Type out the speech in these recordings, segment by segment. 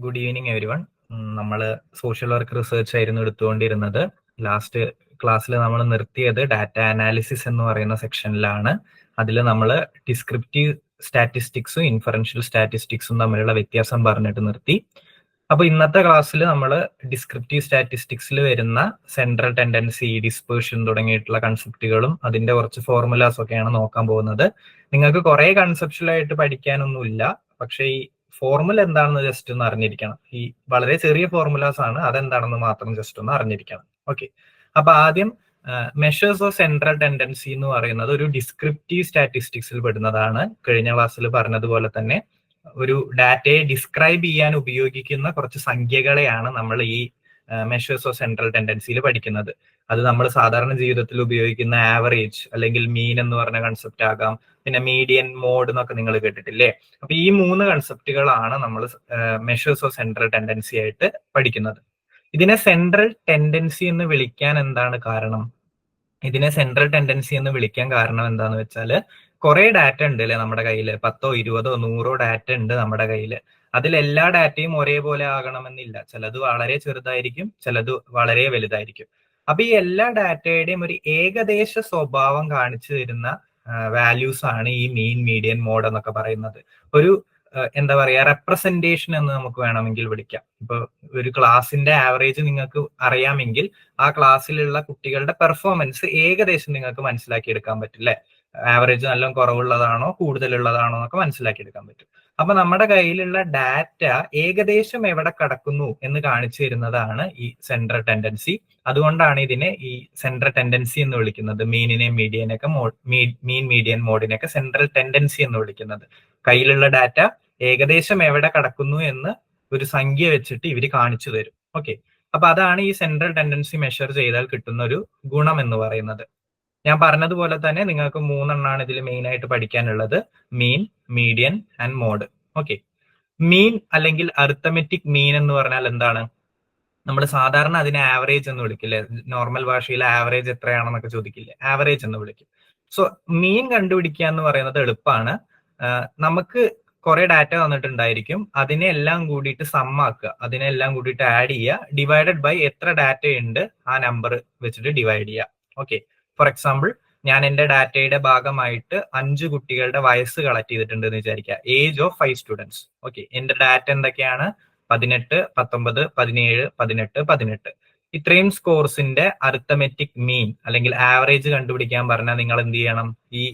Good evening every one. നമ്മൾ social work research ആയിരുന്നു എടുത്തുകൊണ്ടിരുന്നത്. Last ക്ലാസ്സിൽ നമ്മൾ നിർത്തിയത് ഡാറ്റ അനാലിസിസ് എന്ന് പറയുന്ന സെക്ഷനിലാണ്. അതിൽ നമ്മൾ ഡിസ്ക്രിപ്റ്റീവ് സ്റ്റാറ്റിസ്റ്റിക്സും ഇൻഫറൻഷ്യൽ സ്റ്റാറ്റിസ്റ്റിക്സും തമ്മിലുള്ള വ്യത്യാസം പറഞ്ഞിട്ട് നിർത്തി. അപ്പൊ ഇന്നത്തെ ക്ലാസ്സിൽ നമ്മൾ ഡിസ്ക്രിപ്റ്റീവ് സ്റ്റാറ്റിസ്റ്റിക്സിൽ വരുന്ന സെൻട്രൽ ടെൻഡൻസി, ഡിസ്പേർഷൻ തുടങ്ങിയിട്ടുള്ള കൺസെപ്റ്റുകളും അതിന്റെ കുറച്ച് ഫോർമുലാസ് ഒക്കെയാണ് നോക്കാൻ പോകുന്നത്. നിങ്ങൾക്ക് കുറെ കൺസെപ്ച്വൽ ആയിട്ട് പഠിക്കാനൊന്നുമില്ല, പക്ഷെ ഈ ഫോർമുല എന്താണെന്ന് ജസ്റ്റ് ഒന്ന് അറിഞ്ഞിരിക്കണം. ഈ വളരെ ചെറിയ ഫോർമുലാസ് ആണ്, അതെന്താണെന്ന് മാത്രം ജസ്റ്റ് ഒന്ന് അറിഞ്ഞിരിക്കണം. ഓക്കെ, അപ്പൊ ആദ്യം മെഷേഴ്സ് ഓഫ് സെൻട്രൽ ടെൻഡൻസി എന്ന് പറയുന്നത് ഒരു ഡിസ്ക്രിപ്റ്റീവ് സ്റ്റാറ്റിസ്റ്റിക്സിൽ പെടുന്നതാണ്. കഴിഞ്ഞ ക്ലാസ്സിൽ പറഞ്ഞതുപോലെ തന്നെ ഒരു ഡാറ്റയെ ഡിസ്ക്രൈബ് ചെയ്യാൻ ഉപയോഗിക്കുന്ന കുറച്ച് സംഖ്യകളെയാണ് നമ്മൾ ഈ മെഷേഴ്സ് ഓഫ് സെൻട്രൽ ടെൻഡൻസിയിൽ പഠിക്കുന്നത്. അത് നമ്മൾ സാധാരണ ജീവിതത്തിൽ ഉപയോഗിക്കുന്ന ആവറേജ് അല്ലെങ്കിൽ മീൻ എന്ന് പറഞ്ഞ കൺസെപ്റ്റ് ആകാം, പിന്നെ മീഡിയൻ, മോഡ് എന്നൊക്കെ നിങ്ങൾ കേട്ടിട്ടില്ലേ. അപ്പൊ ഈ മൂന്ന് കൺസെപ്റ്റുകളാണ് നമ്മൾ മെഷേഴ്സ് ഓഫ് സെൻട്രൽ ടെൻഡൻസി ആയിട്ട് പഠിക്കുന്നത്. ഇതിനെ സെൻട്രൽ ടെൻഡൻസി എന്ന് വിളിക്കാൻ എന്താണ് കാരണം? ഇതിനെ സെൻട്രൽ ടെൻഡൻസി എന്ന് വിളിക്കാൻ കാരണം എന്താന്ന് വെച്ചാൽ കുറെ ഡാറ്റ ഉണ്ട് അല്ലെ നമ്മുടെ കയ്യിൽ. 10, 20, 100 ഡാറ്റ ഉണ്ട് നമ്മുടെ കയ്യിൽ. അതിൽ എല്ലാ ഡാറ്റയും ഒരേപോലെ ആകണമെന്നില്ല. ചിലത് വളരെ ചെറുതായിരിക്കും, ചിലത് വളരെ വലുതായിരിക്കും. അപ്പൊ ഈ എല്ലാ ഡാറ്റയുടെയും ഒരു ഏകദേശ സ്വഭാവം കാണിച്ചു തരുന്ന വാല്യൂസ് ആണ് ഈ മീൻ, മീഡിയൻ, മോഡ് എന്നൊക്കെ പറയുന്നത്. ഒരു എന്താ പറയാ, റെപ്രസെന്റേഷൻ എന്ന് നമുക്ക് വേണമെങ്കിൽ വിളിക്കാം. ഇപ്പൊ ഒരു ക്ലാസിന്റെ ആവറേജ് നിങ്ങൾക്ക് അറിയാമെങ്കിൽ ആ ക്ലാസ്സിലുള്ള കുട്ടികളുടെ പെർഫോമൻസ് ഏകദേശം നിങ്ങൾക്ക് മനസ്സിലാക്കിയെടുക്കാൻ പറ്റില്ലേ. ആവറേജ് നല്ല കുറവുള്ളതാണോ കൂടുതലുള്ളതാണോ എന്നൊക്കെ മനസ്സിലാക്കിയെടുക്കാൻ പറ്റും. അപ്പൊ നമ്മുടെ കയ്യിലുള്ള ഡാറ്റ ഏകദേശം എവിടെ കിടക്കുന്നു എന്ന് കാണിച്ചു തരുന്നതാണ് ഈ സെൻട്രൽ ടെൻഡൻസി. അതുകൊണ്ടാണ് ഇതിനെ ഈ സെൻട്രൽ ടെൻഡൻസി എന്ന് വിളിക്കുന്നത്. മീനിനെയും മീഡിയനെയൊക്കെ മീൻ, മീഡിയൻ, മോഡിനെയൊക്കെ സെൻട്രൽ ടെൻഡൻസി എന്ന് വിളിക്കുന്നത്. കയ്യിലുള്ള ഡാറ്റ ഏകദേശം എവിടെ കിടക്കുന്നു എന്ന് ഒരു സംഖ്യ വെച്ചിട്ട് ഇവര് കാണിച്ചു തരും. ഓക്കെ, അപ്പൊ അതാണ് ഈ സെൻട്രൽ ടെൻഡൻസി മെഷർ ചെയ്താൽ കിട്ടുന്ന ഒരു ഗുണം എന്ന് പറയുന്നത്. ഞാൻ പറഞ്ഞതുപോലെ തന്നെ നിങ്ങൾക്ക് 3 എണ്ണമാണ് ഇതിൽ മെയിൻ ആയിട്ട് പഠിക്കാനുള്ളത്: മീൻ, മീഡിയൻ ആൻഡ് മോഡ്. ഓക്കെ, മീൻ അല്ലെങ്കിൽ അരിത്തമെറ്റിക് മീൻ എന്ന് പറഞ്ഞാൽ എന്താണ്? നമ്മൾ സാധാരണ അതിനെ ആവറേജ് എന്ന് വിളിക്കില്ലേ? നോർമൽ ഭാഷയിൽ ആവറേജ് എത്രയാണെന്നൊക്കെ ചോദിക്കില്ലേ? ആവറേജ് എന്ന് വിളിക്കും. സോ മീൻ കണ്ടുപിടിക്കുക എന്ന് പറയുന്നത് എളുപ്പമാണ്. നമുക്ക് കുറെ ഡാറ്റ തന്നിട്ടുണ്ടായിരിക്കും, അതിനെ എല്ലാം കൂടിയിട്ട് സമ്മാക്കുക, അതിനെല്ലാം കൂടിയിട്ട് ആഡ് ചെയ്യുക, ഡിവൈഡഡ് ബൈ എത്ര ഡാറ്റ ഉണ്ട് ആ നമ്പർ വെച്ചിട്ട് ഡിവൈഡ് ചെയ്യുക. ഓക്കെ, ഫോർ എക്സാമ്പിൾ ഞാൻ എന്റെ ഡാറ്റയുടെ ഭാഗമായിട്ട് 5 കുട്ടികളുടെ വയസ്സ് കളക്ട് ചെയ്തിട്ടുണ്ട് എന്ന് വിചാരിക്കുക. Age of 5 students. ഓക്കെ, എന്റെ ഡാറ്റ എന്തൊക്കെയാണ്? 18, 19, 17, 18, 18. ഇത്രയും സ്കോർസിന്റെ അരിത്തമെറ്റിക് മീൻ അല്ലെങ്കിൽ ആവറേജ് കണ്ടുപിടിക്കാൻ പറഞ്ഞാൽ നിങ്ങൾ എന്ത് ചെയ്യണം? ഈ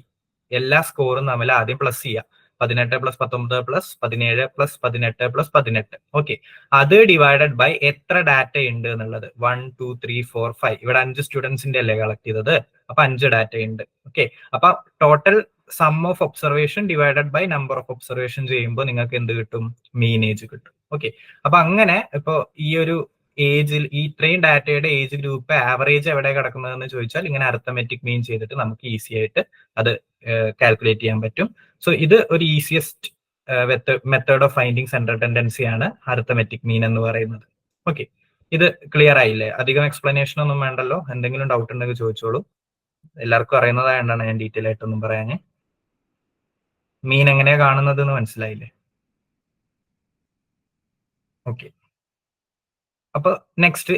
എല്ലാ സ്കോറും തമ്മിൽ ആദ്യം പ്ലസ് ചെയ്യുക. 18 + 19 + 17 + 18 + 18. ഓക്കെ, അത് ഡിവൈഡഡ് ബൈ എത്ര ഡാറ്റ ഉണ്ട് എന്നുള്ളത്. 1, 2, 3, 4, 5. ഇവിടെ 5 സ്റ്റുഡൻസിന്റെ അല്ലേ കളക്ട് ചെയ്തത്, അപ്പൊ 5 ഡാറ്റ ഉണ്ട്. ഓക്കെ, അപ്പൊ total sum of observation divided by number of observation ചെയ്യുമ്പോൾ നിങ്ങൾക്ക് എന്ത് കിട്ടും? മീൻ ഏജ് കിട്ടും. ഓക്കെ, അപ്പൊ അങ്ങനെ ഇപ്പൊ ഈ ഒരു ഏജിൽ ഈ ഇത്രയും ഡാറ്റയുടെ ഏജ് ഗ്രൂപ്പ് ആവറേജ് എവിടെ കിടക്കുന്നതെന്ന് ചോദിച്ചാൽ ഇങ്ങനെ അരിത്തമെറ്റിക് മീൻ ചെയ്തിട്ട് നമുക്ക് ഈസി ആയിട്ട് അത് കാൽക്കുലേറ്റ് ചെയ്യാൻ പറ്റും. സോ ഇത് ഒരു easiest method of finding central tendency ആണ് അരിത്തമെറ്റിക് മീൻ എന്ന് പറയുന്നത്. ഓക്കെ, ഇത് ക്ലിയർ ആയില്ലേ? അധികം എക്സ്പ്ലനേഷൻ ഒന്നും വേണ്ടല്ലോ. എന്തെങ്കിലും ഡൗട്ട് ഉണ്ടെങ്കിൽ ചോദിച്ചോളൂ. എല്ലാവർക്കും അറിയുന്നതായോണ്ടാണ് ഞാൻ ഡീറ്റെയിൽ ആയിട്ടൊന്നും പറയാഞ്ഞേ. മീൻ എങ്ങനെയാ കാണുന്നത് എന്ന് മനസ്സിലായില്ലേ? ഓക്കെ, അപ്പൊ നെക്സ്റ്റ്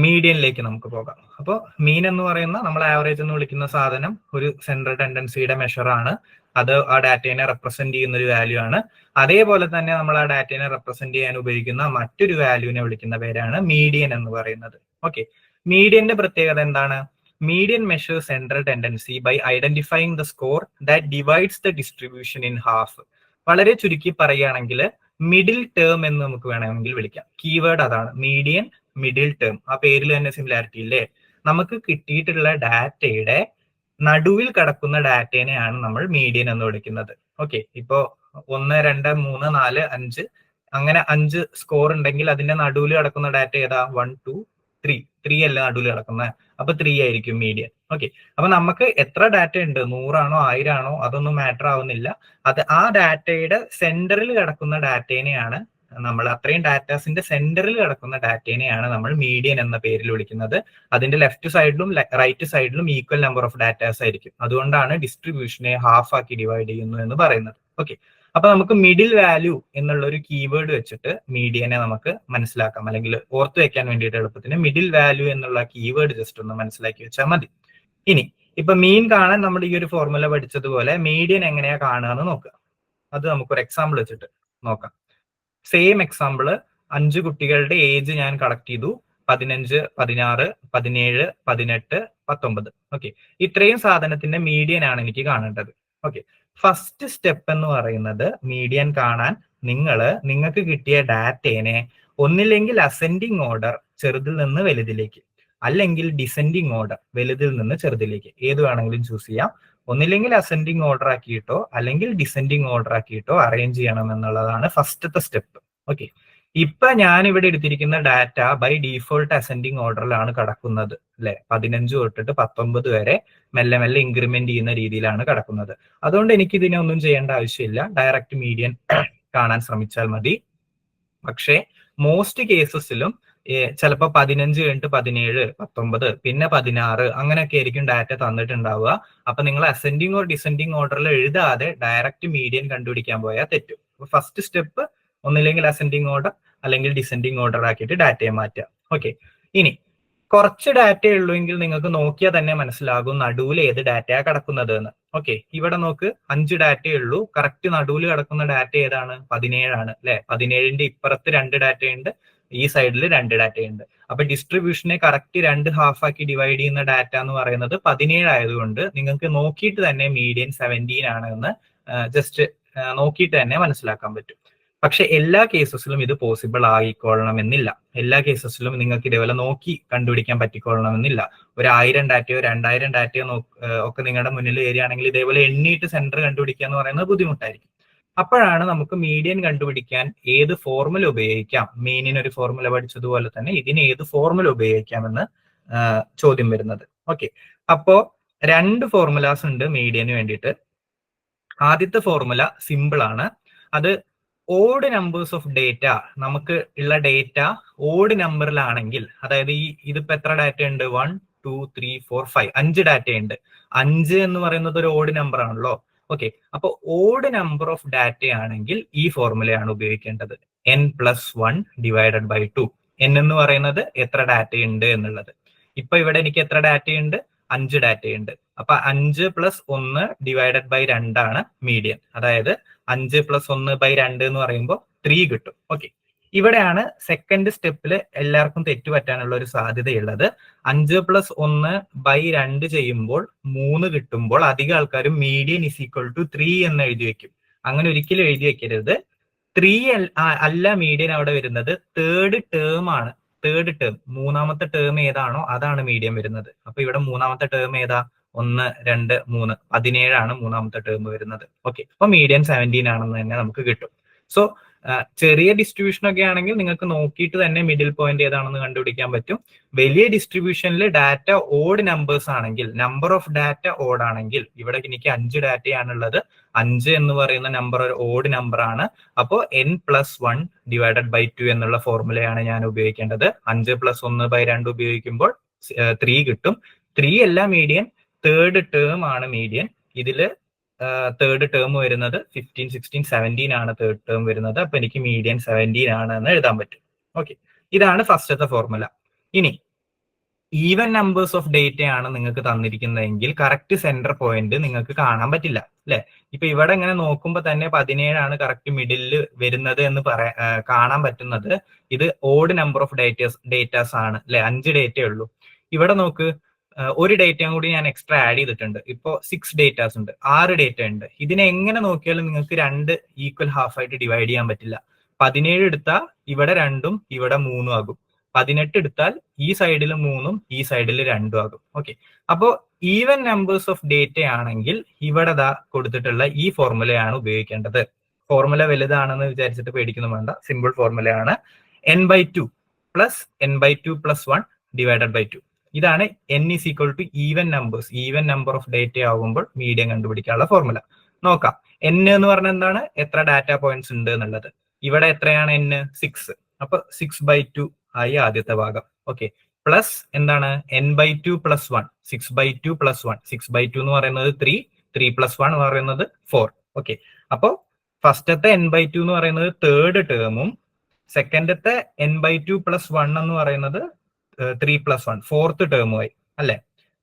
മീഡിയനിലേക്ക് നമുക്ക് പോകാം. അപ്പോൾ മീൻ എന്ന് പറയുന്ന നമ്മൾ ആവറേജ് എന്ന് വിളിക്കുന്ന സാധനം ഒരു സെൻട്രൽ ടെൻഡൻസിയുടെ മെഷർ ആണ്. അത് ആ ഡാറ്റയെ റെപ്രസെന്റ് ചെയ്യുന്ന ഒരു വാല്യൂ ആണ്. അതേപോലെ തന്നെ നമ്മൾ ആ ഡാറ്റയെ റെപ്രസെന്റ് ചെയ്യാൻ ഉപയോഗിക്കുന്ന മറ്റൊരു വാല്യൂവിനെ വിളിക്കുന്ന പേരാണ് മീഡിയൻ എന്ന് പറയുന്നത്. ഓക്കെ, മീഡിയന്റെ പ്രത്യേകത എന്താണ്? Median measures central tendency by identifying the score that divides the distribution in half. വളരെ ചുരുക്കി പറയുകയാണെങ്കിൽ മിഡിൽ ടേം എന്ന് നമുക്ക് വേണമെങ്കിൽ വിളിക്കാം. കീവേഡ് അതാണ്, മീഡിയൻ, മിഡിൽ ടേം. ആ പേരിൽ തന്നെ സിമിലാരിറ്റി ഇല്ലേ? നമുക്ക് കിട്ടിയിട്ടുള്ള ഡാറ്റയുടെ നടുവിൽ കിടക്കുന്ന ഡാറ്റേനെയാണ് നമ്മൾ മീഡിയൻ എന്ന് വിളിക്കുന്നത്. ഓക്കെ, ഇപ്പോ 1, 2, 3, 4, 5 അങ്ങനെ 5 സ്കോർ ഉണ്ടെങ്കിൽ അതിന്റെ നടുവിൽ കിടക്കുന്ന ഡാറ്റ ഏതാ? 1, 2, 3 അല്ല നടുവിൽ കിടക്കുന്നത്, അപ്പൊ 3 ആയിരിക്കും മീഡിയൻ. ഓക്കെ, അപ്പൊ നമുക്ക് എത്ര ഡാറ്റ ഉണ്ട്, 100 ആണോ 1000 ആണോ അതൊന്നും മാറ്റർ ആവുന്നില്ല. അത് ആ ഡാറ്റയുടെ സെന്ററിൽ കിടക്കുന്ന ഡാറ്റേനെയാണ് നമ്മൾ, അത്രയും ഡാറ്റാസിന്റെ സെന്ററിൽ കിടക്കുന്ന ഡാറ്റേനെയാണ് നമ്മൾ മീഡിയൻ എന്ന പേരിൽ വിളിക്കുന്നത്. അതിന്റെ ലെഫ്റ്റ് സൈഡിലും റൈറ്റ് സൈഡിലും ഈക്വൽ നമ്പർ ഓഫ് ഡാറ്റാസ് ആയിരിക്കും. അതുകൊണ്ടാണ് ഡിസ്ട്രിബ്യൂഷനെ ഹാഫ് ആക്കി ഡിവൈഡ് ചെയ്യുന്നു എന്ന് പറയുന്നത്. ഓക്കെ, അപ്പൊ നമുക്ക് മിഡിൽ വാല്യൂ എന്നുള്ള ഒരു കീവേഡ് വെച്ചിട്ട് മീഡിയനെ നമുക്ക് മനസ്സിലാക്കാം, അല്ലെങ്കിൽ ഓർത്തു വെക്കാൻ വേണ്ടിയിട്ട് എളുപ്പത്തിന് മിഡിൽ വാല്യൂ എന്നുള്ള കീവേഡ് ജസ്റ്റ് ഒന്ന് മനസ്സിലാക്കി വെച്ചാൽ മതി. ഇനി ഇപ്പൊ മീൻ കാണാൻ നമ്മൾ ഈ ഒരു ഫോർമുല പഠിച്ചതുപോലെ മീഡിയൻ എങ്ങനെയാ കാണുക എന്ന് നോക്കുക. അത് നമുക്കൊരു എക്സാമ്പിൾ വെച്ചിട്ട് നോക്കാം. സെയിം എക്സാമ്പിള്, 5 കുട്ടികളുടെ ഏജ് ഞാൻ കളക്ട് ചെയ്തു. 15, 16, 17, 18, 19. ഓക്കെ, ഇത്രയും സാധനത്തിന്റെ മീഡിയൻ ആണ് എനിക്ക് കാണേണ്ടത്. ഓക്കെ, ഫസ്റ്റ് സ്റ്റെപ്പ് എന്ന് പറയുന്നത് മീഡിയൻ കാണാൻ നിങ്ങൾക്ക് കിട്ടിയ ഡാറ്റേനെ ഒന്നില്ലെങ്കിൽ അസെൻഡിങ് ഓർഡർ ചെറുതിൽ നിന്ന് വലുതിലേക്ക്, അല്ലെങ്കിൽ ഡിസെൻഡിങ് ഓർഡർ വലുതിൽ നിന്ന് ചെറുതിലേക്ക്, ഏത് വേണമെങ്കിലും ചൂസ് ചെയ്യാം. ഒന്നില്ലെങ്കിൽ അസെൻഡിങ് ഓർഡർ ആക്കിയിട്ടോ അല്ലെങ്കിൽ ഡിസെൻഡിങ് ഓർഡർ ആക്കിയിട്ടോ അറേഞ്ച് ചെയ്യണം എന്നുള്ളതാണ് ഫസ്റ്റത്തെ സ്റ്റെപ്പ്. ഓക്കെ, ഇപ്പൊ ഞാൻ ഇവിടെ എടുത്തിരിക്കുന്ന ഡാറ്റ ബൈ ഡീഫോൾട്ട് അസെൻഡിങ് ഓർഡറിലാണ് കിടക്കുന്നത് അല്ലെ. 15 തൊട്ടിട്ട് 19 വരെ മെല്ലെ മെല്ലെ ഇൻക്രിമെന്റ് ചെയ്യുന്ന രീതിയിലാണ് കിടക്കുന്നത്. അതുകൊണ്ട് എനിക്ക് ഇതിനെ ഒന്നും ചെയ്യേണ്ട ആവശ്യമില്ല, ഡയറക്റ്റ് മീഡിയൻ കാണാൻ ശ്രമിച്ചാൽ മതി. പക്ഷേ മോസ്റ്റ് കേസസിലും ചിലപ്പോൾ 15 കഴിഞ്ഞിട്ട് 17, 19, പിന്നെ 16 അങ്ങനെയൊക്കെ ആയിരിക്കും ഡാറ്റ തന്നിട്ടുണ്ടാവുക. അപ്പൊ നിങ്ങൾ അസെൻഡിങ് ഓർ ഡിസെൻഡിങ് ഓർഡറിൽ എഴുതാതെ ഡയറക്റ്റ് മീഡിയൻ കണ്ടുപിടിക്കാൻ പോയാൽ തെറ്റും. ഫസ്റ്റ് സ്റ്റെപ്പ് ഒന്നില്ലെങ്കിൽ അസെൻഡിങ് ഓർഡർ അല്ലെങ്കിൽ ഡിസെൻഡിങ് ഓർഡർ ആക്കിയിട്ട് ഡാറ്റയെ മാറ്റുക. ഓക്കെ, ഇനി കുറച്ച് ഡാറ്റ ഉള്ളൂ എങ്കിൽ നിങ്ങൾക്ക് നോക്കിയാൽ തന്നെ മനസ്സിലാകും നടുവിൽ ഏത് ഡാറ്റയാ കിടക്കുന്നത് എന്ന്. ഓക്കെ, ഇവിടെ നോക്ക് 5 ഡാറ്റയേ ഉള്ളൂ. കറക്റ്റ് നടുവിൽ കിടക്കുന്ന ഡാറ്റ ഏതാണ്? 17 ആണ് അല്ലെ. 17ന്റെ ഇപ്പുറത്ത് 2 ഡാറ്റയുണ്ട്, ഈ സൈഡിൽ 2 ഡാറ്റയുണ്ട്. അപ്പൊ ഡിസ്ട്രിബ്യൂഷനെ കറക്റ്റ് 2 ഹാഫ് ആക്കി ഡിവൈഡ് ചെയ്യുന്ന ഡാറ്റ എന്ന് പറയുന്നത് 17 ആയതുകൊണ്ട് നിങ്ങൾക്ക് നോക്കിയിട്ട് തന്നെ മീഡിയൻ 17 ആണ് എന്ന് ജസ്റ്റ് നോക്കിയിട്ട് തന്നെ മനസ്സിലാക്കാൻ പറ്റും. പക്ഷെ എല്ലാ കേസസിലും ഇത് പോസിബിൾ ആയിക്കൊള്ളണമെന്നില്ല. എല്ലാ കേസസിലും നിങ്ങൾക്ക് ഇതേപോലെ നോക്കി കണ്ടുപിടിക്കാൻ പറ്റിക്കൊള്ളണമെന്നില്ല. 1000 ഡാറ്റയോ 2000 ഡാറ്റയോ ഒക്കെ നിങ്ങളുടെ മുന്നിൽ വരികയാണെങ്കിൽ ഇതേപോലെ എണ്ണിയിട്ട് സെന്റർ കണ്ടുപിടിക്കുക എന്ന് പറയുന്നത് ബുദ്ധിമുട്ടായിരിക്കും. അപ്പോഴാണ് നമുക്ക് മീഡിയൻ കണ്ടുപിടിക്കാൻ ഏത് ഫോർമുല ഉപയോഗിക്കാം, മീനിന് ഒരു ഫോർമുല പഠിച്ചതുപോലെ തന്നെ ഇതിന് ഏത് ഫോർമുല ഉപയോഗിക്കാമെന്ന് ചോദ്യം വരുന്നത്. ഓക്കെ, അപ്പോ 2 ഫോർമുലാസ് ഉണ്ട് മീഡിയന് വേണ്ടിയിട്ട്. ആദ്യത്തെ ഫോർമുല സിമ്പിൾ ആണ്. അത് ഓഡ് നമ്പേഴ്സ് ഓഫ് ഡേറ്റ, നമുക്ക് ഉള്ള ഡേറ്റ ഓഡ് നമ്പറിലാണെങ്കിൽ, അതായത് ഇതിപ്പോ എത്ര ഡാറ്റ ഉണ്ട്? 1, 2, 3, 4, 5 5 ഡാറ്റ ഉണ്ട്. 5 എന്ന് പറയുന്നത് ഒരു ഓഡ് നമ്പർ ആണല്ലോ. ഓക്കെ, അപ്പൊ ഓഡ് നമ്പർ ഓഫ് ഡാറ്റ ആണെങ്കിൽ ഈ ഫോർമുലയാണ് ഉപയോഗിക്കേണ്ടത്. n+1 divided by 2. n എന്ന് പറയുന്നത് എത്ര ഡാറ്റ ഉണ്ട് എന്നുള്ളത്. ഇപ്പൊ ഇവിടെ എനിക്ക് എത്ര ഡാറ്റയുണ്ട്? 5 ഡാറ്റയുണ്ട്. അപ്പൊ 5 + 1 ഡിവൈഡഡ് ബൈ 2 ആണ് മീഡിയൻ. അതായത് 5 + 1 ബൈ 2 എന്ന് പറയുമ്പോൾ 3 കിട്ടും. ഓക്കെ, ഇവിടെയാണ് സെക്കൻഡ് സ്റ്റെപ്പിൽ എല്ലാവർക്കും തെറ്റുപറ്റാനുള്ള ഒരു സാധ്യതയുള്ളത്. 5 + 1 ബൈ 2 ചെയ്യുമ്പോൾ 3 കിട്ടുമ്പോൾ അധികം ആൾക്കാരും മീഡിയൻ = 3 എന്ന് എഴുതി വെക്കും. അങ്ങനെ ഒരിക്കലും എഴുതി വെക്കരുത്. 3 അല്ല മീഡിയൻ അവിടെ വരുന്നത്, തേർഡ് ടേം ആണ്. തേർഡ് ടേം, മൂന്നാമത്തെ ടേം ഏതാണോ അതാണ് മീഡിയൻ വരുന്നത്. അപ്പൊ ഇവിടെ മൂന്നാമത്തെ ടേം ഏതാ? 1, 2, 3, 17 ആണ് മൂന്നാമത്തെ ടേം വരുന്നത്. ഓക്കെ, അപ്പൊ മീഡിയൻ 17 ആണെന്ന് തന്നെ നമുക്ക് കിട്ടും. സോ ചെറിയ ഡിസ്ട്രിബ്യൂഷൻ ഒക്കെ ആണെങ്കിൽ നിങ്ങൾക്ക് നോക്കിയിട്ട് തന്നെ മിഡിൽ പോയിന്റ് ഏതാണെന്ന് കണ്ടുപിടിക്കാൻ പറ്റും. വലിയ ഡിസ്ട്രിബ്യൂഷനിൽ ഡാറ്റ ഓഡ് നമ്പേഴ്സ് ആണെങ്കിൽ, നമ്പർ ഓഫ് ഡാറ്റ ഓഡ് ആണെങ്കിൽ, ഇവിടെ എനിക്ക് 5 ഡാറ്റയാണുള്ളത്. 5 എന്ന് പറയുന്ന നമ്പർ ഒരു ഓഡ് നമ്പർ ആണ്. അപ്പോൾ n+1 ഡിവൈഡഡ് ബൈ 2 എന്നുള്ള ഫോർമുലയാണ് ഞാൻ ഉപയോഗിക്കേണ്ടത്. 5 + 1 ബൈ 2 ഉപയോഗിക്കുമ്പോൾ 3 കിട്ടും. 3 അല്ല മീഡിയൻ, തേർഡ് ടേം ആണ് മീഡിയൻ. ഇതില് തേർഡ് ടേം വരുന്നത് 15, 16, 17 ആണ് തേർഡ് ടേം വരുന്നത്. അപ്പൊ എനിക്ക് മീഡിയൻ 17 ആണ് എന്ന് എഴുതാൻ പറ്റും. ഓക്കെ, ഇതാണ് ഫസ്റ്റത്തെ ഫോർമുല. ഇനി ഈവൻ നമ്പേഴ്സ് ഓഫ് ഡേറ്റ ആണ് നിങ്ങൾക്ക് തന്നിരിക്കുന്നതെങ്കിൽ കറക്റ്റ് സെന്റർ പോയിന്റ് നിങ്ങൾക്ക് കാണാൻ പറ്റില്ല അല്ലെ. ഇപ്പൊ ഇവിടെ ഇങ്ങനെ നോക്കുമ്പോൾ തന്നെ 17 ആണ് കറക്റ്റ് മിഡിലിൽ വരുന്നത് എന്ന് കാണാൻ പറ്റുന്നത്. ഇത് ഓഡ് നമ്പർ ഓഫ് ഡേറ്റാസ് ആണ് അല്ലെ. 5 ഡേറ്റയേ ഉള്ളൂ. ഇവിടെ നോക്ക്, ഒരു ഡേറ്റയും കൂടി ഞാൻ എക്സ്ട്രാ ആഡ് ചെയ്തിട്ടുണ്ട്. ഇപ്പോ 6 ഡേറ്റാസ് ഉണ്ട്, 6 ഡേറ്റ ഉണ്ട്. ഇതിനെ എങ്ങനെ നോക്കിയാലും നിങ്ങൾക്ക് 2 ഈക്വൽ ഹാഫ് ആയിട്ട് ഡിവൈഡ് ചെയ്യാൻ പറ്റില്ല. 17 എടുത്താൽ ഇവിടെ 2ഉം ഇവിടെ 3ഉം ആകും. 18 എടുത്താൽ ഈ സൈഡിൽ 3ഉം ഈ സൈഡിൽ 2ഉം ആകും. ഓക്കെ, അപ്പോ ഈവൻ നമ്പേഴ്സ് ഓഫ് ഡേറ്റ ആണെങ്കിൽ ഇവിടെ കൊടുത്തിട്ടുള്ള ഈ ഫോർമുലയാണ് ഉപയോഗിക്കേണ്ടത്. ഫോർമുല വലുതാണെന്ന് വിചാരിച്ചിട്ട് പേടിക്കുന്നു വേണ്ട, simple ഫോർമുലയാണ്. n/2 + n/2 + 1 divided by 2. ഇതാണ് n = even numbers. Even number of data ആകുമ്പോൾ മീഡിയൻ കണ്ടുപിടിക്കാനുള്ള ഫോർമുല. നോക്കാം, n എന്ന് പറഞ്ഞാൽ എന്താണ്? എത്ര ഡാറ്റ പോയിന്റ്സ് ഉണ്ട് എന്നുള്ളത്. ഇവിടെ എത്രയാണ് n? 6. അപ്പൊ 6/2 ആയി ആദ്യത്തെ ഭാഗം. ഓക്കെ, പ്ലസ് എന്താണ്? n/2 + 1. 6/2 + 1. 6/2 എന്ന് പറയുന്നത് 3, 3 + 1 എന്ന് പറയുന്നത് 4. ഓക്കെ, അപ്പോ ഫസ്റ്റത്തെ n/2 എന്ന് പറയുന്നത് തേർഡ് ടേമും സെക്കൻഡത്തെ n/2 + 1 എന്ന് പറയുന്നത് 3 + 1 ഫോർത്ത് ടേമുമായി അല്ലെ.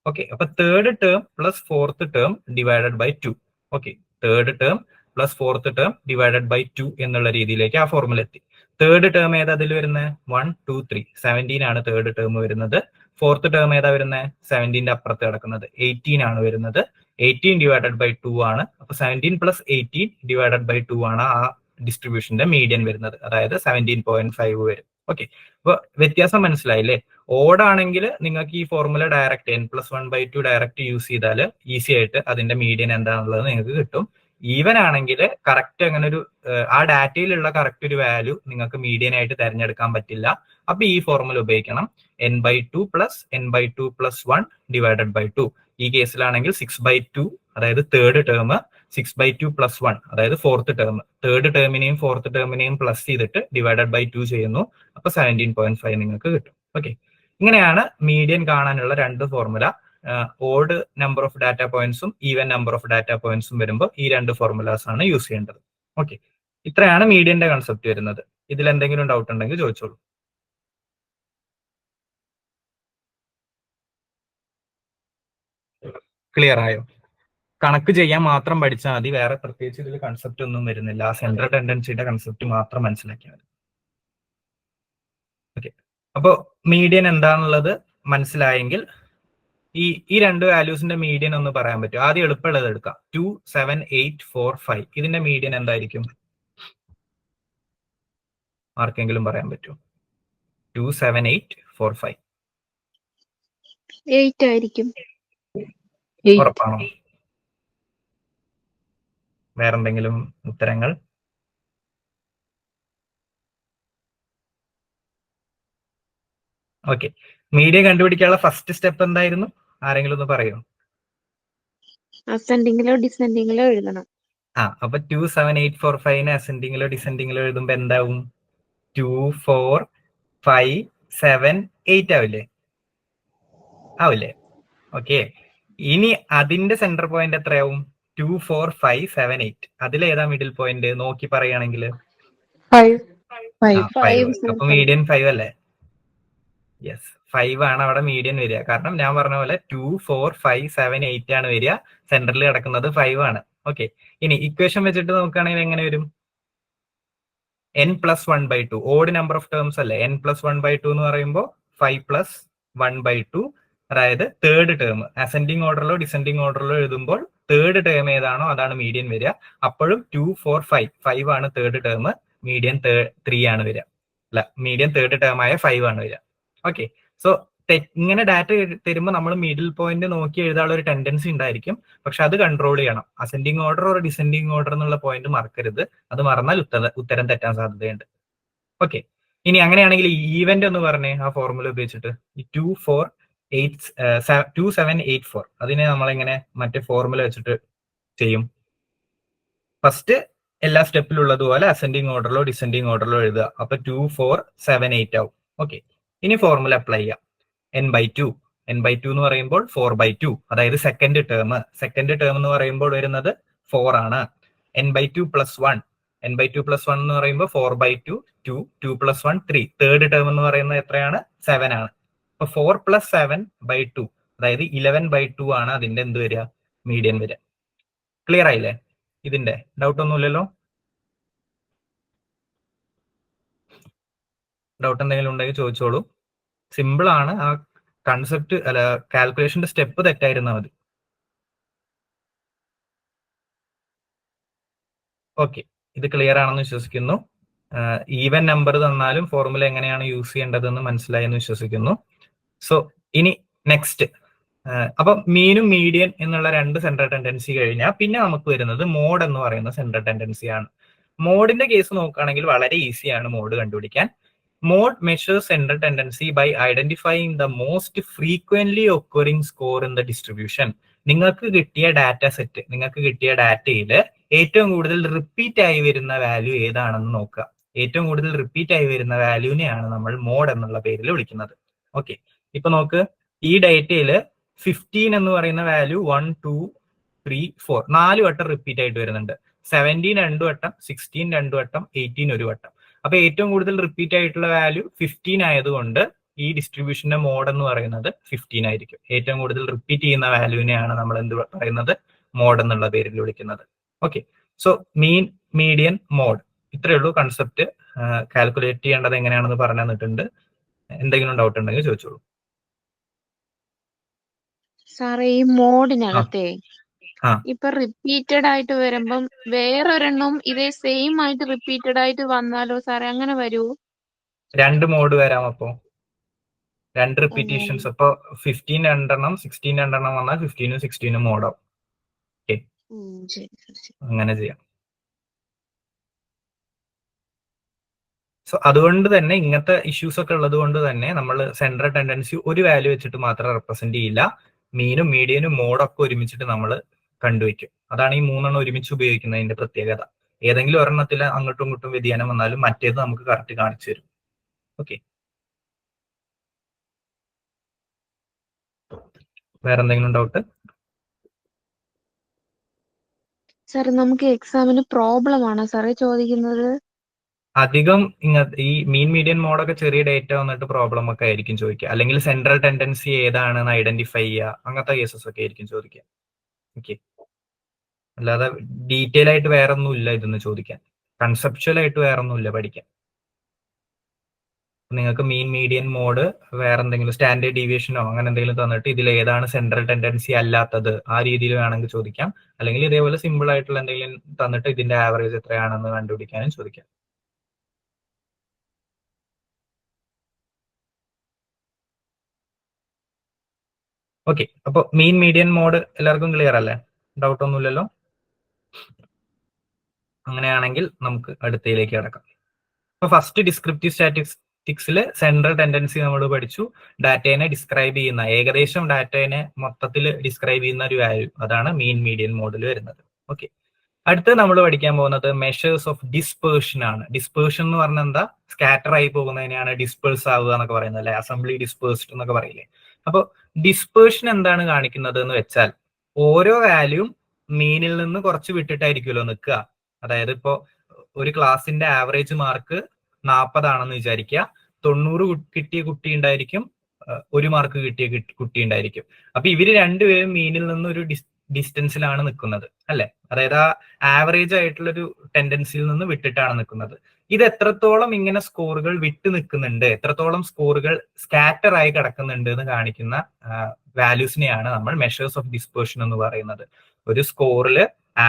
ഓക്കെ, അപ്പൊ third term plus fourth term divided by 2. Okay, third term plus fourth term divided by 2 എന്നുള്ള രീതിയിലേക്ക് ആ ഫോർമുല എത്തി. തേർഡ് ടേം ഏതാ അതിൽ വരുന്നത്? 1, 2, 3 17 ആണ് തേർഡ് ടേം വരുന്നത്. ഫോർത്ത് ടേം ഏതാ വരുന്നത്? 17ന്റെ അപ്പുറത്ത് കിടക്കുന്നത് 18 ആണ് വരുന്നത്. 18 ഡിവൈഡഡ് ബൈ 2 ആണ്. അപ്പൊ 17 + 18 ഡിവൈഡഡ് ബൈ 2 ആണ് ആ ഡിസ്ട്രിബ്യൂഷന്റെ മീഡിയൻ വരുന്നത്. അതായത് 17.5 വരും. ഓക്കെ, അപ്പൊ വ്യത്യാസം മനസ്സിലായില്ലേ? ഓഡ് ആണെങ്കിൽ നിങ്ങൾക്ക് ഈ formula direct n+1/2 direct use ചെയ്താൽ ഈസി ആയിട്ട് അതിന്റെ മീഡിയൻ എന്താണെന്നുള്ളത് നിങ്ങൾക്ക് കിട്ടും. ഈവൻ ആണെങ്കിൽ കറക്റ്റ് അങ്ങനെ ഒരു ആ ഡാറ്റയിലുള്ള കറക്റ്റ് ഒരു വാല്യൂ നിങ്ങൾക്ക് മീഡിയൻ ആയിട്ട് തിരഞ്ഞെടുക്കാൻ പറ്റില്ല. അപ്പൊ ഈ ഫോർമുല ഉപയോഗിക്കണം. n/2 + n/2 + 1 divided by 2. ഈ കേസിലാണെങ്കിൽ 6/2, അതായത് തേർഡ് ടേം 6/2 + 1, അതായത് ഫോർത്ത് ടേം. തേർഡ് ടേമിനെയും ഫോർത്ത് ടേമിനെയും പ്ലസ് ചെയ്തിട്ട് ഡിവൈഡഡ് ബൈ 2 ചെയ്യുന്നു. അപ്പൊ 17.5 നിങ്ങൾക്ക് കിട്ടും. ഓക്കെ, ഇങ്ങനെയാണ് മീഡിയൻ കാണാനുള്ള രണ്ട് formula. Odd number of data പോയിന്റ്സും ഈവൻ നമ്പർ ഓഫ് ഡാറ്റ പോയിന്റ്സും വരുമ്പോൾ ഈ രണ്ട് ഫോർമുലാസ് ആണ് യൂസ് ചെയ്യേണ്ടത്. ഓക്കെ, ഇത്രയാണ് മീഡിയന്റെ കൺസെപ്റ്റ് വരുന്നത്. ഇതിൽ എന്തെങ്കിലും ഡൗട്ട് ഉണ്ടെങ്കിൽ ചോദിച്ചോളൂ. ക്ലിയർ ആയോ? കണക്ക് ചെയ്യാൻ മാത്രം പഠിച്ചാൽ മതി, വേറെ പ്രത്യേകിച്ച് ഇതിൽ കൺസെപ്റ്റ് ഒന്നും വരുന്നില്ല. ആ സെൻട്രൽ ടെൻഡൻസിയുടെ കൺസെപ്റ്റ് മാത്രം മനസ്സിലാക്കിയാൽ മതി. ഓക്കെ, അപ്പോ മീഡിയൻ എന്താണെന്നുള്ളത് മനസ്സിലായെങ്കിൽ ഈ രണ്ട് വാല്യൂസിന്റെ മീഡിയൻ ഒന്ന് പറയാൻ പറ്റും? ആദ്യം എളുപ്പമുള്ളത് എടുക്കാം. 2, 7, 8, 4, 5. ഇതിന്റെ മീഡിയൻ എന്തായിരിക്കും? ആർക്കെങ്കിലും പറയാൻ പറ്റുമോ? 2, 7, 8, 4, 5. 8 ആയിരിക്കും. ഉറപ്പാണോ? വേറെന്തെങ്കിലും ഉത്തരങ്ങൾ? ഓക്കെ, മീഡിയൻ കണ്ടുപിടിക്കാനുള്ള ഫസ്റ്റ് സ്റ്റെപ്പ് എന്തായിരുന്നു? ആരെങ്കിലും ഒന്ന് പറയോ? അസെൻഡിങ്ങിലോ ഡിസെൻഡിങ്ങിലോ എഴുതണം. അപ്പൊ 2, 7, 8, 4, 5 അസെൻഡിങ്ങിലോ ഡിസെൻഡിങ്ങിലോ എഴുതുമ്പോ എന്താവും? 2, 4, 5, 7, 8 ആവില്ലേ? ഓക്കെ, ഇനി അതിന്റെ സെന്റർ പോയിന്റ് എത്രയാവും? 2, 4, 5, 7, 8. അതിലേതാ മിഡിൽ പോയിന്റ് നോക്കി പറയുകയാണെങ്കിൽ? 5. അപ്പൊ മീഡിയൻ 5 അല്ലേ? യെസ്, 5 ആണ് അവിടെ മീഡിയൻ വരിക. കാരണം ഞാൻ പറഞ്ഞ പോലെ 2, 4, 5, 7, 8 ആണ് വരിക. സെന്ററിൽ കിടക്കുന്നത് 5 ആണ്. ഓക്കെ, ഇനി ഇക്വേഷൻ വെച്ചിട്ട് നോക്കുകയാണെങ്കിൽ എങ്ങനെ വരും? n+1/2. Odd number of terms അല്ലേ? n+1/2 എന്ന് പറയുമ്പോൾ 5 + 1/2, അതായത് തേർഡ് ടേം. അസെൻഡിങ് ഓർഡറിലോ ഡിസെൻഡിങ് ഓർഡറിലോ എഴുതുമ്പോൾ തേർഡ് ടേം ഏതാണോ അതാണ് മീഡിയൻ വരിക. അപ്പോഴും 2, 4, 5 ആണ് തേർഡ് ടേം. മീഡിയൻ 3 ആണ് വരിക. അല്ല, മീഡിയൻ തേർഡ് ടേം ആയ 5 ആണ് വരിക. ഓക്കെ, സോ ഇങ്ങനെ ഡാറ്റ തരുമ്പോൾ നമ്മൾ മിഡിൽ പോയിന്റ് നോക്കി എഴുതാനുള്ള ഒരു ടെൻഡൻസി ഉണ്ടായിരിക്കും. പക്ഷെ അത് കൺട്രോൾ ചെയ്യണം. അസെൻഡിങ് ഓർഡർ ഒരു ഡിസെൻഡിങ് ഓർഡർ എന്നുള്ള പോയിന്റ് മറക്കരുത്. അത് മറന്നാൽ ഉത്തരം തെറ്റാൻ സാധ്യതയുണ്ട്. ഓക്കെ, ഇനി അങ്ങനെയാണെങ്കിൽ ഈവന്റ് എന്ന് പറഞ്ഞേ ആ ഫോർമുല ഉപയോഗിച്ചിട്ട്. ഈ 2, 7, 8, 4 അതിനെ നമ്മളെങ്ങനെ മറ്റേ ഫോർമുല വെച്ചിട്ട് ചെയ്യും? ഫസ്റ്റ് എല്ലാ സ്റ്റെപ്പിലുള്ളതുപോലെ അസെൻഡിങ് ഓർഡറിലോ ഡിസെൻഡിങ് ഓർഡറിലോ എഴുതുക. അപ്പൊ 2, 4, 7, 8 ആവും. ഓക്കെ, ഇനി ഫോർമുല അപ്ലൈ ചെയ്യാം. n/2 എന്ന് പറയുമ്പോൾ 4/2, അതായത് സെക്കൻഡ് ടേം എന്ന് പറയുമ്പോൾ വരുന്നത് 4 ആണ്. n/2 + 1 എന്ന് പറയുമ്പോൾ 4/2, 2, 2 + 1, 3. തേർഡ് ടേം എന്ന് പറയുന്നത് എത്രയാണ്? 7 ആണ്. അപ്പൊ 4 + 7/2, അതായത് 11/2 ആണ് അതിന്റെ എന്ത് വരിക? മീഡിയൻ വരിക. ക്ലിയർ ആയില്ലേ? ഇതിന്റെ ഡൗട്ട് ഒന്നുമില്ലല്ലോ? ഡൗട്ട് എന്തെങ്കിലും ഉണ്ടെങ്കിൽ ചോദിച്ചോളൂ. സിമ്പിൾ ആണ്. ആ കൺസെപ്റ്റ് അല്ല, കാൽക്കുലേഷന്റെ സ്റ്റെപ്പ് തെറ്റായിരുന്നാൽ മതി. ഓക്കെ, ഇത് ക്ലിയർ ആണെന്ന് വിശ്വസിക്കുന്നു. ഈവൻ നമ്പർ തന്നാലും ഫോർമുല എങ്ങനെയാണ് യൂസ് ചെയ്യേണ്ടതെന്ന് മനസ്സിലായെന്ന് വിശ്വസിക്കുന്നു. സോ ഇനി നെക്സ്റ്റ്, അപ്പൊ മീനും മീഡിയൻ എന്നുള്ള രണ്ട് സെൻട്രൽ ടെൻഡൻസി കഴിഞ്ഞാൽ പിന്നെ നമുക്ക് വരുന്നത് മോഡ് എന്ന് പറയുന്ന സെൻട്രൽ ടെൻഡൻസി ആണ്. മോഡിന്റെ കേസ് നോക്കുകയാണെങ്കിൽ വളരെ ഈസിയാണ് മോഡ് കണ്ടുപിടിക്കാൻ. Mode measures central tendency by identifying the most frequently occurring score in the distribution. നിങ്ങൾക്ക് കിട്ടിയ ഡാറ്റ സെറ്റ്, നിങ്ങൾക്ക് കിട്ടിയ ഡാറ്റയിൽ ഏറ്റവും കൂടുതൽ റിപ്പീറ്റ് ആയി വരുന്ന വാല്യൂ ഏതാണെന്ന് നോക്കുക. ഏറ്റവും കൂടുതൽ റിപ്പീറ്റ് ആയി വരുന്ന വാല്യൂവിനെയാണ് നമ്മൾ മോഡ് എന്നുള്ള പേരിൽ വിളിക്കുന്നത്. ഓക്കെ, ഇപ്പൊ നോക്ക്, ഈ ഡേറ്റയിൽ 15 എന്ന് പറയുന്ന വാല്യൂ 1, 2, 3, 4 4 വട്ടം റിപ്പീറ്റ് ആയിട്ട് വരുന്നുണ്ട്. 17 2 വട്ടം, 16 2 വട്ടം, 18 ഒരു വട്ടം. അപ്പൊ ഏറ്റവും കൂടുതൽ റിപ്പീറ്റ് ആയിട്ടുള്ള വാല്യൂ 15 ആയതുകൊണ്ട് ഈ ഡിസ്ട്രിബ്യൂഷന്റെ മോഡ് എന്ന് പറയുന്നത് 15 ആയിരിക്കും. ഏറ്റവും കൂടുതൽ റിപ്പീറ്റ് ചെയ്യുന്ന വാല്യൂവിനെയാണ് നമ്മൾ എന്ത് പറയുന്നത്, മോഡ് എന്നുള്ള പേരിൽ വിളിക്കുന്നത്. Okay, so mean, median, mode, ഇത്രയേ ഉള്ളൂ കൺസെപ്റ്റ്. കാൽക്കുലേറ്റ് ചെയ്യേണ്ടത് എങ്ങനെയാണെന്ന് പറഞ്ഞു തന്നിട്ടുണ്ട്. എന്തെങ്കിലും ഡൗട്ട് ഉണ്ടെങ്കിൽ ചോദിച്ചോളൂ. സാറേ ഈ മോഡിനകത്തെ ഇപ്പൊ റിപ്പീറ്റഡ് ആയിട്ട് വരുമ്പം വേറൊരെണ്ണം ഇതേ സെയിം ആയിട്ട് റിപ്പീറ്റഡ് ആയിട്ട് വന്നാലോ സാറേ, അങ്ങനെ വരുമോ? രണ്ട് മോഡ് വരാം. അപ്പോ രണ്ട് റിപ്പീറ്റേഷൻസ്. അപ്പൊ 15 രണ്ടെണ്ണം, 16 രണ്ടെണ്ണം വന്നാൽ 15 16 മോഡാവും. ഓക്കെ, അങ്ങനെ ചെയ്യാം. സോ അതുകൊണ്ട് തന്നെ ഇങ്ങനത്തെ ഇഷ്യൂസ് ഒക്കെ ഉള്ളത് കൊണ്ട് തന്നെ നമ്മൾ സെൻട്രൽ ടെൻഡൻസി ഒരു വാല്യൂ വെച്ചിട്ട് മാത്രം റെപ്രസെന്റ് ചെയ്യില്ല. മീനും മീഡിയനും മോഡും ഒക്കെ ഒരുമിച്ചിട്ട് നമ്മൾ കണ്ടുവയ്ക്കും. അതാണ് ഈ മൂന്നെണ്ണം ഒരുമിച്ച് ഉപയോഗിക്കുന്നതിന്റെ പ്രത്യേകത. ഏതെങ്കിലും ഒരെണ്ണത്തിൽ അങ്ങോട്ടും ഇങ്ങോട്ടും വ്യതിയാനം വന്നാലും മറ്റേത് നമുക്ക് കറക്റ്റ് കാണിച്ചു തരും. ഓക്കെ, വേറെ എന്തെങ്കിലും ഡൗട്ട്? സാർ നമുക്ക് എക്സാമിന് പ്രോബ്ലം ആണോ സാറേ ചോദിക്കുന്നത്? അധികം ഈ മീൻ മീഡിയൻ മോഡൊക്കെ ചെറിയ ഡേറ്റ വന്നിട്ട് പ്രോബ്ലം ഒക്കെ ആയിരിക്കും ചോദിക്കുക. അല്ലെങ്കിൽ സെൻട്രൽ ടെൻഡൻസി ഏതാണെന്ന് ഐഡന്റിഫൈ ചെയ്യുക, അങ്ങനത്തെ കേസസ് ഒക്കെ ആയിരിക്കും ചോദിക്കുക. ഓക്കെ, അല്ലാതെ ഡീറ്റെയിൽ ആയിട്ട് വേറെ ഒന്നും ഇല്ല ഇതെന്ന് ചോദിക്കാൻ. കൺസെപ്ച്വൽ ആയിട്ട് വേറെ ഒന്നും ഇല്ല പഠിക്കാൻ. നിങ്ങൾക്ക് മീൻ മീഡിയൻ മോഡ് വേറെ എന്തെങ്കിലും സ്റ്റാൻഡേർഡ് ഡീവിയേഷനോ അങ്ങനെ എന്തെങ്കിലും തന്നിട്ട് ഇതിൽ ഏതാണ് സെൻട്രൽ ടെൻഡൻസി അല്ലാത്തത് ആ രീതിയിൽ വേണമെങ്കിൽ ചോദിക്കാം. അല്ലെങ്കിൽ ഇതേപോലെ സിമ്പിൾ ആയിട്ടുള്ള എന്തെങ്കിലും തന്നിട്ട് ഇതിന്റെ ആവറേജ് എത്രയാണെന്ന് കണ്ടുപിടിക്കാനും ചോദിക്കാം. ഓക്കെ, അപ്പൊ മീൻ മീഡിയൻ മോഡ് എല്ലാവർക്കും ക്ലിയർ അല്ലേ? ഡൗട്ട് ഒന്നുമില്ലല്ലോ? അങ്ങനെയാണെങ്കിൽ നമുക്ക് അടുത്തയിലേക്ക് കിടക്കാം. അപ്പൊ ഫസ്റ്റ് ഡിസ്ക്രിപ്റ്റീവ് സ്റ്റാറ്റിസ്റ്റിക്സിൽ സെൻട്രൽ ടെൻഡൻസി നമ്മൾ പഠിച്ചു. ഡാറ്റേനെ ഡിസ്ക്രൈബ് ചെയ്യുന്ന, ഏകദേശം ഡാറ്റേനെ മൊത്തത്തിൽ ഡിസ്ക്രൈബ് ചെയ്യുന്ന ഒരു വാല്യൂ, അതാണ് മീൻ മീഡിയൻ മോഡിൽ വരുന്നത്. ഓക്കെ, അടുത്ത് നമ്മൾ പഠിക്കാൻ പോകുന്നത് മെഷേഴ്സ് ഓഫ് ഡിസ്പേർഷൻ ആണ്. ഡിസ്പേർഷൻ എന്ന് പറഞ്ഞാൽ എന്താ? സ്കാറ്റർ ആയി പോകുന്നതിനെയാണ് ഡിസ്പേഴ്സ് ആവുക എന്നൊക്കെ പറയുന്നത് അല്ലെ, അസംബ്ലി ഡിസ്പേഴ്സ്ഡ് എന്നൊക്കെ പറയില്ലേ. അപ്പൊ ഡിസ്പേർഷൻ എന്താണ് കാണിക്കുന്നത് എന്ന് വെച്ചാൽ, ഓരോ വാല്യൂം മീനിൽ നിന്ന് കുറച്ച് വിട്ടിട്ടായിരിക്കുമല്ലോ നിൽക്കുക. അതായത് ഇപ്പോ ഒരു ക്ലാസിന്റെ ആവറേജ് മാർക്ക് 40 ആണെന്ന് വിചാരിക്കുക. 90 കിട്ടിയ കുട്ടി ഉണ്ടായിരിക്കും, 1 മാർക്ക് കിട്ടിയ കുട്ടി ഉണ്ടായിരിക്കും. അപ്പൊ ഇവര് രണ്ടുപേരും മീനിൽ നിന്ന് ഒരു ഡിസ്റ്റൻസിലാണ് നിൽക്കുന്നത് അല്ലെ. അതായത് ആ ആവറേജ് ആയിട്ടുള്ള ഒരു ടെൻഡൻസിയിൽ നിന്ന് വിട്ടിട്ടാണ് നിൽക്കുന്നത്. ഇത് എത്രത്തോളം ഇങ്ങനെ സ്കോറുകൾ വിട്ടു നിൽക്കുന്നുണ്ട്, എത്രത്തോളം സ്കോറുകൾ സ്കാറ്റർ ആയി കിടക്കുന്നുണ്ട് എന്ന് കാണിക്കുന്ന വാല്യൂസിനെയാണ് നമ്മൾ മെഷേഴ്സ് ഓഫ് ഡിസ്പേർഷൻ എന്ന് പറയുന്നത്. ഒരു സ്കോറിൽ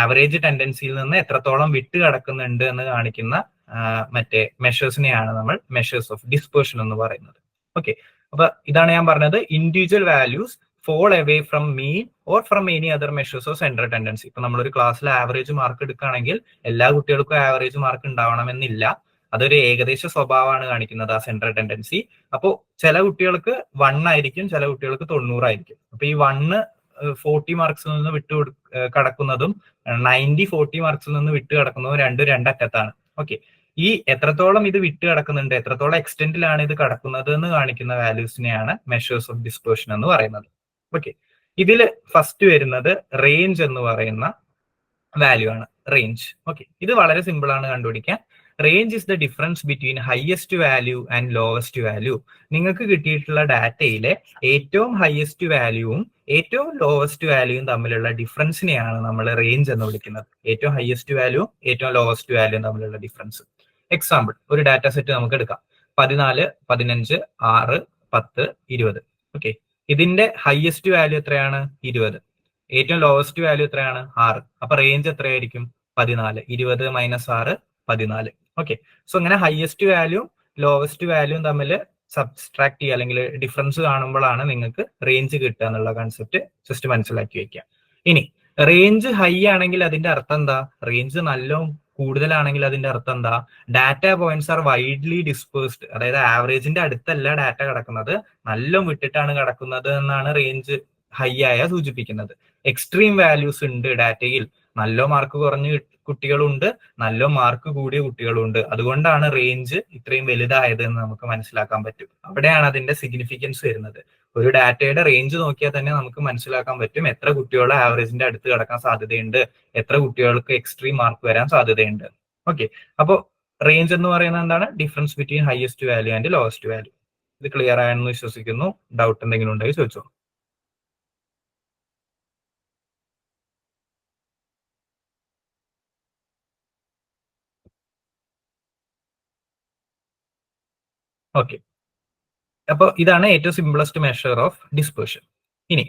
ആവറേജ് ടെൻഡൻസിയിൽ നിന്ന് എത്രത്തോളം വിട്ട് കിടക്കുന്നുണ്ട് എന്ന് കാണിക്കുന്ന മറ്റേ മെഷേഴ്സിനെയാണ് നമ്മൾ മെഷേഴ്സ് ഓഫ് ഡിസ്പേർഷൻ എന്ന് പറയുന്നത്. ഓക്കെ, അപ്പൊ ഇതാണ് ഞാൻ പറഞ്ഞത്, individual values fall away from mean or from any other measures of central tendency. ഇപ്പൊ നമ്മളൊരു ക്ലാസ്സിൽ ആവറേജ് മാർക്ക് എടുക്കുകയാണെങ്കിൽ എല്ലാ കുട്ടികൾക്കും ആവറേജ് മാർക്ക് ഉണ്ടാവണമെന്നില്ല. അതൊരു ഏകദേശ സ്വഭാവമാണ് കാണിക്കുന്നത് ആ സെൻട്രൽ ടെൻഡൻസി. അപ്പോൾ ചില കുട്ടികൾക്ക് 1 ആയിരിക്കും, ചില കുട്ടികൾക്ക് 90 ആയിരിക്കും. അപ്പൊ ഈ 1 40 മാർക്സിൽ നിന്ന് വിട്ടു കടക്കുന്നതും 90 40 മാർക്സിൽ നിന്ന് വിട്ടു കടക്കുന്നതും രണ്ടറ്റത്താണ്. ഓക്കെ, ഈ എത്രത്തോളം ഇത് വിട്ട് കിടക്കുന്നുണ്ട്, എത്രത്തോളം എക്സ്റ്റെന്റിലാണ് ഇത് കിടക്കുന്നത് എന്ന് കാണിക്കുന്ന വാല്യൂസിനെയാണ് മെഷേഴ്സ് ഓഫ് ഡിസ്പേർഷൻ എന്ന് പറയുന്നത്. ഓക്കെ, ഇതില് ഫസ്റ്റ് വരുന്നത് റേഞ്ച് എന്ന് പറയുന്ന വാല്യൂ ആണ്, റേഞ്ച്. ഓക്കെ, ഇത് വളരെ സിമ്പിൾ ആണ് കണ്ടുപിടിക്കാൻ. Range is the difference between highest value and lowest value. നിങ്ങൾക്ക് കിട്ടിയിട്ടുള്ള ഡാറ്റയിലെ ഏറ്റവും ഹയസ്റ്റ് വാല്യൂവും ഏറ്റവും ലോവസ്റ്റ് വാല്യൂവും തമ്മിലുള്ള ഡിഫറൻസിനെയാണ് നമ്മൾ റേഞ്ച് എന്ന് വിളിക്കുന്നത്. ഏറ്റവും ഹയസ്റ്റ് വാല്യൂവും ഏറ്റവും ലോവസ്റ്റ് വാല്യൂവും തമ്മിലുള്ള ഡിഫറൻസ്. എക്സാമ്പിൾ, ഒരു ഡാറ്റ സെറ്റ് നമുക്ക് എടുക്കാം. 14, 15, 6, 10, 20. ഓക്കെ, ഇതിന്റെ ഹയസ്റ്റ് വാല്യൂ എത്രയാണ്? 20. ഏറ്റവും ലോവസ്റ്റ് വാല്യൂ എത്രയാണ്? 6. അപ്പൊ റേഞ്ച് എത്രയായിരിക്കും? 14. 20 - 6 14. ഓക്കെ, സോ അങ്ങനെ ഹയസ്റ്റ് വാല്യൂ ലോവസ്റ്റ് വാല്യൂം തമ്മിൽ സബ്സ്ട്രാക്ട് ചെയ്യുക അല്ലെങ്കിൽ ഡിഫറൻസ് കാണുമ്പോഴാണ് നിങ്ങൾക്ക് റേഞ്ച് കിട്ടുക എന്നുള്ള കൺസെപ്റ്റ് ജസ്റ്റ് മനസ്സിലാക്കി വെക്കുക. ഇനി റേഞ്ച് ഹൈ ആണെങ്കിൽ അതിന്റെ അർത്ഥം എന്താ? റേഞ്ച് നല്ല കൂടുതലാണെങ്കിൽ അതിന്റെ അർത്ഥം എന്താ? Data points are widely dispersed. അതായത് ആവറേജിന്റെ അടുത്തല്ല ഡാറ്റ കിടക്കുന്നത്, നല്ല വിട്ടിട്ടാണ് കിടക്കുന്നത് എന്നാണ് റേഞ്ച് ഹൈ ആയ സൂചിപ്പിക്കുന്നത്. എക്സ്ട്രീം വാല്യൂസ് ഉണ്ട് ഡാറ്റയിൽ, നല്ല മാർക്ക് കുറഞ്ഞ കുട്ടികളുണ്ട്, നല്ല മാർക്ക് കൂടിയ കുട്ടികളുണ്ട്. അതുകൊണ്ടാണ് റേഞ്ച് ഇത്രയും വലുതായത് എന്ന് നമുക്ക് മനസ്സിലാക്കാൻ പറ്റും. അവിടെയാണ് അതിന്റെ സിഗ്നിഫിക്കൻസ് വരുന്നത്. ഒരു ഡാറ്റയുടെ റേഞ്ച് നോക്കിയാൽ തന്നെ നമുക്ക് മനസ്സിലാക്കാൻ പറ്റും എത്ര കുട്ടികളെ ആവറേജിന്റെ അടുത്ത് കിടക്കാൻ സാധ്യതയുണ്ട്, എത്ര കുട്ടികൾക്ക് എക്സ്ട്രീം മാർക്ക് വരാൻ സാധ്യതയുണ്ട്. ഓക്കെ, അപ്പോൾ റേഞ്ച് എന്ന് പറയുന്നത് എന്താണ്? Difference between highest value and lowest value. ഇത് ക്ലിയർ ആയെന്ന് വിശ്വസിക്കുന്നു. ഡൗട്ട് എന്തെങ്കിലും ഉണ്ടെങ്കിൽ ചോദിച്ചോ. ഓക്കെ, അപ്പോൾ ഇതാണ് ഏറ്റവും സിംപ്ലസ്റ്റ് മെഷർ ഓഫ് ഡിസ്പേർഷൻ. ഇനി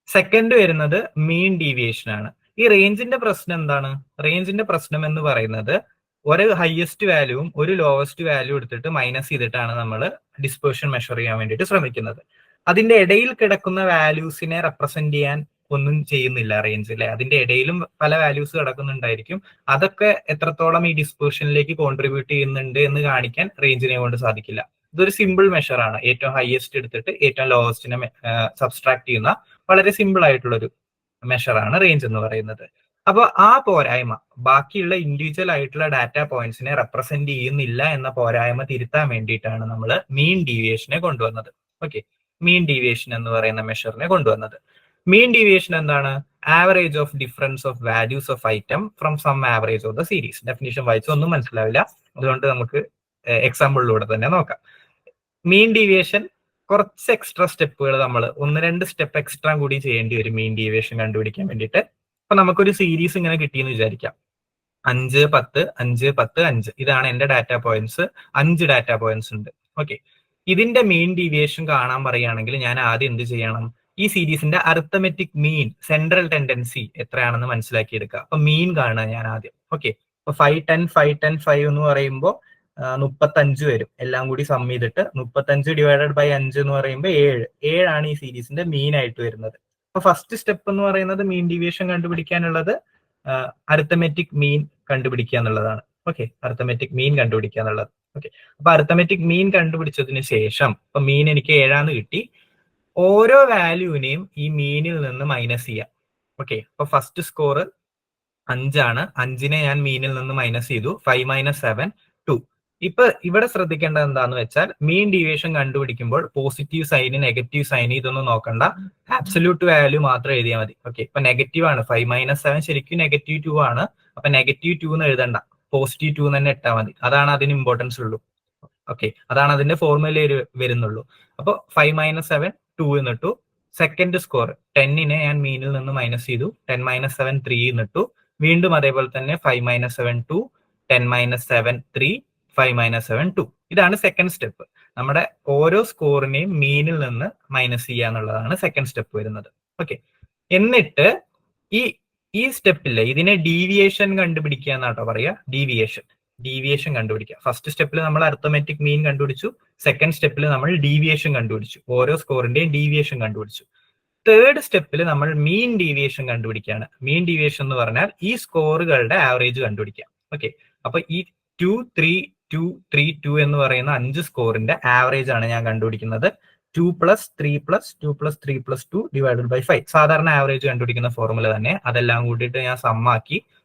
സെക്കൻഡ് വരുന്നത് മീൻ ഡീവിയേഷൻ ആണ്. ഈ റേഞ്ചിന്റെ പ്രശ്നം എന്താണ്? റേഞ്ചിന്റെ പ്രശ്നം എന്ന് പറയുന്നത് ഒരു ഹയസ്റ്റ് വാല്യൂവും ഒരു ലോവസ്റ്റ് വാല്യൂ എടുത്തിട്ട് മൈനസ് ചെയ്തിട്ടാണ് നമ്മൾ ഡിസ്പേർഷൻ മെഷർ ചെയ്യാൻ വേണ്ടിയിട്ട് ശ്രമിക്കുന്നത്. അതിന്റെ ഇടയിൽ കിടക്കുന്ന വാല്യൂസിനെ റെപ്രസെന്റ് ചെയ്യാൻ ഒന്നും ചെയ്യുന്നില്ല റേഞ്ച്, അല്ലെ? അതിന്റെ ഇടയിലും പല വാല്യൂസ് കിടക്കുന്നുണ്ടായിരിക്കും. അതൊക്കെ എത്രത്തോളം ഈ ഡിസ്പേർഷനിലേക്ക് കോൺട്രിബ്യൂട്ട് ചെയ്യുന്നുണ്ട് എന്ന് കാണിക്കാൻ റേഞ്ചിനെ കൊണ്ട് സാധിക്കില്ല. ഇതൊരു സിമ്പിൾ മെഷർ ആണ്. ഏറ്റവും ഹയസ്റ്റ് എടുത്തിട്ട് ഏറ്റവും ലോവസ്റ്റിനെ സബ്സ്ട്രാക്ട് ചെയ്യുന്ന വളരെ സിമ്പിൾ ആയിട്ടുള്ള ഒരു മെഷറാണ് റേഞ്ച് എന്ന് പറയുന്നത്. അപ്പൊ ആ പോരായ്മ, ബാക്കിയുള്ള ഇൻഡിവിജ്വൽ ആയിട്ടുള്ള ഡാറ്റ പോയിന്റ്സിനെ റെപ്രസെന്റ് ചെയ്യുന്നില്ല എന്ന പോരായ്മ തിരുത്താൻ വേണ്ടിയിട്ടാണ് നമ്മൾ മീൻ ഡീവിയേഷനെ കൊണ്ടുവന്നത്. ഓക്കെ, മീൻ ഡീവിയേഷൻ എന്ന് പറയുന്ന മെഷറിനെ കൊണ്ടുവന്നത്. മീൻ ഡീവിയേഷൻ എന്താണ്? Average of difference of values of item from sum average of the series. Definition വായിച്ചൊന്നും മനസ്സിലാവില്ല, അതുകൊണ്ട് നമുക്ക് എക്സാമ്പിളിലൂടെ തന്നെ നോക്കാം. മീൻ ഡീവിയേഷൻ കുറച്ച് എക്സ്ട്രാ സ്റ്റെപ്പുകൾ നമ്മൾ 1-2 സ്റ്റെപ്പ് എക്സ്ട്രാ കൂടി ചെയ്യേണ്ടി വരും മീൻ ഡീവിയേഷൻ കണ്ടുപിടിക്കാൻ വേണ്ടിയിട്ട്. അപ്പൊ നമുക്കൊരു സീരീസ് ഇങ്ങനെ കിട്ടിയെന്ന് വിചാരിക്കാം. 5, 10, 5, 10, 5. ഇതാണ് എന്റെ ഡാറ്റ പോയിന്റ്സ്. 5 ഡാറ്റ പോയിന്റ്സ് ഉണ്ട്. ഓക്കെ, ഇതിന്റെ മീൻ ഡീവിയേഷൻ കാണാൻ പറയുകയാണെങ്കിൽ ഞാൻ ആദ്യം എന്ത് ചെയ്യണം? ഈ സീരീസിന്റെ അരിത്തമെറ്റിക് മീൻ, സെൻട്രൽ ടെൻഡൻസി എത്രയാണെന്ന് മനസ്സിലാക്കിയെടുക്കുക. അപ്പൊ മീൻ കാണുക ഞാൻ ആദ്യം. ഓക്കെ, അപ്പൊ 5, 10, 5, 10, 5 എന്ന് പറയുമ്പോൾ 35 വരും. എല്ലാം കൂടി സം ചെയ്തിട്ട് 35 ഡിവൈഡഡ് ബൈ 5 എന്ന് പറയുമ്പോൾ 7 ആണ് ഈ സീരീസിന്റെ മീൻ ആയിട്ട് വരുന്നത്. അപ്പൊ ഫസ്റ്റ് സ്റ്റെപ്പ് എന്ന് പറയുന്നത് മീൻ ഡീവിയേഷൻ കണ്ടുപിടിക്കാനുള്ളത് അരിത്തമെറ്റിക് മീൻ കണ്ടുപിടിക്കുക എന്നുള്ളതാണ്. ഓക്കെ, അരിത്തമെറ്റിക് മീൻ കണ്ടുപിടിക്കുക എന്നുള്ളത്. ഓക്കെ, അപ്പൊ അരിത്തമെറ്റിക് മീൻ കണ്ടുപിടിച്ചതിന് ശേഷം ഇപ്പൊ മീൻ എനിക്ക് 7 കിട്ടി. ഓരോ വാല്യൂവിനെയും ഈ മീനിൽ നിന്ന് മൈനസ് ചെയ്യാം. ഓക്കെ, അപ്പൊ ഫസ്റ്റ് സ്കോർ 5 ആണ്. 5നെ ഞാൻ മീനിൽ നിന്ന് മൈനസ് ചെയ്തു. 5 - 7 2. ഇപ്പൊ ഇവിടെ ശ്രദ്ധിക്കേണ്ടത് എന്താന്ന് വെച്ചാൽ മീൻ ഡീവിയേഷൻ കണ്ടുപിടിക്കുമ്പോൾ പോസിറ്റീവ് സൈന്, നെഗറ്റീവ് സൈന് ഇതൊന്നും നോക്കണ്ട, ആബ്സല്യൂട്ട് വാല്യൂ മാത്രം എഴുതിയാൽ മതി. ഓക്കെ, ഇപ്പൊ നെഗറ്റീവ് ആണ്. 5 - 7 ശരിക്കും -2 ആണ്. അപ്പൊ -2 എന്ന് എഴുതണ്ട, +2 തന്നെ ഇട്ടാൽ മതി. അതാണ് അതിന് ഇമ്പോർട്ടൻസ് ഉള്ളൂ. ഓക്കെ, അതാണ് അതിന്റെ ഫോർമുല വരുന്നുള്ളൂ. അപ്പൊ 5 - 7 2 എന്നിട്ടു. സെക്കൻഡ് സ്കോർ 10നെ ഞാൻ മീനിൽ നിന്ന് മൈനസ് ചെയ്തു. 10 - 7 3 എന്നിട്ടു. വീണ്ടും അതേപോലെ തന്നെ 5 - 7 2, 10 - 7 3, 5 - 7 2. ഇതാണ് സെക്കൻഡ് സ്റ്റെപ്പ്. നമ്മുടെ ഓരോ സ്കോറിനെയും മീനിൽ നിന്ന് മൈനസ് ചെയ്യുക എന്നുള്ളതാണ് സെക്കൻഡ് സ്റ്റെപ്പ് വരുന്നത്. ഓക്കെ, എന്നിട്ട് ഈ സ്റ്റെപ്പില്ലേ, ഇതിനെ ഡീവിയേഷൻ കണ്ടുപിടിക്കുക എന്നാട്ടോ പറയാ. ഡീവിയേഷൻ കണ്ടുപിടിക്കുക. ഫസ്റ്റ് സ്റ്റെപ്പിൽ നമ്മൾ അരിത്തമെറ്റിക് മീൻ കണ്ടുപിടിച്ചു. സെക്കൻഡ് സ്റ്റെപ്പിൽ നമ്മൾ ഡീവിയേഷൻ കണ്ടുപിടിച്ചു. ഓരോ സ്കോറിന്റെയും ഡീവിയേഷൻ കണ്ടുപിടിച്ചു. തേർഡ് സ്റ്റെപ്പിൽ നമ്മൾ മീൻ ഡീവിയേഷൻ കണ്ടുപിടിക്കുകയാണ്. മീൻ ഡീവിയേഷൻ എന്ന് പറഞ്ഞാൽ ഈ സ്കോറുകളുടെ ആവറേജ് കണ്ടുപിടിക്കാം. ഓക്കെ, അപ്പൊ ഈ 2, 3, 2, 3, 2 എന്ന് പറയുന്ന 5 സ്കോറിന്റെ ആവറേജ് ആണ് ഞാൻ കണ്ടുപിടിക്കുന്നത്. 2 + 3 + 2 + 3 + 2 ഡിവൈഡഡ് ബൈ 5. സാധാരണ ആവറേജ് കണ്ടുപിടിക്കുന്ന ഫോർമുല തന്നെ. അതെല്ലാം കൂട്ടിയിട്ട് ഞാൻ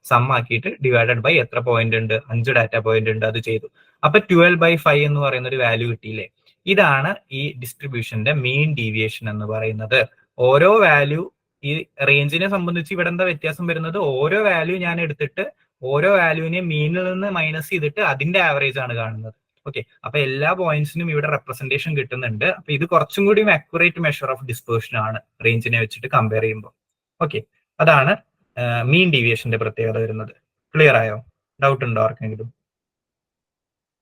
സമ്മാക്കിയിട്ട് ഡിവൈഡഡ് ബൈ എത്ര പോയിന്റ് ഉണ്ട്, 5 ഡാറ്റ പോയിന്റ് ഉണ്ട്, അത് ചെയ്തു. അപ്പൊ 12/5 എന്ന് പറയുന്ന ഒരു വാല്യൂ കിട്ടിയില്ലേ? ഇതാണ് ഈ ഡിസ്ട്രിബ്യൂഷന്റെ മീൻ ഡീവിയേഷൻ എന്ന് പറയുന്നത്. ഓരോ വാല്യൂ, ഈ റേഞ്ചിനെ സംബന്ധിച്ച് ഇവിടെ എന്താ വ്യത്യാസം വരുന്നത്? ഓരോ വാല്യൂ ഞാൻ എടുത്തിട്ട് ഓരോ വാല്യൂവിനെ മീനിൽ നിന്ന് മൈനസ് ചെയ്തിട്ട് അതിന്റെ ആവറേജ് ആണ് കാണുന്നത്. ഓക്കെ, അപ്പൊ എല്ലാ പോയിന്റ്സിനും ഇവിടെ റെപ്രസെന്റേഷൻ കിട്ടുന്നുണ്ട്. അപ്പൊ ഇത് കുറച്ചും കൂടി അക്യുറേറ്റ് മെഷർ ഓഫ് ഡിസ്പേർഷൻ ആണ് റേഞ്ചിനെ വെച്ചിട്ട് കമ്പയർ ചെയ്യുമ്പോൾ. ഓക്കെ, അതാണ് മീൻ ഡീവിയേഷന്റെ പ്രത്യേകത വരുന്നത്. ക്ലിയർ ആയോ? ഡൗട്ട് ഉണ്ടോ ആർക്കെങ്കിലും?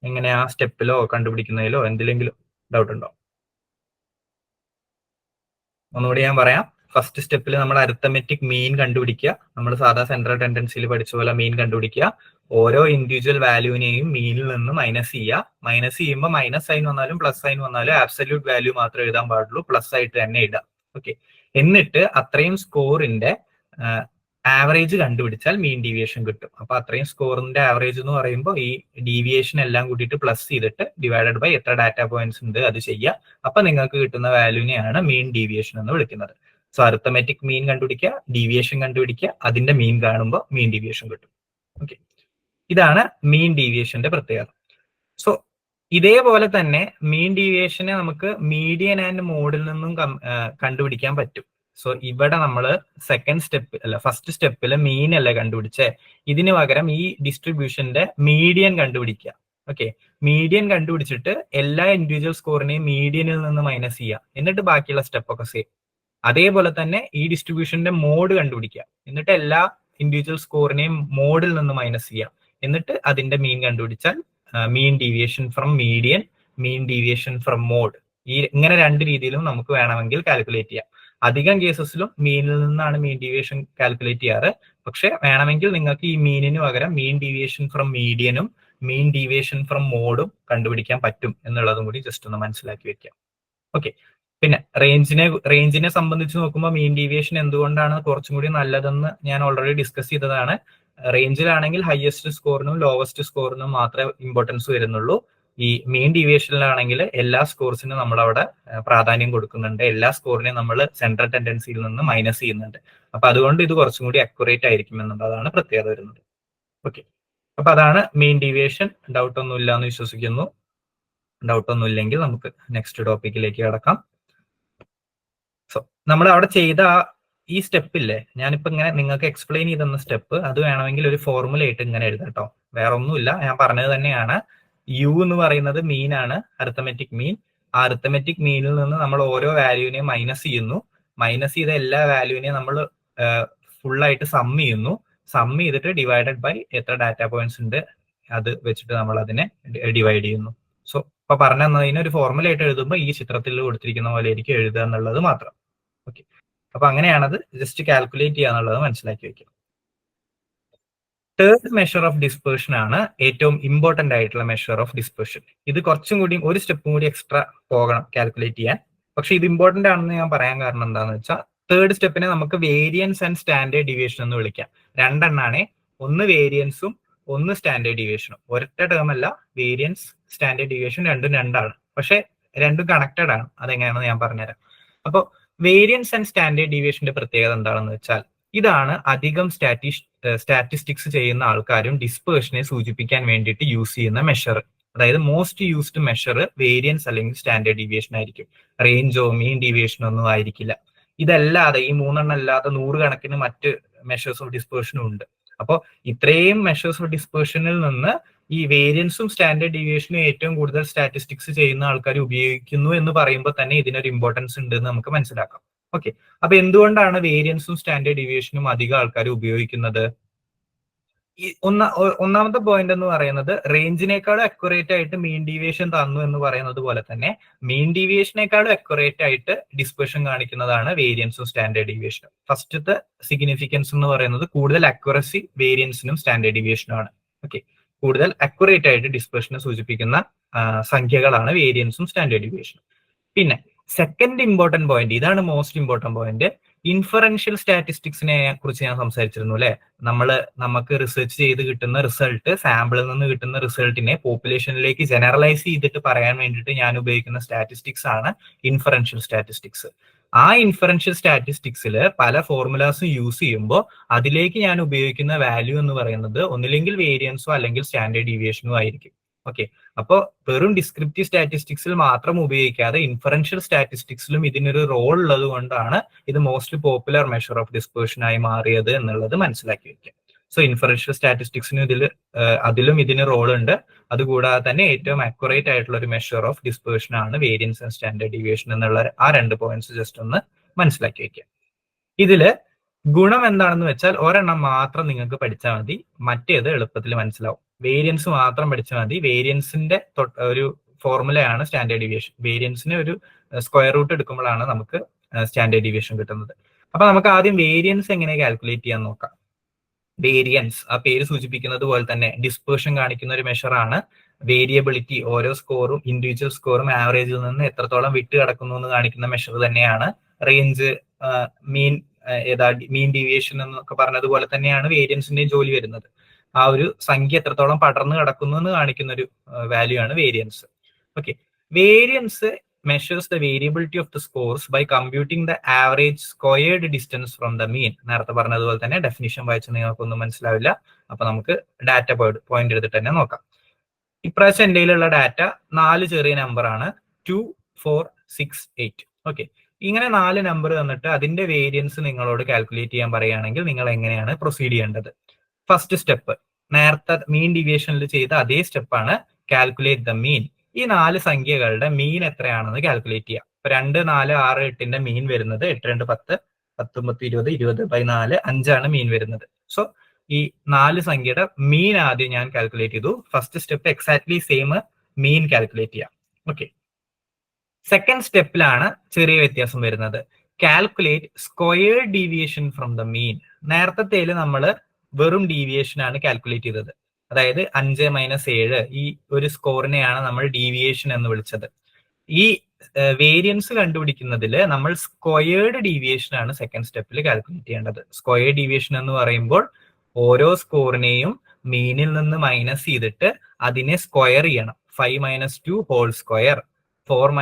എങ്ങനെയാ സ്റ്റെപ്പിലോ കണ്ടുപിടിക്കുന്നതിലോ എന്തിലെങ്കിലും ഡൗട്ട് ഉണ്ടോ? ഒന്നുകൂടി ഞാൻ പറയാം. ഫസ്റ്റ് സ്റ്റെപ്പിൽ നമ്മൾ അരിത്തമെറ്റിക് മീൻ കണ്ടുപിടിക്കുക. നമ്മൾ സാധാ സെൻട്രൽ ടെൻഡൻസിയിൽ പഠിച്ച പോലെ മീൻ കണ്ടുപിടിക്കുക. ഓരോ ഇൻഡിവിജ്വൽ വാല്യൂവിനെയും മീനിൽ നിന്ന് മൈനസ് ചെയ്യുക. മൈനസ് ചെയ്യുമ്പോൾ മൈനസ് സൈൻ വന്നാലും പ്ലസ് സൈൻ വന്നാലും ആബ്സല്യൂട്ട് വാല്യൂ മാത്രമേ എഴുതാൻ പാടുള്ളൂ, പ്ലസ് ആയിട്ട് തന്നെ ഇടാം. ഓക്കെ, എന്നിട്ട് അത്രയും സ്കോറിന്റെ ആവറേജ് കണ്ടുപിടിച്ചാൽ മീൻ ഡീവിയേഷൻ കിട്ടും. അപ്പൊ അത്രയും സ്കോറിന്റെ ആവറേജ് എന്ന് പറയുമ്പോൾ ഈ ഡീവിയേഷൻ എല്ലാം കൂട്ടിയിട്ട് പ്ലസ് ചെയ്തിട്ട് ഡിവൈഡഡ് ബൈ എത്ര ഡാറ്റ പോയിന്റ്സ് ഉണ്ട് അത് ചെയ്യുക. അപ്പൊ നിങ്ങൾക്ക് കിട്ടുന്ന വാല്യൂനെയാണ് മീൻ ഡീവിയേഷൻ എന്ന് വിളിക്കുന്നത്. സോ അരിത്തമെറ്റിക് മീൻ കണ്ടുപിടിക്കുക, ഡീവിയേഷൻ കണ്ടുപിടിക്കുക, അതിന്റെ മീൻ കാണുമ്പോൾ മീൻ ഡീവിയേഷൻ കിട്ടും. ഓക്കെ, ഇതാണ് മീൻ ഡീവിയേഷന്റെ പ്രത്യേകത. സോ ഇതേപോലെ തന്നെ മീൻ ഡീവിയേഷനെ നമുക്ക് മീഡിയൻ ആൻഡ് മോഡിൽ നിന്നും കണ്ടുപിടിക്കാൻ പറ്റും. സോ ഇവിടെ നമ്മൾ ഫസ്റ്റ് സ്റ്റെപ്പിൽ മീൻ അല്ല കണ്ടുപിടിച്ചേ, ഇതിന് പകരം ഈ ഡിസ്ട്രിബ്യൂഷന്റെ മീഡിയൻ കണ്ടുപിടിക്കുക. ഓക്കെ, മീഡിയൻ കണ്ടുപിടിച്ചിട്ട് എല്ലാ ഇൻഡിവിജ്വൽ സ്കോറിനെയും മീഡിയനിൽ നിന്ന് മൈനസ് ചെയ്യുക, എന്നിട്ട് ബാക്കിയുള്ള സ്റ്റെപ്പൊക്കെ സെയിം. അതേപോലെ തന്നെ ഈ ഡിസ്ട്രിബ്യൂഷന്റെ മോഡ് കണ്ടുപിടിക്കുക, എന്നിട്ട് എല്ലാ ഇൻഡിവിജ്വൽ സ്കോറിനെയും മോഡിൽ നിന്ന് മൈനസ് ചെയ്യുക, എന്നിട്ട് അതിന്റെ മീൻ കണ്ടുപിടിച്ചാൽ mean deviation from median, mean deviation from mode, ഇങ്ങനെ രണ്ട് രീതിയിലും നമുക്ക് വേണമെങ്കിൽ കാൽക്കുലേറ്റ് ചെയ്യാം. അധികം കേസസിലും മീനിൽ നിന്നാണ് മീൻ ഡീവിയേഷൻ കാൽക്കുലേറ്റ് ചെയ്യാറ്. പക്ഷെ വേണമെങ്കിൽ നിങ്ങൾക്ക് ഈ മീനിന് പകരം മീൻ ഡീവിയേഷൻ ഫ്രം മീഡിയനും മീൻ ഡീവിയേഷൻ ഫ്രം മോഡും കണ്ടുപിടിക്കാൻ പറ്റും എന്നുള്ളതും കൂടി ജസ്റ്റ് ഒന്ന് മനസ്സിലാക്കി വെക്കാം. ഓക്കെ, പിന്നെ റേഞ്ചിനെ സംബന്ധിച്ച് നോക്കുമ്പോൾ മീൻ ഡീവിയേഷൻ എന്തുകൊണ്ടാണ് കുറച്ചും കൂടി നല്ലതെന്ന് ഞാൻ ഓൾറെഡി ഡിസ്കസ് ചെയ്തതാണ്. റേഞ്ചിലാണെങ്കിൽ ഹയസ്റ്റ് സ്കോറിനും ലോവസ്റ്റ് സ്കോറിനും മാത്രമേ ഇമ്പോർട്ടൻസ് വരുന്നുള്ളൂ. ഈ മീൻ ഡീവിയേഷനിലാണെങ്കിൽ എല്ലാ സ്കോർസിനും നമ്മൾ അവിടെ പ്രാധാന്യം കൊടുക്കുന്നുണ്ട്, എല്ലാ സ്കോറിനെയും നമ്മൾ സെൻട്രൽ ടെൻഡൻസിയിൽ നിന്ന് മൈനസ് ചെയ്യുന്നുണ്ട്. അപ്പൊ അതുകൊണ്ട് ഇത് കുറച്ചും കൂടി അക്യുറേറ്റ് ആയിരിക്കും എന്നുള്ളതാണ് പ്രത്യേകത വരുന്നത്. ഓക്കെ, അപ്പൊ അതാണ് മീൻ ഡീവിയേഷൻ. ഡൗട്ട് ഒന്നും ഇല്ല എന്ന് വിശ്വസിക്കുന്നു. ഡൗട്ട് ഒന്നും ഇല്ലെങ്കിൽ നമുക്ക് നെക്സ്റ്റ് ടോപ്പിക്കിലേക്ക് കടക്കാം. സോ നമ്മൾ അവിടെ ചെയ്ത ഈ സ്റ്റെപ്പില്ലേ, ഞാനിപ്പോ ഇങ്ങനെ നിങ്ങൾക്ക് എക്സ്പ്ലെയിൻ ചെയ്തെന്ന സ്റ്റെപ്പ്, അത് വേണമെങ്കിൽ ഒരു ഫോർമുല ആയിട്ട് ഇങ്ങനെ എഴുതാം കേട്ടോ. വേറെ ഒന്നുമില്ല, ഞാൻ പറഞ്ഞത് തന്നെയാണ്. യു എന്ന് പറയുന്നത് മീൻ ആണ്, അരിത്തമെറ്റിക് മീൻ. ആ അരിത്തമെറ്റിക് മീനിൽ നിന്ന് നമ്മൾ ഓരോ വാല്യൂവിനെയും മൈനസ് ചെയ്യുന്നു. മൈനസ് ചെയ്ത എല്ലാ വാല്യൂവിനെയും നമ്മൾ ഫുൾ ആയിട്ട് സം ചെയ്യുന്നു. സം ചെയ്തിട്ട് ഡിവൈഡഡ് ബൈ എത്ര ഡാറ്റ പോയിന്റ്സ് ഉണ്ട് അത് വെച്ചിട്ട് നമ്മൾ അതിനെ ഡിവൈഡ് ചെയ്യുന്നു. സോ ഇപ്പൊ പറഞ്ഞു തന്നതിന് ഒരു ഫോർമുല ആയിട്ട് എഴുതുമ്പോൾ ഈ ചിത്രത്തിൽ കൊടുത്തിരിക്കുന്ന പോലെ ആയിരിക്കും എഴുതുക എന്നുള്ളത് മാത്രം. ഓക്കെ, അപ്പൊ അങ്ങനെയാണത് ജസ്റ്റ് കാൽക്കുലേറ്റ് ചെയ്യാന്നുള്ളത് മനസ്സിലാക്കി വെക്കുക. തേർഡ് മെഷർ ഓഫ് ഡിസ്പേർഷൻ ആണ് ഏറ്റവും ഇമ്പോർട്ടന്റ് ആയിട്ടുള്ള മെഷർ ഓഫ് ഡിസ്പേർഷൻ. ഇത് കുറച്ചും കൂടി ഒരു സ്റ്റെപ്പും കൂടി എക്സ്ട്രാ പോകണം കാൽക്കുലേറ്റ് ചെയ്യാൻ. പക്ഷെ ഇത് ഇമ്പോർട്ടന്റ് ആണെന്ന് ഞാൻ പറയാൻ കാരണം എന്താണെന്ന് വെച്ചാൽ, തേർഡ് സ്റ്റെപ്പിനെ നമുക്ക് വേരിയൻസ് ആൻഡ് സ്റ്റാൻഡേർഡ് ഡീവിയേഷൻ എന്ന് വിളിക്കാം. രണ്ടെണ്ണാണ്, ഒന്ന് വേരിയൻസും ഒന്ന് സ്റ്റാൻഡേർഡ് ഡീവിയേഷനും. ഒരൊറ്റ ടേം അല്ല, വേരിയൻസ് സ്റ്റാൻഡേർഡ് ഡീവിയേഷൻ രണ്ടും രണ്ടാണ്, പക്ഷെ രണ്ടും കണക്റ്റഡ് ആണ്. അതെങ്ങനെയാണെന്ന് ഞാൻ പറഞ്ഞുതരാം. അപ്പോൾ വേരിയൻസ് ആൻഡ് സ്റ്റാൻഡേർഡ് ഡീവിയേഷന്റെ പ്രത്യേകത എന്താണെന്ന് വെച്ചാൽ, ഇതാണ് അധികം സ്റ്റാറ്റിസ്റ്റിക്സ് ചെയ്യുന്ന ആൾക്കാരും ഡിസ്പേർഷനെ സൂചിപ്പിക്കാൻ വേണ്ടിയിട്ട് യൂസ് ചെയ്യുന്ന മെഷർ. അതായത് മോസ്റ്റ് യൂസ്ഡ് മെഷർ വേരിയൻസ് അല്ലെങ്കിൽ സ്റ്റാൻഡേർഡ് ഡീവിയേഷൻ ആയിരിക്കും. റേഞ്ചോ മീൻ ഡീവിയേഷനോ ഒന്നും ആയിരിക്കില്ല. ഇതല്ലാതെ ഈ മൂന്നെണ്ണം അല്ലാതെ 100 കണക്കിന് മറ്റ് മെഷേഴ്സ് ഓഫ് ഡിസ്പേർഷനും ഉണ്ട്. അപ്പോൾ ഇത്രയും മെഷേഴ്സ് ഓഫ് ഡിസ്പേർഷനിൽ നിന്ന് ഈ വേരിയൻസും സ്റ്റാൻഡേർഡ് ഡീവിയേഷനും ഏറ്റവും കൂടുതൽ സ്റ്റാറ്റിസ്റ്റിക്സ് ചെയ്യുന്ന ആൾക്കാർ ഉപയോഗിക്കുന്നു എന്ന് പറയുമ്പോൾ തന്നെ ഇതിനൊരു ഇമ്പോർട്ടൻസ് ഉണ്ട് എന്ന് നമുക്ക് മനസ്സിലാക്കാം. ഓക്കെ, അപ്പൊ എന്തുകൊണ്ടാണ് വേരിയൻസും സ്റ്റാൻഡേർഡ് ഡീവിയേഷനും അധികം ആൾക്കാർ ഉപയോഗിക്കുന്നത്? ഒന്നാമത്തെ പോയിന്റ് എന്ന് പറയുന്നത്, റേഞ്ചിനേക്കാളും അക്യുറേറ്റ് ആയിട്ട് മീൻ ഡീവിയേഷൻ തന്നു എന്ന് പറയുന്നത് പോലെ തന്നെ മീൻ ഡീവിയേഷനേക്കാളും അക്യുറേറ്റ് ആയിട്ട് ഡിസ്പേർഷൻ കാണിക്കുന്നതാണ് വേരിയൻസും സ്റ്റാൻഡേർഡ് ഡീവിയേഷനും. ഫസ്റ്റത്തെ സിഗ്നിഫിക്കൻസ് എന്ന് പറയുന്നത് കൂടുതൽ അക്യുറസി വേരിയൻസിനും സ്റ്റാൻഡേർഡ് ഡീവിയേഷനും ആണ്. ഓക്കെ, കൂടുതൽ അക്യുറേറ്റ് ആയിട്ട് ഡിസ്പേർഷനെ സൂചിപ്പിക്കുന്ന സംഖ്യകളാണ് വേരിയൻസും സ്റ്റാൻഡേർഡ് ഡീവിയേഷനും. പിന്നെ സെക്കൻഡ് ഇമ്പോർട്ടന്റ് പോയിന്റ്, ഇതാണ് മോസ്റ്റ് ഇമ്പോർട്ടന്റ് പോയിന്റ്, ഇൻഫറൻഷ്യൽ സ്റ്റാറ്റിസ്റ്റിക്സിനെ കുറിച്ച് ഞാൻ സംസാരിച്ചിരുന്നു അല്ലെ. നമുക്ക് റിസർച്ച് ചെയ്ത് കിട്ടുന്ന റിസൾട്ട്, സാമ്പിളിൽ നിന്ന് കിട്ടുന്ന റിസൾട്ടിനെ പോപ്പുലേഷനിലേക്ക് ജനറലൈസ് ചെയ്തിട്ട് പറയാൻ വേണ്ടിയിട്ട് ഞാൻ ഉപയോഗിക്കുന്ന സ്റ്റാറ്റിസ്റ്റിക്സ് ആണ് ഇൻഫറൻഷ്യൽ സ്റ്റാറ്റിസ്റ്റിക്സ്. ആ ഇൻഫറൻഷ്യൽ സ്റ്റാറ്റിസ്റ്റിക്സിൽ പല ഫോർമുലാസും യൂസ് ചെയ്യുമ്പോൾ അതിലേക്ക് ഞാൻ ഉപയോഗിക്കുന്ന വാല്യൂ എന്ന് പറയുന്നത് ഒന്നില്ലെങ്കിൽ വേരിയൻസോ അല്ലെങ്കിൽ സ്റ്റാൻഡേർഡ് ഡീവിയേഷനോ ആയിരിക്കും. ഓക്കെ, അപ്പോൾ വെറും ഡിസ്ക്രിപ്റ്റീവ് സ്റ്റാറ്റിസ്റ്റിക്സിൽ മാത്രം ഉപയോഗിക്കാതെ ഇൻഫറൻഷ്യൽ സ്റ്റാറ്റിസ്റ്റിക്സിലും ഇതിനൊരു റോൾ ഉള്ളത് കൊണ്ടാണ് ഇത് most popular measure of dispersion ആയി മാറിയത് എന്നുള്ളത് മനസ്സിലാക്കി വെക്കുക. സോ ഇൻഫറൻഷ്യൽ സ്റ്റാറ്റിസ്റ്റിക്സിനും അതിലും ഇതിന് റോൾ ഉണ്ട്. അതുകൂടാതെ തന്നെ ഏറ്റവും അക്യുറേറ്റ് ആയിട്ടുള്ള ഒരു മെഷർ ഓഫ് ഡിസ്പേർഷൻ ആണ് വേരിയൻസ് ആൻഡ് സ്റ്റാൻഡേർഡ് ഡീവിയേഷൻ എന്നുള്ള ആ രണ്ട് പോയിന്റ്സ് ജസ്റ്റ് ഒന്ന് മനസ്സിലാക്കി വെക്കുക. ഇതില് ഗുണം എന്താണെന്ന് വെച്ചാൽ ഒരെണ്ണം മാത്രം നിങ്ങൾക്ക് പഠിച്ചാൽ മതി, മറ്റേത് എളുപ്പത്തിൽ മനസ്സിലാവും. വേരിയൻസ് മാത്രം പഠിച്ചാൽ മതി. വേരിയൻസിന്റെ ഒരു ഫോർമുലയാണ് സ്റ്റാൻഡേർഡ് ഡീവിയേഷൻ. വേരിയൻസിന് ഒരു സ്ക്വയർ റൂട്ട് എടുക്കുമ്പോഴാണ് നമുക്ക് സ്റ്റാൻഡേർഡ് ഡീവിയേഷൻ കിട്ടുന്നത്. അപ്പൊ നമുക്ക് ആദ്യം വേരിയൻസ് എങ്ങനെ കാൽക്കുലേറ്റ് ചെയ്യാൻ നോക്കാം. വേരിയൻസ് ആ പേര് സൂചിപ്പിക്കുന്നത് പോലെ തന്നെ ഡിസ്പേർഷൻ കാണിക്കുന്ന ഒരു മെഷറാണ്. വേരിയബിലിറ്റി, ഓരോ സ്കോറും ഇൻഡിവിജ്വൽ സ്കോറും ആവറേജിൽ നിന്ന് എത്രത്തോളം വിട്ട് കിടക്കുന്നു എന്ന് കാണിക്കുന്ന മെഷർ തന്നെയാണ്. റേഞ്ച്, മീൻ ഡീവിയേഷൻ എന്നൊക്കെ പറഞ്ഞതുപോലെ തന്നെയാണ് വേരിയൻസിന്റെയും ജോലി വരുന്നത്. ആ ഒരു സംഖ്യ എത്രത്തോളം പടർന്നു കിടക്കുന്നു എന്ന് കാണിക്കുന്ന ഒരു വാല്യൂ ആണ് variance. Okay, variance measures the variability of the scores by computing the average squared distance from the mean. നേരത്തെ പറഞ്ഞതുപോലെ തന്നെ ഡെഫിനിഷൻ വായിച്ച് നിങ്ങൾക്കൊന്നും മനസ്സിലാവില്ല. അപ്പൊ നമുക്ക് ഡാറ്റ പോയിന്റ് എടുത്തിട്ട് തന്നെ നോക്കാം. ഇപ്രാവശ്യം എൻ്റെ കയ്യിലുള്ള ഡാറ്റ 4 ചെറിയ നമ്പർ ആണ്, 2, 4, 6, 8. ഓക്കെ, ഇങ്ങനെ 4 നമ്പർ തന്നിട്ട് അതിന്റെ വേരിയൻസ് നിങ്ങളോട് കാൽക്കുലേറ്റ് ചെയ്യാൻ പറയുകയാണെങ്കിൽ നിങ്ങൾ എങ്ങനെയാണ് പ്രൊസീഡ് ചെയ്യേണ്ടത്? ഫസ്റ്റ് സ്റ്റെപ്പ് നേരത്തെ മീൻ ഡിവിയേഷനിൽ ചെയ്ത അതേ സ്റ്റെപ്പാണ്, കാൽക്കുലേറ്റ് ദ മീൻ. ഈ 4 സംഖ്യകളുടെ മീൻ എത്രയാണെന്ന് കാൽക്കുലേറ്റ് ചെയ്യാം. 2, 4, 6, 8ന്റെ മീൻ വരുന്നത് 8, 2, 10, 19, 20, 20/4, 5 ആണ് മീൻ വരുന്നത്. സോ ഈ 4 സംഖ്യയുടെ മീൻ ആദ്യം ഞാൻ കാൽക്കുലേറ്റ് ചെയ്തു. ഫസ്റ്റ് സ്റ്റെപ്പ് എക്സാക്ട്ലി സെയിം, മീൻ കാൽക്കുലേറ്റ് ചെയ്യാം. ഓക്കെ, സെക്കൻഡ് സ്റ്റെപ്പിലാണ് ചെറിയ വ്യത്യാസം വരുന്നത്. Calculate square deviation from the mean. നേരത്തെ നമ്മൾ വെറും ഡീവിയേഷൻ ആണ് കാൽക്കുലേറ്റ് ചെയ്തത്. അതായത് 5 - 7 ഈ ഒരു സ്കോറിനെയാണ് നമ്മൾ ഡീവിയേഷൻ എന്ന് വിളിച്ചത്. ഈ വേരിയൻസ് കണ്ടുപിടിക്കുന്നതിൽ നമ്മൾ സ്ക്വയേർഡ് ഡീവിയേഷൻ ആണ് സെക്കൻഡ് സ്റ്റെപ്പിൽ കാൽക്കുലേറ്റ് ചെയ്യേണ്ടത്. സ്ക്വയർ ഡീവിയേഷൻ എന്ന് പറയുമ്പോൾ ഓരോ സ്കോറിനെയും മീനിൽ നിന്ന് മൈനസ് ചെയ്തിട്ട് അതിനെ സ്ക്വയർ ചെയ്യണം. 5 - 2 whole square, 4 -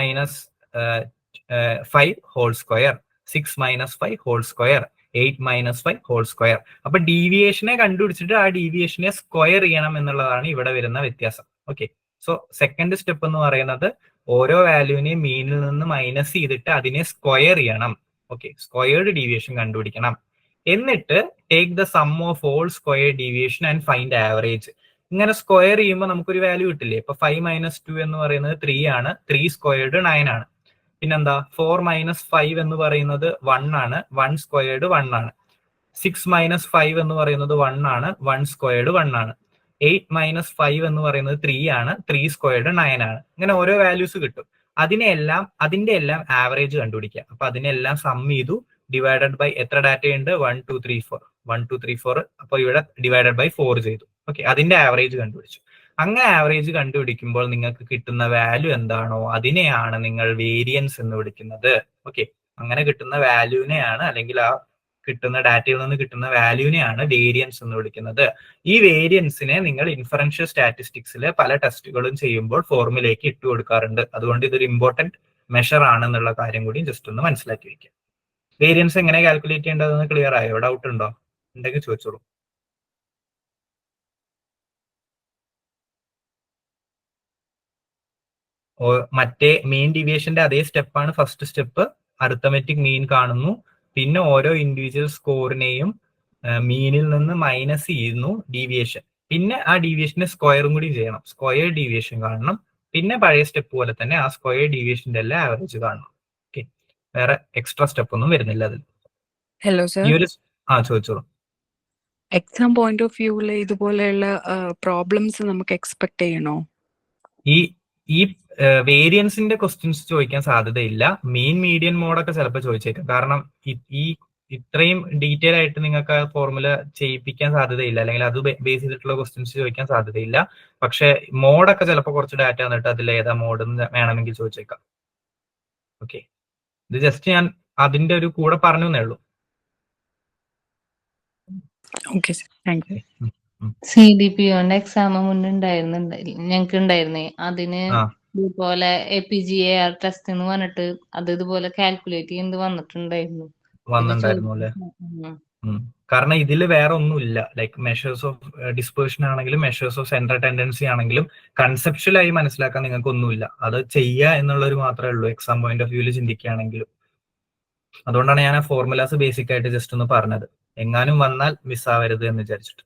5 whole square, 6 - 5 whole square, 8 - 5 whole square. അപ്പൊ ഡീവിയേഷനെ കണ്ടുപിടിച്ചിട്ട് ആ ഡീവിയേഷനെ സ്ക്വയർ ചെയ്യണം എന്നുള്ളതാണ് ഇവിടെ വരുന്ന വ്യത്യാസം. ഓക്കെ, സോ സെക്കൻഡ് സ്റ്റെപ്പ് എന്ന് പറയുന്നത് ഓരോ വാല്യൂവിനെയും മീനിൽ നിന്ന് മൈനസ് ചെയ്തിട്ട് അതിനെ സ്ക്വയർ ചെയ്യണം. ഓക്കെ, സ്ക്വയേർഡ് ഡീവിയേഷൻ കണ്ടുപിടിക്കണം. എന്നിട്ട് take the sum of all square deviation and find average. ഇങ്ങനെ സ്ക്വയർ ചെയ്യുമ്പോൾ നമുക്കൊരു വാല്യൂ കിട്ടില്ലേ? ഇപ്പൊ 5 - 2 എന്ന് പറയുന്നത് 3 ആണ്, 3 സ്ക്വയർഡ് 9 ആണ്. പിന്നെന്താ 4 - 5 എന്ന് പറയുന്നത് 1 ആണ്, 1 സ്ക്വയർഡ് 1 ആണ്. 6 - 5 എന്ന് പറയുന്നത് 1 ആണ്, 1 സ്ക്വയർഡ് 1 ആണ്. 8 - 5 എന്ന് പറയുന്നത് 3 ആണ്, 3 സ്ക്വയർഡ് 9 ആണ്. ഇങ്ങനെ ഓരോ വാല്യൂസ് കിട്ടും. അതിന്റെ എല്ലാം ആവറേജ് കണ്ടുപിടിക്കുക. അപ്പൊ അതിനെല്ലാം സം ചെയ്തു, ഡിവൈഡഡ് ബൈ എത്ര ഡാറ്റയുണ്ട്? 1, 2, 3, 4. 1, 2, 3, 4. അപ്പൊ ഇവിടെ ഡിവൈഡഡ് ബൈ 4 ചെയ്തു. ഓക്കെ, അതിന്റെ ആവറേജ് കണ്ടുപിടിച്ചു. അങ്ങനെ ആവറേജ് കണ്ടുപിടിക്കുമ്പോൾ നിങ്ങൾക്ക് കിട്ടുന്ന വാല്യൂ എന്താണോ അതിനെയാണ് നിങ്ങൾ വേരിയൻസ് എന്ന് വിളിക്കുന്നത്. ഓക്കെ, അങ്ങനെ കിട്ടുന്ന വാല്യൂവിനെയാണ്, അല്ലെങ്കിൽ ആ കിട്ടുന്ന ഡാറ്റയിൽ നിന്ന് കിട്ടുന്ന വാല്യൂവിനെയാണ് വേരിയൻസ് എന്ന് വിളിക്കുന്നത്. ഈ വേരിയൻസിനെ നിങ്ങൾ ഇൻഫറൻഷ്യൽ സ്റ്റാറ്റിസ്റ്റിക്സിൽ പല ടെസ്റ്റുകളും ചെയ്യുമ്പോൾ ഫോർമുലയ്ക്ക് ഇട്ട് കൊടുക്കാറുണ്ട്. അതുകൊണ്ട് ഇതൊരു ഇമ്പോർട്ടന്റ് മെഷർ ആണെന്നുള്ള കാര്യം കൂടി ജസ്റ്റ് ഒന്ന് മനസ്സിലാക്കി വെക്കുക. വേരിയൻസ് എങ്ങനെ കാൽക്കുലേറ്റ് ചെയ്യേണ്ടതെന്ന് ക്ലിയർ ആയോ? ഡൗട്ട് ഉണ്ടോ? ഉണ്ടെങ്കിൽ ചോദിച്ചോളൂ. മറ്റേ മീൻ ഡിവിയേഷന്റെ അതേ സ്റ്റെപ്പാണ് ഫസ്റ്റ് സ്റ്റെപ്പ്. അരിത്തമെറ്റിക് മീൻ കാണുന്നു, പിന്നെ ഓരോ ഇൻഡിവിജ്വൽ സ്കോറിനെയും മീനിൽ നിന്ന് മൈനസ് ചെയ്യുന്നു ഡീവിയേഷൻ. പിന്നെ ആ ഡീവിയേഷന്റെ സ്ക്വയറും കൂടി ചെയ്യണം. സ്ക്വയർ ഡീവിയേഷൻ കാണണം. പിന്നെ പഴയ സ്റ്റെപ്പ് പോലെ തന്നെ ആ സ്ക്വയർ ഡീവിയേഷന്റെ എല്ലാം ആവറേജ് കാണണം. ഓക്കെ, വേറെ എക്സ്ട്രാ സ്റ്റെപ്പ് ഒന്നും വരുന്നില്ല അതിൽ. ഹലോ സർ, ഈ ഒരു ചോദിച്ചോളൂ. എക്സാം പോയിന്റ് ഓഫ് വ്യൂവില് ഇതുപോലെയുള്ള പ്രോബ്ലംസ് നമുക്ക് എക്സ്പെക്ട് ചെയ്യണോ? ഈ വേരിയൻസിന്റെ ക്വസ്റ്റ്യൻസ് ചോദിക്കാൻ സാധ്യതയില്ല. മീൻ മീഡിയൻ മോഡൊക്കെ ചിലപ്പോൾ ചോദിച്ചേക്കാം. കാരണം ഈ ഇത്രയും ഡീറ്റെയിൽ ആയിട്ട് നിങ്ങൾക്ക് ഫോർമുല ചെയ്യിപ്പിക്കാൻ സാധ്യതയില്ല, അല്ലെങ്കിൽ അത് ബേസ് ചെയ്തിട്ടുള്ള ക്വസ്റ്റ്യൻസ് ചോദിക്കാൻ സാധ്യതയില്ല. പക്ഷെ മോഡൊക്കെ ചിലപ്പോൾ കുറച്ച് ഡാറ്റ വന്നിട്ട് അതിൽ ഏതാ മോഡ് വേണമെങ്കിൽ ചോദിച്ചേക്കാം. ഓക്കെ, ഇത് ജസ്റ്റ് ഞാൻ അതിന്റെ ഒരു കൂടെ പറഞ്ഞു എന്നേ ഉള്ളൂ. Okay sir, thank you. CDP കൊണ്ട് എക്സാം ഞങ്ങൾക്ക് ഉണ്ടായിരുന്നേ. അതിന് ഇതുപോലെ APGAR ടെസ്റ്റ് എന്ന് പറഞ്ഞിട്ട് അത് ഇതുപോലെ കാൽക്കുലേറ്റ് ചെയ്യുന്നത് വന്നിട്ടുണ്ടായിരുന്നു അല്ലേ? കാരണം ഇതിൽ വേറെ ഒന്നുമില്ല. ലൈക്ക് മെഷേഴ്സ് ഓഫ് ഡിസ്പേർഷൻ ആണെങ്കിലും മെഷേഴ്സ് ഓഫ് സെൻട്രൽ ടെൻഡൻസി ആണെങ്കിലും കൺസെപ്ച്വലായി മനസ്സിലാക്കാൻ നിങ്ങൾക്ക് ഒന്നുമില്ല. അത് ചെയ്യുക എന്നുള്ളൊരു മാത്രമേ ഉള്ളൂ എക്സാം പോയിന്റ് ഓഫ് വ്യൂവിൽ ചിന്തിക്കുകയാണെങ്കിലും. അതുകൊണ്ടാണ് ഞാൻ ആ ഫോർമുലാസ് ബേസിക് ആയിട്ട് ജസ്റ്റ് ഒന്ന് പറഞ്ഞത്, എങ്ങാനും വന്നാൽ മിസ്സാവരുത് എന്ന് വിചാരിച്ചിട്ട്.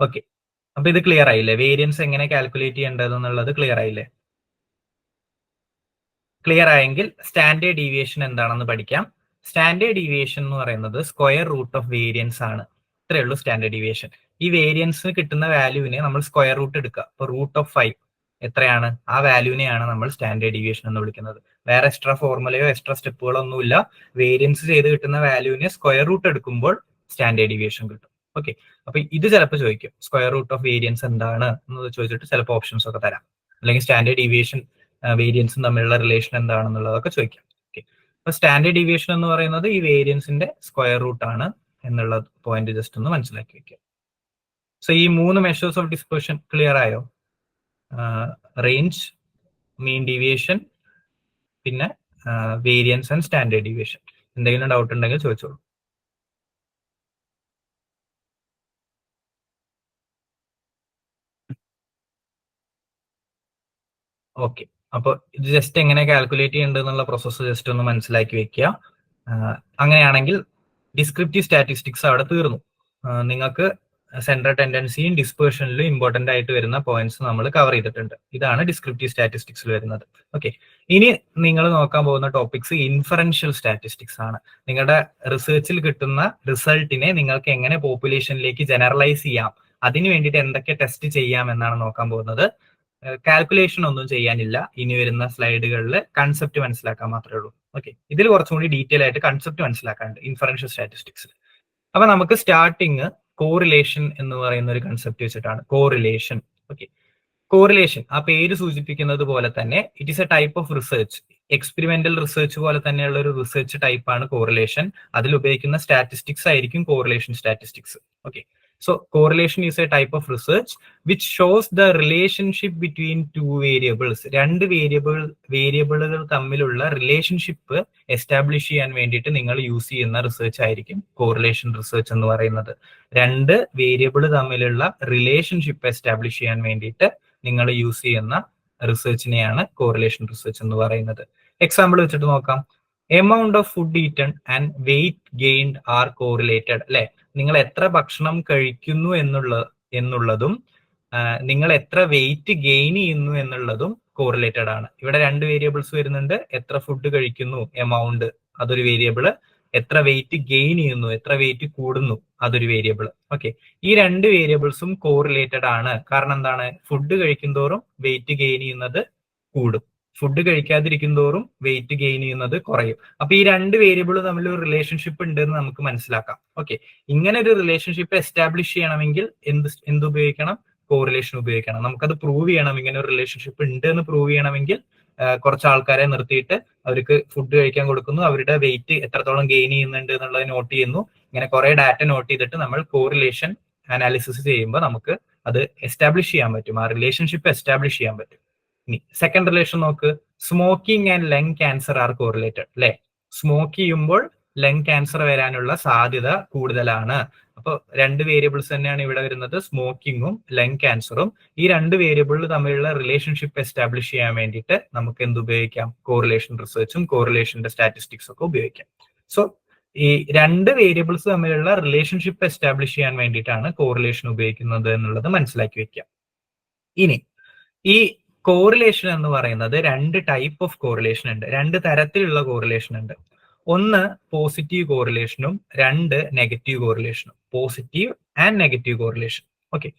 ഓക്കെ, അപ്പൊ ഇത് ക്ലിയർ ആയില്ലേ? വേരിയൻസ് എങ്ങനെ കാൽക്കുലേറ്റ് ചെയ്യേണ്ടത് എന്നുള്ളത് ക്ലിയർ ആയില്ലേ? ക്ലിയർ ആയെങ്കിൽ സ്റ്റാൻഡേർഡ് ഡീവിയേഷൻ എന്താണെന്ന് പഠിക്കാം. സ്റ്റാൻഡേർഡ് ഡീവിയേഷൻ എന്ന് പറയുന്നത് സ്ക്വയർ റൂട്ട് ഓഫ് വേരിയൻസ് ആണ്. ഇത്രയേ ഉള്ളൂ സ്റ്റാൻഡേർഡ് ഡീവിയേഷൻ. ഈ വേരിയൻസിന് കിട്ടുന്ന വാല്യൂവിനെ നമ്മൾ സ്ക്വയർ റൂട്ട് എടുക്കുക. അപ്പോൾ √5 എത്രയാണ്? ആ വാല്യൂവിനെയാണ് നമ്മൾ സ്റ്റാൻഡേർഡ് ഡീവിയേഷൻ എന്ന് വിളിക്കുന്നത്. വേറെ എക്സ്ട്രാ ഫോർമുലയോ എക്സ്ട്രാ സ്റ്റെപ്പുകളോ ഒന്നുമില്ല. വേരിയൻസ് ചെയ്ത് കിട്ടുന്ന വാല്യൂവിനെ സ്ക്വയർ റൂട്ട് എടുക്കുമ്പോൾ സ്റ്റാൻഡേർഡ് ഡീവിയേഷൻ കിട്ടും. ഓക്കെ, അപ്പൊ ഇത് ചിലപ്പോൾ ചോദിക്കും സ്ക്വയർ റൂട്ട് ഓഫ് വേരിയൻസ് എന്താണ് എന്ന് ചോദിച്ചിട്ട് ചിലപ്പോൾ ഓപ്ഷൻസ് ഒക്കെ തരാം. അല്ലെങ്കിൽ സ്റ്റാൻഡേർഡ് ഡീവിയേഷൻ വേരിയൻസും തമ്മിലുള്ള റിലേഷൻ എന്താണെന്നുള്ളതൊക്കെ ചോദിക്കാം. ഓക്കെ, അപ്പൊ സ്റ്റാൻഡേർഡ് ഡീവിയേഷൻ എന്ന് പറയുന്നത് ഈ വേരിയൻസിന്റെ സ്ക്വയർ റൂട്ട് ആണ് എന്നുള്ള പോയിന്റ് ജസ്റ്റ് ഒന്ന് മനസ്സിലാക്കി വെക്കുക. സോ ഈ 3 മെഷേഴ്സ് ഓഫ് ഡിസ്പേർഷൻ ക്ലിയർ ആയോ? റേഞ്ച്, മീൻ ഡീവിയേഷൻ, പിന്നെ വേരിയൻസ് ആൻഡ് സ്റ്റാൻഡേർഡ് ഡീവിയേഷൻ. എന്തെങ്കിലും ഡൗട്ട് ഉണ്ടെങ്കിൽ ചോദിച്ചോളൂ. ഓക്കെ, അപ്പോൾ ഇത് ജസ്റ്റ് എങ്ങനെ കാൽക്കുലേറ്റ് ചെയ്യേണ്ടതെന്നുള്ള പ്രോസസ്സ് ജസ്റ്റ് ഒന്ന് മനസ്സിലാക്കി വെക്കുക. അങ്ങനെയാണെങ്കിൽ ഡിസ്ക്രിപ്റ്റീവ് സ്റ്റാറ്റിസ്റ്റിക്സ് അവിടെ തീർന്നു. നിങ്ങൾക്ക് സെൻട്രൽ ടെൻഡൻസിയും ഡിസ്പേർഷനിലും ഇമ്പോർട്ടന്റ് ആയിട്ട് വരുന്ന പോയിന്റ്സ് നമ്മൾ കവർ ചെയ്തിട്ടുണ്ട്. ഇതാണ് ഡിസ്ക്രിപ്റ്റീവ് സ്റ്റാറ്റിസ്റ്റിക്സിൽ വരുന്നത്. ഓക്കെ, ഇനി നിങ്ങൾ നോക്കാൻ പോകുന്ന ടോപ്പിക്സ് ഇൻഫറൻഷ്യൽ സ്റ്റാറ്റിസ്റ്റിക്സ് ആണ്. നിങ്ങളുടെ റിസർച്ചിൽ കിട്ടുന്ന റിസൾട്ടിനെ നിങ്ങൾക്ക് എങ്ങനെ പോപ്പുലേഷനിലേക്ക് ജനറലൈസ് ചെയ്യാം, അതിന് വേണ്ടിയിട്ട് എന്തൊക്കെ ടെസ്റ്റ് ചെയ്യാം എന്നാണ് നോക്കാൻ പോകുന്നത്. കാൽക്കുലേഷൻ ഒന്നും ചെയ്യാനില്ല. ഇനി വരുന്ന സ്ലൈഡുകളിൽ കൺസെപ്റ്റ് മനസ്സിലാക്കാൻ മാത്രമേ ഉള്ളൂ. ഓക്കെ, ഇതിൽ കുറച്ചും കൂടി ഡീറ്റെയിൽ ആയിട്ട് കൺസെപ്റ്റ് മനസ്സിലാക്കാനുണ്ട് ഇൻഫറൻഷ്യൽ സ്റ്റാറ്റിസ്റ്റിക്സിൽ. അപ്പൊ നമുക്ക് സ്റ്റാർട്ടിങ് കോറിലേഷൻ എന്ന് പറയുന്ന ഒരു കൺസെപ്റ്റ് വെച്ചിട്ടാണ്. കോറിലേഷൻ. ഓക്കെ, കോറിലേഷൻ ആ പേര് സൂചിപ്പിക്കുന്നത് പോലെ തന്നെ it is A type of research. Experimental research പോലെ തന്നെയുള്ള ഒരു റിസർച്ച് ടൈപ്പാണ് കോറിലേഷൻ. അതിൽ ഉപയോഗിക്കുന്ന സ്റ്റാറ്റിസ്റ്റിക്സ് ആയിരിക്കും correlation statistics. Okay, so correlation is a type of research which shows the relationship between two variables. രണ്ട് വേരിയബിളുകൾ തമ്മിലുള്ള റിലേഷൻഷിപ്പ് എസ്റ്റാബ്ലിഷ് ചെയ്യാൻ വേണ്ടിയിട്ട് നിങ്ങൾ യൂസ് ചെയ്യുന്ന റിസർച്ച് ആയിരിക്കും കോറിലേഷൻ റിസർച്ച് എന്ന് പറയുന്നത്. രണ്ട് വേരിയബിൾ തമ്മിലുള്ള റിലേഷൻഷിപ്പ് എസ്റ്റാബ്ലിഷ് ചെയ്യാൻ വേണ്ടിയിട്ട് നിങ്ങൾ യൂസ് ചെയ്യുന്ന റിസർച്ചിനെയാണ് കോറിലേഷൻ റിസർച്ച് എന്ന് പറയുന്നത്. എക്സാമ്പിൾ വെച്ചിട്ട് നോക്കാം. Amount of food eaten and weight gained are correlated. അല്ലെ, നിങ്ങൾ എത്ര ഭക്ഷണം കഴിക്കുന്നു എന്നുള്ളതും നിങ്ങൾ എത്ര വെയിറ്റ് ഗെയിൻ ചെയ്യുന്നു എന്നുള്ളതും കോറിലേറ്റഡ് ആണ്. ഇവിടെ രണ്ട് വേരിയബിൾസ് വരുന്നുണ്ട്. എത്ര ഫുഡ് കഴിക്കുന്നു, എമൗണ്ട്, അതൊരു വേരിയബിള്. എത്ര വെയിറ്റ് ഗെയിൻ ചെയ്യുന്നു, എത്ര വെയിറ്റ് കൂടുന്നു, അതൊരു വേരിയബിൾ. ഓക്കെ, ഈ രണ്ട് വേരിയബിൾസും കോറിലേറ്റഡ് ആണ്. കാരണം എന്താണ്? ഫുഡ് കഴിക്കുന്തോറും വെയിറ്റ് ഗെയിൻ ചെയ്യുന്നത് കൂടും, ഫുഡ് കഴിക്കാതിരിക്കും തോറും വെയിറ്റ് ഗെയിൻ ചെയ്യുന്നത് കുറയും. അപ്പൊ ഈ രണ്ട് വേരിയബിൾ തമ്മിൽ ഒരു റിലേഷൻഷിപ്പ് ഉണ്ട് എന്ന് നമുക്ക് മനസ്സിലാക്കാം. ഓക്കെ, ഇങ്ങനെ ഒരു റിലേഷൻഷിപ്പ് എസ്റ്റാബ്ലിഷ് ചെയ്യണമെങ്കിൽ എന്ത് ഉപയോഗിക്കണം? കോറിലേഷൻ ഉപയോഗിക്കണം. നമുക്കത് പ്രൂവ് ചെയ്യണം. ഇങ്ങനെ ഒരു റിലേഷൻഷിപ്പ് ഉണ്ട് എന്ന് പ്രൂവ് ചെയ്യണമെങ്കിൽ കുറച്ച് ആൾക്കാരെ നിർത്തിയിട്ട് അവർക്ക് ഫുഡ് കഴിക്കാൻ കൊടുക്കുന്നു, അവരുടെ വെയിറ്റ് എത്രത്തോളം ഗെയിൻ ചെയ്യുന്നുണ്ട് എന്നുള്ളത് നോട്ട് ചെയ്യുന്നു. ഇങ്ങനെ കുറെ ഡാറ്റ നോട്ട് ചെയ്തിട്ട് നമ്മൾ കോറിലേഷൻ അനാലിസിസ് ചെയ്യുമ്പോൾ നമുക്ക് അത് എസ്റ്റാബ്ലിഷ് ചെയ്യാൻ പറ്റും, ആ റിലേഷൻഷിപ്പ് എസ്റ്റാബ്ലിഷ് ചെയ്യാൻ പറ്റും. ഇനി സെക്കൻഡ് റിലേഷൻ നോക്ക്. Smoking and lung cancer are correlated. അല്ലെ, സ്മോക്ക് ചെയ്യുമ്പോൾ ലങ് ക്യാൻസർ വരാനുള്ള സാധ്യത കൂടുതലാണ്. അപ്പോൾ രണ്ട് വേരിയബിൾസ് തന്നെയാണ് ഇവിടെ വരുന്നത്, സ്മോക്കിങ്ങും ലങ് ക്യാൻസറും. ഈ രണ്ട് വേരിയബിൾ തമ്മിലുള്ള റിലേഷൻഷിപ്പ് എസ്റ്റാബ്ലിഷ് ചെയ്യാൻ വേണ്ടിയിട്ട് നമുക്ക് എന്ത് ഉപയോഗിക്കാം? കോറിലേഷൻ റിസർച്ചും കോറിലേഷന്റെ സ്റ്റാറ്റിസ്റ്റിക്സ് ഒക്കെ ഉപയോഗിക്കാം. സോ ഈ രണ്ട് വേരിയബിൾസ് തമ്മിലുള്ള റിലേഷൻഷിപ്പ് എസ്റ്റാബ്ലിഷ് ചെയ്യാൻ വേണ്ടിയിട്ടാണ് കോറിലേഷൻ ഉപയോഗിക്കുന്നത് എന്നുള്ളത് മനസ്സിലാക്കി വെക്കാം. ഇനി ഈ കോറിലേഷൻ എന്ന് പറയുന്നത് രണ്ട് ടൈപ്പ് ഓഫ് കോറിലേഷൻ ഉണ്ട്, രണ്ട് തരത്തിലുള്ള കോറിലേഷൻ ഉണ്ട്. ഒന്ന് പോസിറ്റീവ് കോറിലേഷനും രണ്ട് നെഗറ്റീവ് കോറിലേഷനും. Positive and negative correlation. Okay,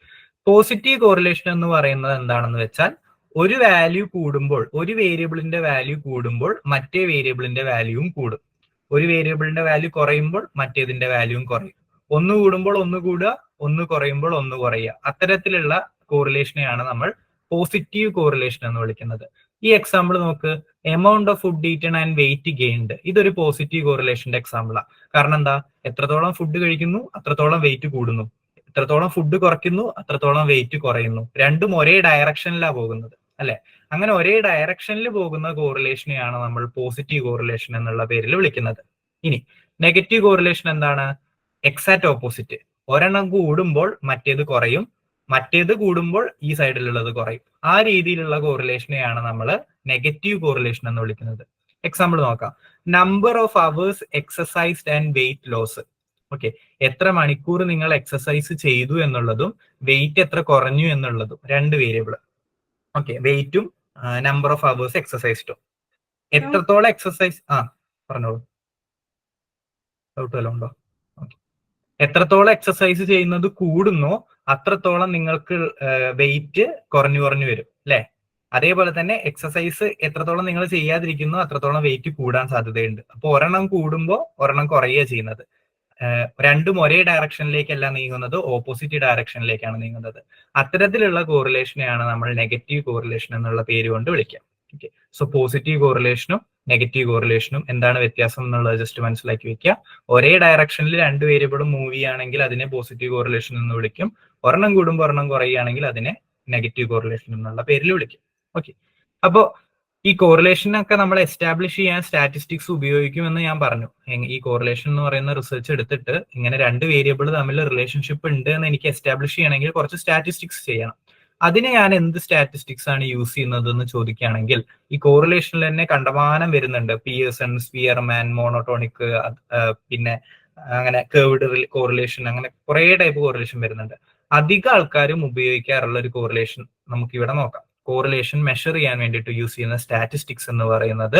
positive correlation എന്ന് പറയുന്നത് എന്താണെന്ന് വെച്ചാൽ ഒരു വാല്യൂ കൂടുമ്പോൾ, ഒരു വേരിയബിളിന്റെ വാല്യൂ കൂടുമ്പോൾ മറ്റേ വേരിയബിളിന്റെ വാല്യൂവും കൂടും. ഒരു വേരിയബിളിന്റെ വാല്യൂ കുറയുമ്പോൾ മറ്റേതിന്റെ വാല്യൂവും കുറയും. ഒന്ന് കൂടുമ്പോൾ ഒന്ന് കൂടുക, ഒന്ന് കുറയുമ്പോൾ ഒന്ന് കുറയുക. അത്തരത്തിലുള്ള കോറിലേഷനെയാണ് നമ്മൾ പോസിറ്റീവ് കോറിലേഷൻ എന്ന് വിളിക്കുന്നത്. ഈ എക്സാമ്പിൾ നോക്ക്. Amount of food eaten and weight gained. ഇതൊരു പോസിറ്റീവ് കോറിലേഷന്റെ എക്സാമ്പിളാണ്. കാരണം എന്താ? എത്രത്തോളം ഫുഡ് കഴിക്കുന്നു അത്രത്തോളം വെയിറ്റ് കൂടുന്നു, എത്രത്തോളം ഫുഡ് കുറയ്ക്കുന്നു അത്രത്തോളം വെയിറ്റ് കുറയുന്നു. രണ്ടും ഒരേ ഡയറക്ഷനിലാണ് പോകുന്നത്. അല്ലെ, അങ്ങനെ ഒരേ ഡയറക്ഷനിൽ പോകുന്ന കോറിലേഷനെയാണ് നമ്മൾ പോസിറ്റീവ് കോറിലേഷൻ എന്നുള്ള പേരിൽ വിളിക്കുന്നത്. ഇനി നെഗറ്റീവ് കോറിലേഷൻ എന്താണ്? Exact opposite. ഒരെണ്ണം കൂടുമ്പോൾ മറ്റേത് കുറയും, മറ്റേത് കൂടുമ്പോൾ ഈ സൈഡിലുള്ളത് കുറയും. ആ രീതിയിലുള്ള കോറിലേഷനെയാണ് നമ്മൾ നെഗറ്റീവ് കോറിലേഷൻ എന്ന് വിളിക്കുന്നത്. എക്സാമ്പിൾ നോക്കാം. Number of hours exercised and weight loss. Okay, എത്ര മണിക്കൂർ നിങ്ങൾ എക്സസൈസ് ചെയ്തു എന്നുള്ളതും വെയിറ്റ് എത്ര കുറഞ്ഞു എന്നുള്ളതും രണ്ട് വേരിയബിൾ. ഓക്കെ, വെയിറ്റും നമ്പർ ഓഫ് അവേഴ്സ് എക്സസൈസ്ഡും. എത്രത്തോളം എക്സസൈസ് പറഞ്ഞോളൂ, ഡൗട്ട് വല്ലതും ഉണ്ടോ? ഓക്കെ, എത്രത്തോളം എക്സസൈസ് ചെയ്യുന്നത് കൂടുന്നോ അത്രത്തോളം നിങ്ങൾക്ക് വെയിറ്റ് കുറഞ്ഞു വരും. അല്ലെ, അതേപോലെ തന്നെ എക്സസൈസ് എത്രത്തോളം നിങ്ങൾ ചെയ്യാതിരിക്കുന്നു അത്രത്തോളം വെയിറ്റ് കൂടാൻ സാധ്യതയുണ്ട്. അപ്പൊ ഒരെണ്ണം കൂടുമ്പോൾ ഒരെണ്ണം കുറയുക ചെയ്യുന്നത്. രണ്ടും ഒരേ ഡയറക്ഷനിലേക്കല്ല നീങ്ങുന്നത്, ഓപ്പോസിറ്റ് ഡയറക്ഷനിലേക്കാണ് നീങ്ങുന്നത്. അത്തരത്തിലുള്ള കോറിലേഷനെയാണ് നമ്മൾ നെഗറ്റീവ് കോറിലേഷൻ എന്നുള്ള പേര് കൊണ്ട് വിളിക്കുക. ഓക്കെ, സോ പോസിറ്റീവ് കോറിലേഷനും നെഗറ്റീവ് കോറിലേഷനും എന്താണ് വ്യത്യാസം എന്നുള്ളത് ജസ്റ്റ് മനസ്സിലാക്കി വെക്കുക. ഒരേ ഡയറക്ഷനിൽ രണ്ട് വേരിയബിളും മൂവ് ചെയ്യുകയാണെങ്കിൽ അതിനെ പോസിറ്റീവ് കോറിലേഷൻ എന്ന് വിളിക്കും. ഒരെണ്ണം കൂടുമ്പോൾ ഒരെണ്ണം കുറയുകയാണെങ്കിൽ അതിനെ നെഗറ്റീവ് കോറിലേഷൻ എന്നുള്ള പേരിൽ വിളിക്കും. ഓക്കെ, അപ്പോൾ ഈ കോറിലേഷനൊക്കെ നമ്മൾ എസ്റ്റാബ്ലിഷ് ചെയ്യാൻ സ്റ്റാറ്റിസ്റ്റിക്സ് ഉപയോഗിക്കുമെന്ന് ഞാൻ പറഞ്ഞു. ഈ കോറിലേഷൻ എന്ന് പറയുന്ന റിസർച്ച് എടുത്തിട്ട് ഇങ്ങനെ രണ്ട് വേരിയബിൾ തമ്മിൽ റിലേഷൻഷിപ്പ് ഉണ്ട് എന്ന് എനിക്ക് എസ്റ്റാബ്ലിഷ് ചെയ്യണമെങ്കിൽ കുറച്ച് സ്റ്റാറ്റിസ്റ്റിക്സ് ചെയ്യണം. അതിന് ഞാൻ എന്ത് സ്റ്റാറ്റിസ്റ്റിക്സ് ആണ് യൂസ് ചെയ്യുന്നത് എന്ന് ചോദിക്കുകയാണെങ്കിൽ ഈ കോറിലേഷനിൽ തന്നെ കണ്ടമാനം വരുന്നുണ്ട്. പിയേഴ്സൺ, സ്പിയർമാൻ, മോണോട്ടോണിക്, പിന്നെ അങ്ങനെ കേർവ്ഡ് കോറിലേഷൻ, അങ്ങനെ കുറെ ടൈപ്പ് കോറിലേഷൻ വരുന്നുണ്ട്. അധിക ആൾക്കാരും ഉപയോഗിക്കാറുള്ള ഒരു കോറിലേഷൻ നമുക്ക് ഇവിടെ നോക്കാം. കോറിലേഷൻ മെഷർ ചെയ്യാൻ വേണ്ടിയിട്ട് യൂസ് ചെയ്യുന്ന സ്റ്റാറ്റിസ്റ്റിക്സ് എന്ന് പറയുന്നത്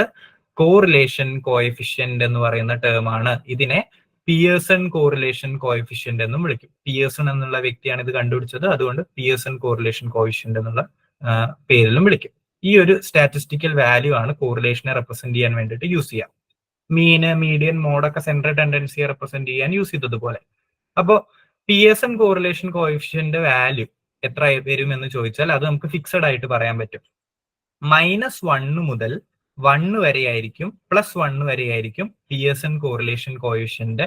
കോറിലേഷൻ കോഎഫിഷ്യന്റ് എന്ന് പറയുന്ന ടേം ആണ്. ഇതിനെ പിയേഴ്സൺ കോറിലേഷൻ കോഎഫിഷ്യന്റ് എന്നും വിളിക്കും. പിയേഴ്സൺ എന്നുള്ള വ്യക്തിയാണ് ഇത് കണ്ടുപിടിച്ചത്, അതുകൊണ്ട് പിയേഴ്സൺ കോറിലേഷൻ കോഎഫിഷ്യന്റ് എന്നുള്ള പേരിലും വിളിക്കും. ഈ ഒരു സ്റ്റാറ്റിസ്റ്റിക്കൽ വാല്യൂ ആണ് കോറിലേഷനെ റെപ്രസെന്റ് ചെയ്യാൻ വേണ്ടിയിട്ട് യൂസ് ചെയ്യാം. മീന്, മീഡിയൻ, മോഡൊക്കെ സെൻട്രൽ ടെൻഡൻസിയെ റെപ്രസെന്റ് ചെയ്യാൻ യൂസ് ചെയ്തതുപോലെ. അപ്പോൾ പിയേഴ്സൺ കോറിലേഷൻ കോഎഫിഷ്യന്റ് വാല്യൂ എത്ര വരും എന്ന് ചോദിച്ചാൽ അത് നമുക്ക് ഫിക്സഡ് ആയിട്ട് പറയാൻ പറ്റും. -1 മുതൽ 1 വരെ ആയിരിക്കും, +1 വരെ ആയിരിക്കും പിയേഴ്സൺ കോറിലേഷൻ കോഎഫിഷ്യന്റ്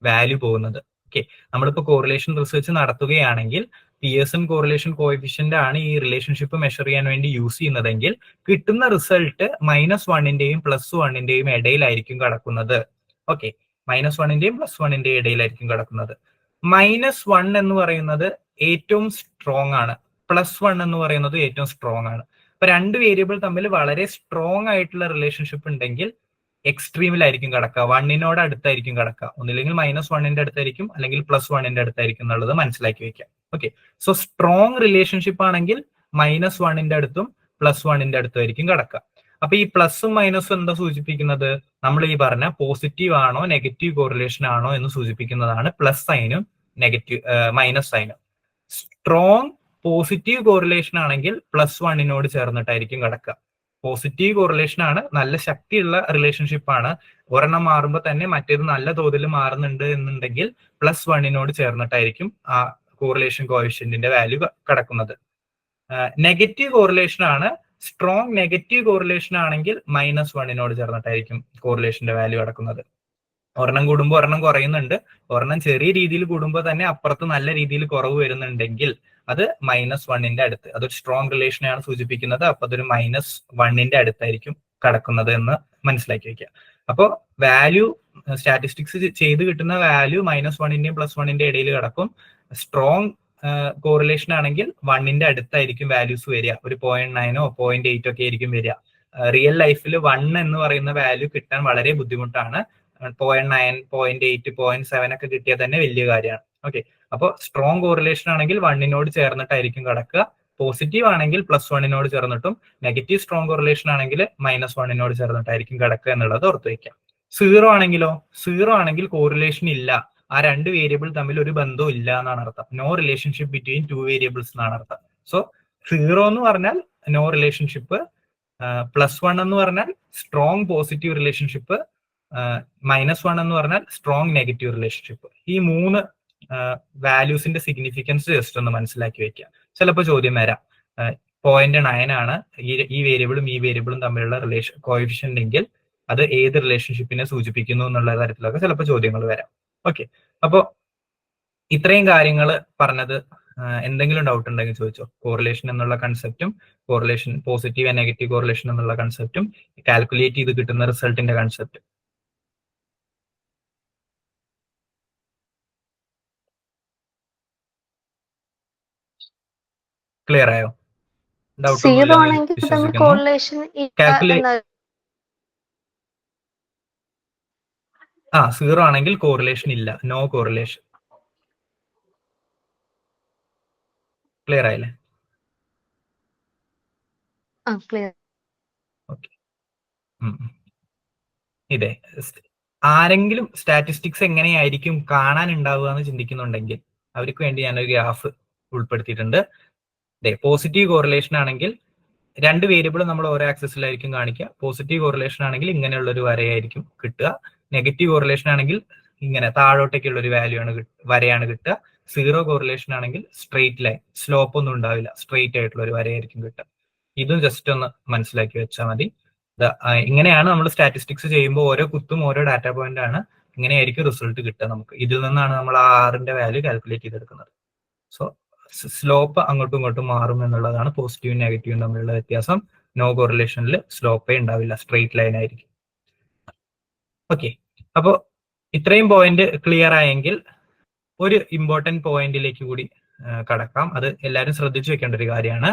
വാല്യൂ പോകുന്നത്. ഓക്കെ, നമ്മളിപ്പോൾ കോറിലേഷൻ റിസർച്ച് നടത്തുകയാണെങ്കിൽ പിയേഴ്സൺ കോറിലേഷൻ കോഎഫിഷ്യന്റ് ആണ് ഈ റിലേഷൻഷിപ്പ് മെഷർ ചെയ്യാൻ വേണ്ടി യൂസ് ചെയ്യുന്നതെങ്കിൽ കിട്ടുന്ന റിസൾട്ട് -1ന്റെയും +1ന്റെയും ഇടയിലായിരിക്കും കിടക്കുന്നത്. ഓക്കെ, -1ന്റെയും +1ന്റെയും ഇടയിലായിരിക്കും കിടക്കുന്നത്. -1 എന്ന് പറയുന്നത് ഏറ്റവും സ്ട്രോങ് ആണ്, +1 എന്ന് പറയുന്നത് ഏറ്റവും സ്ട്രോങ് ആണ്. അപ്പൊ രണ്ട് വേരിയബിൾ തമ്മിൽ വളരെ സ്ട്രോങ് ആയിട്ടുള്ള റിലേഷൻഷിപ്പ് ഉണ്ടെങ്കിൽ എക്സ്ട്രീമിലായിരിക്കും കിടക്കുക, 1നോട് അടുത്തായിരിക്കും കിടക്കുക. ഒന്നില്ലെങ്കിൽ -1ന്റെ അടുത്തായിരിക്കും, അല്ലെങ്കിൽ +1ന്റെ അടുത്തായിരിക്കും എന്നുള്ളത് മനസ്സിലാക്കി വെക്കാം. ഓക്കെ, സോ സ്ട്രോങ് റിലേഷൻഷിപ്പ് ആണെങ്കിൽ -1ന്റെ അടുത്തും +1ന്റെ അടുത്തും ആയിരിക്കും കിടക്കുക. അപ്പൊ ഈ പ്ലസും മൈനസും എന്താ സൂചിപ്പിക്കുന്നത്? നമ്മൾ ഈ പറഞ്ഞ പോസിറ്റീവ് ആണോ നെഗറ്റീവ് കോറിലേഷൻ ആണോ എന്ന് സൂചിപ്പിക്കുന്നതാണ് പ്ലസ് സൈനും നെഗറ്റീവ് മൈനസ് സൈനും. സ്ട്രോങ് പോസിറ്റീവ് കോറിലേഷൻ ആണെങ്കിൽ +1നോട് ചേർന്നിട്ടായിരിക്കും കിടക്കുക. പോസിറ്റീവ് കോറിലേഷൻ ആണ്, നല്ല ശക്തിയുള്ള റിലേഷൻഷിപ്പ് ആണ്. ഒരെണ്ണം മാറുമ്പോൾ തന്നെ മറ്റേത് നല്ല തോതിൽ മാറുന്നുണ്ട് എന്നുണ്ടെങ്കിൽ +1നോട് ചേർന്നിട്ടായിരിക്കും ആ കോറിലേഷൻ കോഎഫിഷ്യന്റിന്റെ വാല്യൂ കിടക്കുന്നത്. നെഗറ്റീവ് കോറിലേഷൻ ആണ്. സ്ട്രോങ് നെഗറ്റീവ് കോറിലേഷൻ ആണെങ്കിൽ -1നോട് ചേർന്നിട്ടായിരിക്കും കോറിലേഷന്റെ വാല്യൂ കിടക്കുന്നത്. ഒരെണ്ണം കൂടുമ്പോൾ ഒരെണ്ണം കുറയുന്നുണ്ട്, ഒരെണ്ണം ചെറിയ രീതിയിൽ കൂടുമ്പോൾ തന്നെ അപ്പുറത്ത് നല്ല രീതിയിൽ കുറവ് വരുന്നുണ്ടെങ്കിൽ അത് -1ന്റെ അടുത്ത്, അതൊരു സ്ട്രോങ് റിലേഷനെയാണ് സൂചിപ്പിക്കുന്നത്. അപ്പൊ അതൊരു -1ന്റെ അടുത്തായിരിക്കും കിടക്കുന്നത് എന്ന് മനസ്സിലാക്കി വെക്കുക. അപ്പോൾ വാല്യൂ സ്റ്റാറ്റിസ്റ്റിക്സ് ചെയ്ത് കിട്ടുന്ന വാല്യൂ -1ന്റെയും +1ന്റെ ഇടയിൽ കിടക്കും. സ്ട്രോങ് കോറിലേഷൻ ആണെങ്കിൽ 1ന്റെ അടുത്തായിരിക്കും വാല്യൂസ് വരിക. ഒരു 0.9 0.8 ഒക്കെ ആയിരിക്കും വരിക. റിയൽ ലൈഫിൽ 1 എന്ന് പറയുന്ന വാല്യൂ കിട്ടാൻ വളരെ ബുദ്ധിമുട്ടാണ്. 0.9 0.8 0.7 ഒക്കെ കിട്ടിയാൽ തന്നെ വലിയ കാര്യമാണ്. ഓക്കെ, അപ്പോൾ സ്ട്രോങ് കോറിലേഷൻ ആണെങ്കിൽ 1നോട് ചേർന്നിട്ടായിരിക്കും കിടക്കുക. പോസിറ്റീവ് ആണെങ്കിൽ +1നോട് ചേർന്നിട്ടും, നെഗറ്റീവ് സ്ട്രോങ് കോറിലേഷൻ ആണെങ്കിൽ -1നോട് ചേർന്നിട്ടായിരിക്കും കിടക്കുക എന്നുള്ളത് ഓർത്ത് വയ്ക്കാം. 0 ആണെങ്കിലോ? 0 ആണെങ്കിൽ കോറിലേഷൻ ഇല്ല, ആ രണ്ട് വേരിയബിൾ തമ്മിൽ ഒരു ബന്ധവും ഇല്ല എന്നാണ് അർത്ഥം. നോ റിലേഷൻഷിപ്പ് ബിറ്റ്വീൻ 2 വേരിയബിൾസ് എന്നാണ് അർത്ഥം. സോ 0 എന്ന് പറഞ്ഞാൽ നോ റിലേഷൻഷിപ്പ്, +1 എന്ന് പറഞ്ഞാൽ സ്ട്രോങ് പോസിറ്റീവ് റിലേഷൻഷിപ്പ്, -1 എന്ന് പറഞ്ഞാൽ സ്ട്രോങ് നെഗറ്റീവ് റിലേഷൻഷിപ്പ്. ഈ 3 വാല്യൂസിന്റെ സിഗ്നിഫിക്കൻസ് ജസ്റ്റ് ഒന്ന് മനസ്സിലാക്കി വെക്കുക. ചിലപ്പോൾ ചോദ്യം വരാം, 0.9 ആണ് ഈ വേരിയബിളും ഈ വേരിയബിളും തമ്മിലുള്ള റിലേഷൻ കോഎഫിഷ്യന്റ് എങ്കിൽ അത് ഏത് റിലേഷൻഷിപ്പിനെ സൂചിപ്പിക്കുന്നു എന്നുള്ള തരത്തിലൊക്കെ ചിലപ്പോൾ ചോദ്യങ്ങൾ വരാം. ഓക്കെ, അപ്പോൾ ഇത്രയും കാര്യങ്ങൾ പറഞ്ഞത് എന്തെങ്കിലും ഡൗട്ട് ഉണ്ടെങ്കിൽ ചോദിച്ചോ. കോറിലേഷൻ എന്നുള്ള കൺസെപ്റ്റും correlation positive and negative correlation എന്നുള്ള കൺസെപ്റ്റും കാൽക്കുലേറ്റ് ചെയ്ത് കിട്ടുന്ന റിസൾട്ടിന്റെ കൺസെപ്റ്റ് ക്ലിയർ ആയോ? ഡൗട്ട് ആ 0 ആണെങ്കിൽ കോറിലേഷൻ ഇല്ല, നോ കോറിലേഷൻ. ക്ലിയർ ആയില്ലേ? ഓക്കെ, ഇതേ ആരെങ്കിലും സ്റ്റാറ്റിസ്റ്റിക്സ് എങ്ങനെയായിരിക്കും കാണാനുണ്ടാവുക എന്ന് ചിന്തിക്കുന്നുണ്ടെങ്കിൽ അവർക്ക് വേണ്ടി ഞാനൊരു ഗ്രാഫ് ഉൾപ്പെടുത്തിയിട്ടുണ്ട്. പോസിറ്റീവ് കോറിലേഷൻ ആണെങ്കിൽ രണ്ട് വേരിയബിൾ നമ്മൾ ഓരോ ആക്സിസിലായിരിക്കും കാണിക്കുക. പോസിറ്റീവ് കോറിലേഷൻ ആണെങ്കിൽ ഇങ്ങനെയുള്ള ഒരു വരയായിരിക്കും കിട്ടുക. നെഗറ്റീവ് കോറിലേഷൻ ആണെങ്കിൽ ഇങ്ങനെ താഴോട്ടേക്കുള്ള ഒരു വാല്യൂ ആണ് വരയാണ് കിട്ടുക. 0 കോറിലേഷൻ ആണെങ്കിൽ സ്ട്രെയിറ്റ് ലൈൻ, സ്ലോപ്പ് ഒന്നും ഉണ്ടാവില്ല, സ്ട്രെയിറ്റ് ആയിട്ടുള്ള ഒരു വരയായിരിക്കും കിട്ടുക. ഇതും ജസ്റ്റ് ഒന്ന് മനസ്സിലാക്കി വെച്ചാൽ മതി. ഇങ്ങനെയാണ് നമ്മൾ സ്റ്റാറ്റിസ്റ്റിക്സ് ചെയ്യുമ്പോൾ ഓരോ കുത്തും ഓരോ ഡാറ്റ പോയിന്റ് ആണ്, ഇങ്ങനെയായിരിക്കും റിസൾട്ട് കിട്ടുക നമുക്ക്. ഇതിൽ നിന്നാണ് നമ്മൾ R ന്റെ വാല്യൂ കാൽക്കുലേറ്റ് ചെയ്തെടുക്കുന്നത്. സോ സ്ലോപ്പ് അങ്ങോട്ടും ഇങ്ങോട്ടും മാറും എന്നുള്ളതാണ് പോസിറ്റീവും നെഗറ്റീവും തമ്മിലുള്ള വ്യത്യാസം. നോ കോറിലേഷനിൽ സ്ലോപ്പേ ഉണ്ടാവില്ല, സ്ട്രെയിറ്റ് ലൈൻ ആയിരിക്കും. ഓക്കെ, അപ്പോൾ ഇത്രയും പോയിന്റ് ക്ലിയർ ആയെങ്കിൽ ഒരു ഇമ്പോർട്ടന്റ് പോയിന്റിലേക്ക് കൂടി കടക്കാം. അത് എല്ലാവരും ശ്രദ്ധിച്ചു വെക്കേണ്ട ഒരു കാര്യമാണ്.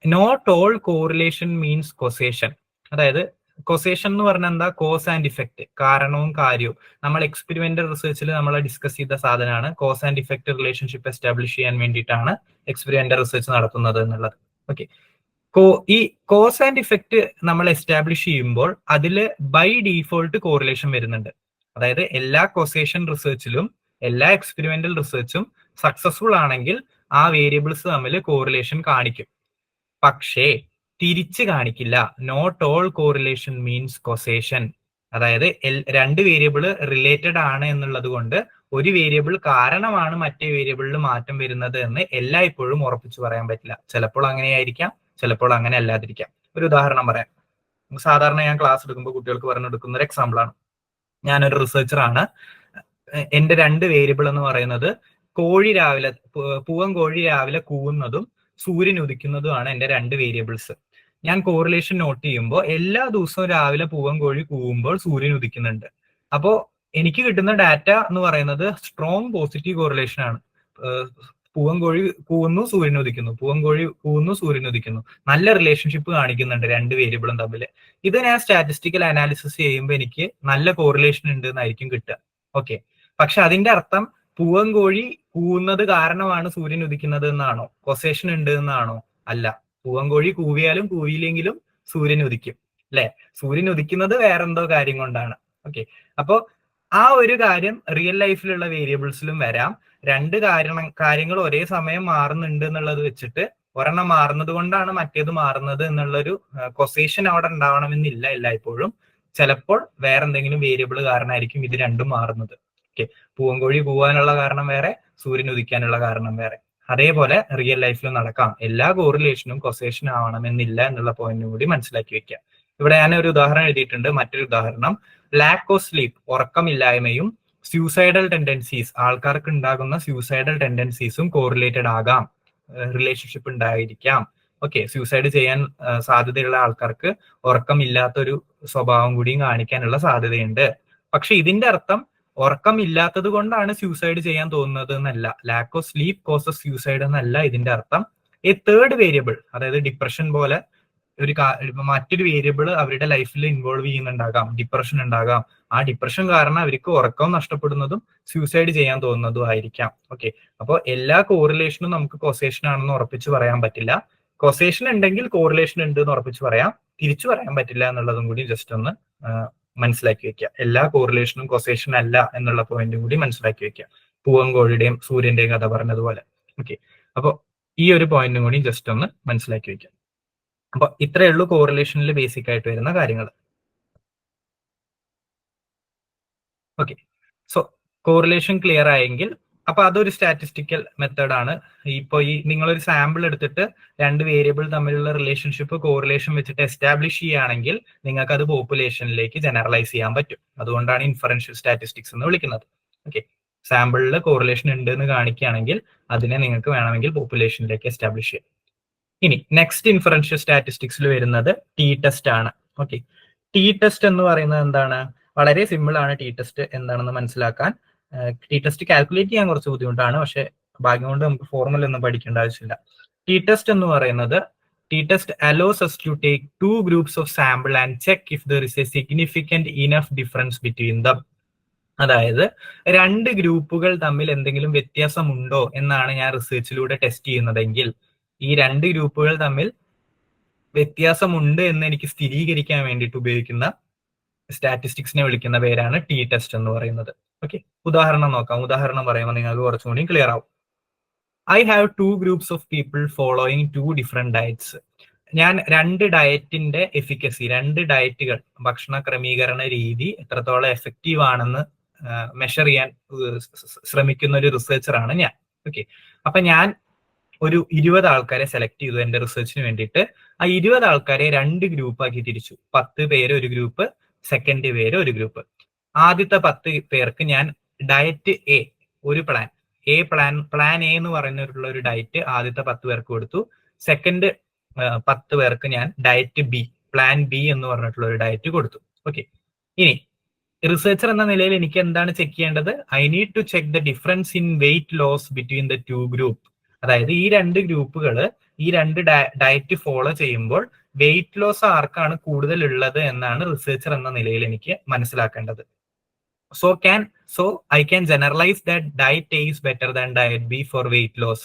Not all correlation means causation. അതായത് കൊസേഷൻ എന്ന് പറഞ്ഞാൽ എന്താ? കോസ് ആൻഡ് ഇഫക്റ്റ്, കാരണവും കാര്യവും. നമ്മൾ എക്സ്പെരിമെന്റൽ റിസർച്ചിൽ നമ്മൾ ഡിസ്കസ് ചെയ്ത സാധനമാണ്. Cause and effect relationship establish ചെയ്യാൻ വേണ്ടിയിട്ടാണ് എക്സ്പെരിമെന്റൽ റിസർച്ച് നടത്തുന്നത് എന്നുള്ളത്. ഓക്കെ, ഈ കോസ് ആൻഡ് ഇഫക്റ്റ് നമ്മൾ എസ്റ്റാബ്ലിഷ് ചെയ്യുമ്പോൾ അതിൽ ബൈ ഡീഫോൾട്ട് കോറിലേഷൻ വരുന്നുണ്ട്. അതായത് എല്ലാ കൊസേഷൻ റിസർച്ചിലും എല്ലാ എക്സ്പെരിമെന്റൽ റിസർച്ചും സക്സസ്ഫുൾ ആണെങ്കിൽ ആ വേരിയബിൾസ് തമ്മിൽ കോറിലേഷൻ കാണിക്കും. പക്ഷേ തിരിച്ച് കാണിക്കില്ല. Not all correlation means causation. അതായത് രണ്ട് വേരിയബിൾ റിലേറ്റഡ് ആണ് എന്നുള്ളത് കൊണ്ട് ഒരു വേരിയബിൾ കാരണമാണ് മറ്റേ വേരിയബിളിൽ മാറ്റം വരുന്നത് എന്ന് എല്ലായ്പ്പോഴും ഉറപ്പിച്ചു പറയാൻ പറ്റില്ല. ചിലപ്പോൾ അങ്ങനെയായിരിക്കാം, ചിലപ്പോൾ അങ്ങനെ അല്ലാതിരിക്കാം. ഒരു ഉദാഹരണം പറയാം. സാധാരണ ഞാൻ ക്ലാസ് എടുക്കുമ്പോൾ കുട്ടികൾക്ക് പറഞ്ഞെടുക്കുന്ന ഒരു എക്സാമ്പിൾ ആണ്. ഞാനൊരു റിസർച്ചറാണ്. എന്റെ രണ്ട് വേരിയബിൾ എന്ന് പറയുന്നത് കോഴി രാവിലെ, പൂവൻ കോഴി രാവിലെ കൂവുന്നതും സൂര്യൻ ഉദിക്കുന്നതുമാണ് എന്റെ രണ്ട് വേരിയബിൾസ്. ഞാൻ കോറിലേഷൻ നോട്ട് ചെയ്യുമ്പോൾ എല്ലാ ദിവസവും രാവിലെ പൂവൻ കോഴി കൂവുമ്പോൾ സൂര്യൻ ഉദിക്കുന്നുണ്ട്. അപ്പോൾ എനിക്ക് കിട്ടുന്ന ഡാറ്റ എന്ന് പറയുന്നത് സ്ട്രോങ് പോസിറ്റീവ് കോറിലേഷൻ ആണ്. പൂവൻ കോഴി കൂവുന്നു, സൂര്യൻ ഉദിക്കുന്നു, പൂവൻ കോഴി കൂവുന്നു, സൂര്യൻ ഉദിക്കുന്നു. നല്ല റിലേഷൻഷിപ്പ് കാണിക്കുന്നുണ്ട് രണ്ട് വേരിയബിളും തമ്മിൽ. ഇത് ഞാൻ സ്റ്റാറ്റിസ്റ്റിക്കൽ അനാലിസിസ് ചെയ്യുമ്പോൾ എനിക്ക് നല്ല കോറിലേഷൻ ഉണ്ട് എന്നായിരിക്കും കിട്ടുക. ഓക്കെ, പക്ഷെ അതിന്റെ അർത്ഥം പൂവൻ കോഴി കൂവുന്നത് കാരണമാണ് സൂര്യൻ ഉദിക്കുന്നത് എന്നാണോ? കൊസേഷൻ ഉണ്ട് എന്നാണോ? അല്ല. പൂവൻ കോഴി കൂവിയാലും കൂവിയില്ലെങ്കിലും സൂര്യൻ ഉദിക്കും, അല്ലെ? സൂര്യൻ ഉദിക്കുന്നത് വേറെന്തോ കാര്യം കൊണ്ടാണ്. ഓക്കെ, അപ്പോ ആ ഒരു കാര്യം റിയൽ ലൈഫിലുള്ള വേരിയബിൾസിലും വരാം. രണ്ട് കാര്യങ്ങൾ ഒരേ സമയം മാറുന്നുണ്ട് എന്നുള്ളത് വെച്ചിട്ട് ഒരെണ്ണം മാറുന്നത് കൊണ്ടാണ് മറ്റേത് മാറുന്നത് എന്നുള്ളൊരു കൊസേഷൻ അവിടെ ഉണ്ടാവണമെന്നില്ല എല്ലായ്പ്പോഴും. ചിലപ്പോൾ വേറെന്തെങ്കിലും വേരിയബിൾ കാരണമായിരിക്കും ഇത് രണ്ടും മാറുന്നത്. ഓക്കെ, പൂവൻകോഴി കൂവാനുള്ള കാരണം വേറെ, സൂര്യൻ ഉദിക്കാനുള്ള കാരണം വേറെ. അതേപോലെ റിയൽ ലൈഫിലും നടക്കാം. എല്ലാ കോറിലേഷനും കൊസേഷൻ ആവണമെന്നില്ല എന്നുള്ള പോയിന്റും കൂടി മനസ്സിലാക്കി വെക്കാം. ഇവിടെ ഞാൻ ഒരു ഉദാഹരണം എഴുതിയിട്ടുണ്ട്. മറ്റൊരു ഉദാഹരണം, ലാക്ക് ഓഫ് സ്ലീപ്പ്, ഉറക്കമില്ലായ്മയും സ്യൂസൈഡൽ ടെൻഡൻസീസ്, ആൾക്കാർക്ക് ഉണ്ടാകുന്ന സ്യൂസൈഡൽ ടെൻഡൻസീസും കോറിലേറ്റഡ് ആകാം, റിലേഷൻഷിപ്പ് ഉണ്ടായിരിക്കാം. ഓക്കെ, സൂസൈഡ് ചെയ്യാൻ സാധ്യതയുള്ള ആൾക്കാർക്ക് ഉറക്കമില്ലാത്തൊരു സ്വഭാവം കൂടിയും കാണിക്കാനുള്ള സാധ്യതയുണ്ട്. പക്ഷെ ഇതിന്റെ അർത്ഥം ഉറക്കമില്ലാത്തത് കൊണ്ടാണ് സ്യൂസൈഡ് ചെയ്യാൻ തോന്നുന്നത് എന്നല്ല. Lack of sleep causes suicide എന്നല്ല ഇതിന്റെ അർത്ഥം. എ തേർഡ് വേരിയബിൾ, അതായത് ഡിപ്രഷൻ പോലെ ഒരു മറ്റൊരു വേരിയബിൾ അവരുടെ ലൈഫിൽ ഇൻവോൾവ് ചെയ്യുന്നുണ്ടാകാം, ഡിപ്രഷൻ ഉണ്ടാകാം. ആ ഡിപ്രഷൻ കാരണം അവർക്ക് ഉറക്കം നഷ്ടപ്പെടുന്നതും സ്യൂസൈഡ് ചെയ്യാൻ തോന്നുന്നതും ആയിരിക്കാം. ഓക്കെ, അപ്പോൾ എല്ലാ കോറിലേഷനും നമുക്ക് കൊസേഷൻ ആണെന്ന് ഉറപ്പിച്ച് പറയാൻ പറ്റില്ല. കൊസേഷൻ ഉണ്ടെങ്കിൽ കോറിലേഷൻ ഉണ്ട് എന്ന് ഉറപ്പിച്ച് പറയാം, തിരിച്ചു പറയാൻ പറ്റില്ല എന്നുള്ളതും കൂടി ജസ്റ്റ് ഒന്ന് മനസ്സിലാക്കി വെക്കുക. എല്ലാ കോറിലേഷനും കൊസേഷൻ അല്ല എന്നുള്ള പോയിന്റും കൂടി മനസ്സിലാക്കി വെക്കുക, പൂവൻകോഴിയുടെയും സൂര്യന്റെയും കഥ പറഞ്ഞതുപോലെ. ഓക്കെ, അപ്പോൾ ഈ ഒരു പോയിന്റും കൂടി ജസ്റ്റ് ഒന്ന് മനസ്സിലാക്കി വെക്കുക. അപ്പൊ ഇത്രയേ ഉള്ളൂ കോറിലേഷനിൽ ബേസിക് ആയിട്ട് വരുന്ന കാര്യങ്ങൾ. ഓക്കെ, സോ കോറിലേഷൻ ക്ലിയർ ആയെങ്കിൽ അപ്പൊ അതൊരു സ്റ്റാറ്റിസ്റ്റിക്കൽ മെത്തേഡാണ്. ഇപ്പൊ ഈ നിങ്ങളൊരു സാമ്പിൾ എടുത്തിട്ട് രണ്ട് വേരിയബിൾ തമ്മിലുള്ള റിലേഷൻഷിപ്പ് കോറിലേഷൻ വെച്ചിട്ട് എസ്റ്റാബ്ലിഷ് ചെയ്യുകയാണെങ്കിൽ നിങ്ങൾക്ക് അത് പോപ്പുലേഷനിലേക്ക് ജനറലൈസ് ചെയ്യാൻ പറ്റും. അതുകൊണ്ടാണ് ഇൻഫറൻഷ്യൽ സ്റ്റാറ്റിസ്റ്റിക്സ് എന്ന് വിളിക്കുന്നത്. ഓക്കെ, സാമ്പിളിൽ കോറിലേഷൻ ഉണ്ട് എന്ന് കാണിക്കുകയാണെങ്കിൽ അതിനെ നിങ്ങൾക്ക് വേണമെങ്കിൽ പോപ്പുലേഷനിലേക്ക് എസ്റ്റാബ്ലിഷ് ചെയ്യാം. ഇനി നെക്സ്റ്റ് ഇൻഫറൻഷ്യൽ സ്റ്റാറ്റിസ്റ്റിക്സിൽ വരുന്നത് ടി ടെസ്റ്റ് ആണ്. ഓക്കെ, ടി ടെസ്റ്റ് എന്ന് പറയുന്നത് എന്താണ്? വളരെ സിമ്പിൾ ആണ് ടി ടെസ്റ്റ് എന്താണെന്ന് മനസ്സിലാക്കാൻ. ടി ടെസ്റ്റ് കാൽക്കുലേറ്റ് ചെയ്യാൻ കുറച്ച് ബുദ്ധിമുട്ടാണ്, പക്ഷെ ഭാഗ്യം കൊണ്ട് നമുക്ക് ഫോർമുല ഒന്നും പഠിക്കേണ്ട ആവശ്യമില്ല. ടി ടെസ്റ്റ് എന്ന് പറയുന്നത്, T test allows us to take two groups of sample and check if there is a significant enough difference between them. അതായത് രണ്ട് ഗ്രൂപ്പുകൾ തമ്മിൽ എന്തെങ്കിലും വ്യത്യാസമുണ്ടോ എന്നാണ് ഞാൻ റിസർച്ചിലൂടെ ടെസ്റ്റ് ചെയ്യുന്നതെങ്കിൽ, ഈ രണ്ട് ഗ്രൂപ്പുകൾ തമ്മിൽ വ്യത്യാസമുണ്ട് എന്ന് എനിക്ക് സ്ഥിരീകരിക്കാൻ വേണ്ടിയിട്ട് ഉപയോഗിക്കുന്ന സ്റ്റാറ്റിസ്റ്റിക്സിനെ വിളിക്കുന്ന പേരാണ് ടി ടെസ്റ്റ് എന്ന് പറയുന്നത്. ഓക്കെ, ഉദാഹരണം നോക്കാം. ഉദാഹരണം പറയുമ്പോൾ നിങ്ങൾക്ക് കുറച്ചും കൂടി ക്ലിയർ ആവും. I have to groups of people following to different diets. ഞാൻ രണ്ട് ഡയറ്റിന്റെ എഫിക്കസി, രണ്ട് ഡയറ്റുകൾ, ഭക്ഷണ ക്രമീകരണ രീതി എത്രത്തോളം എഫക്റ്റീവ് ആണെന്ന് മെഷർ ചെയ്യാൻ ശ്രമിക്കുന്ന ഒരു റിസർച്ചറാണ് ഞാൻ. ഓക്കെ, അപ്പൊ ഞാൻ ഒരു 20 ആൾക്കാരെ സെലക്ട് ചെയ്തു എന്റെ റിസർച്ചിന് വേണ്ടിയിട്ട്. ആ 20 ആൾക്കാരെ രണ്ട് ഗ്രൂപ്പാക്കി തിരിച്ചു. 10 പേര് ഒരു ഗ്രൂപ്പ്, സെക്കൻഡ് പേര് ഒരു ഗ്രൂപ്പ്. ആദ്യത്തെ 10 പേർക്ക് ഞാൻ ഡയറ്റ് എ, ഒരു പ്ലാൻ പ്ലാൻ എ എന്ന് പറയുന്ന ഒരു ഡയറ്റ് ആദ്യത്തെ 10 പേർക്ക് കൊടുത്തു. സെക്കൻഡ് 10 പേർക്ക് ഞാൻ ഡയറ്റ് ബി, പ്ലാൻ ബി എന്ന് പറഞ്ഞിട്ടുള്ള ഒരു ഡയറ്റ് കൊടുത്തു. ഓക്കെ, ഇനി റിസർച്ചർ എന്ന നിലയിൽ എനിക്ക് എന്താണ് ചെക്ക് ചെയ്യേണ്ടത്? I need to check the difference in weight loss between the 2 group. അതായത് ഈ 2 ഗ്രൂപ്പുകൾ ഈ 2 ഡയറ്റ് ഫോളോ ചെയ്യുമ്പോൾ വെയിറ്റ് ലോസ് ആർക്കാണ് കൂടുതൽ ഉള്ളത് എന്നാണ് റിസർച്ചർ എന്ന നിലയിൽ എനിക്ക് മനസ്സിലാക്കേണ്ടത്. So I can generalize that diet A is better than diet B for weight loss.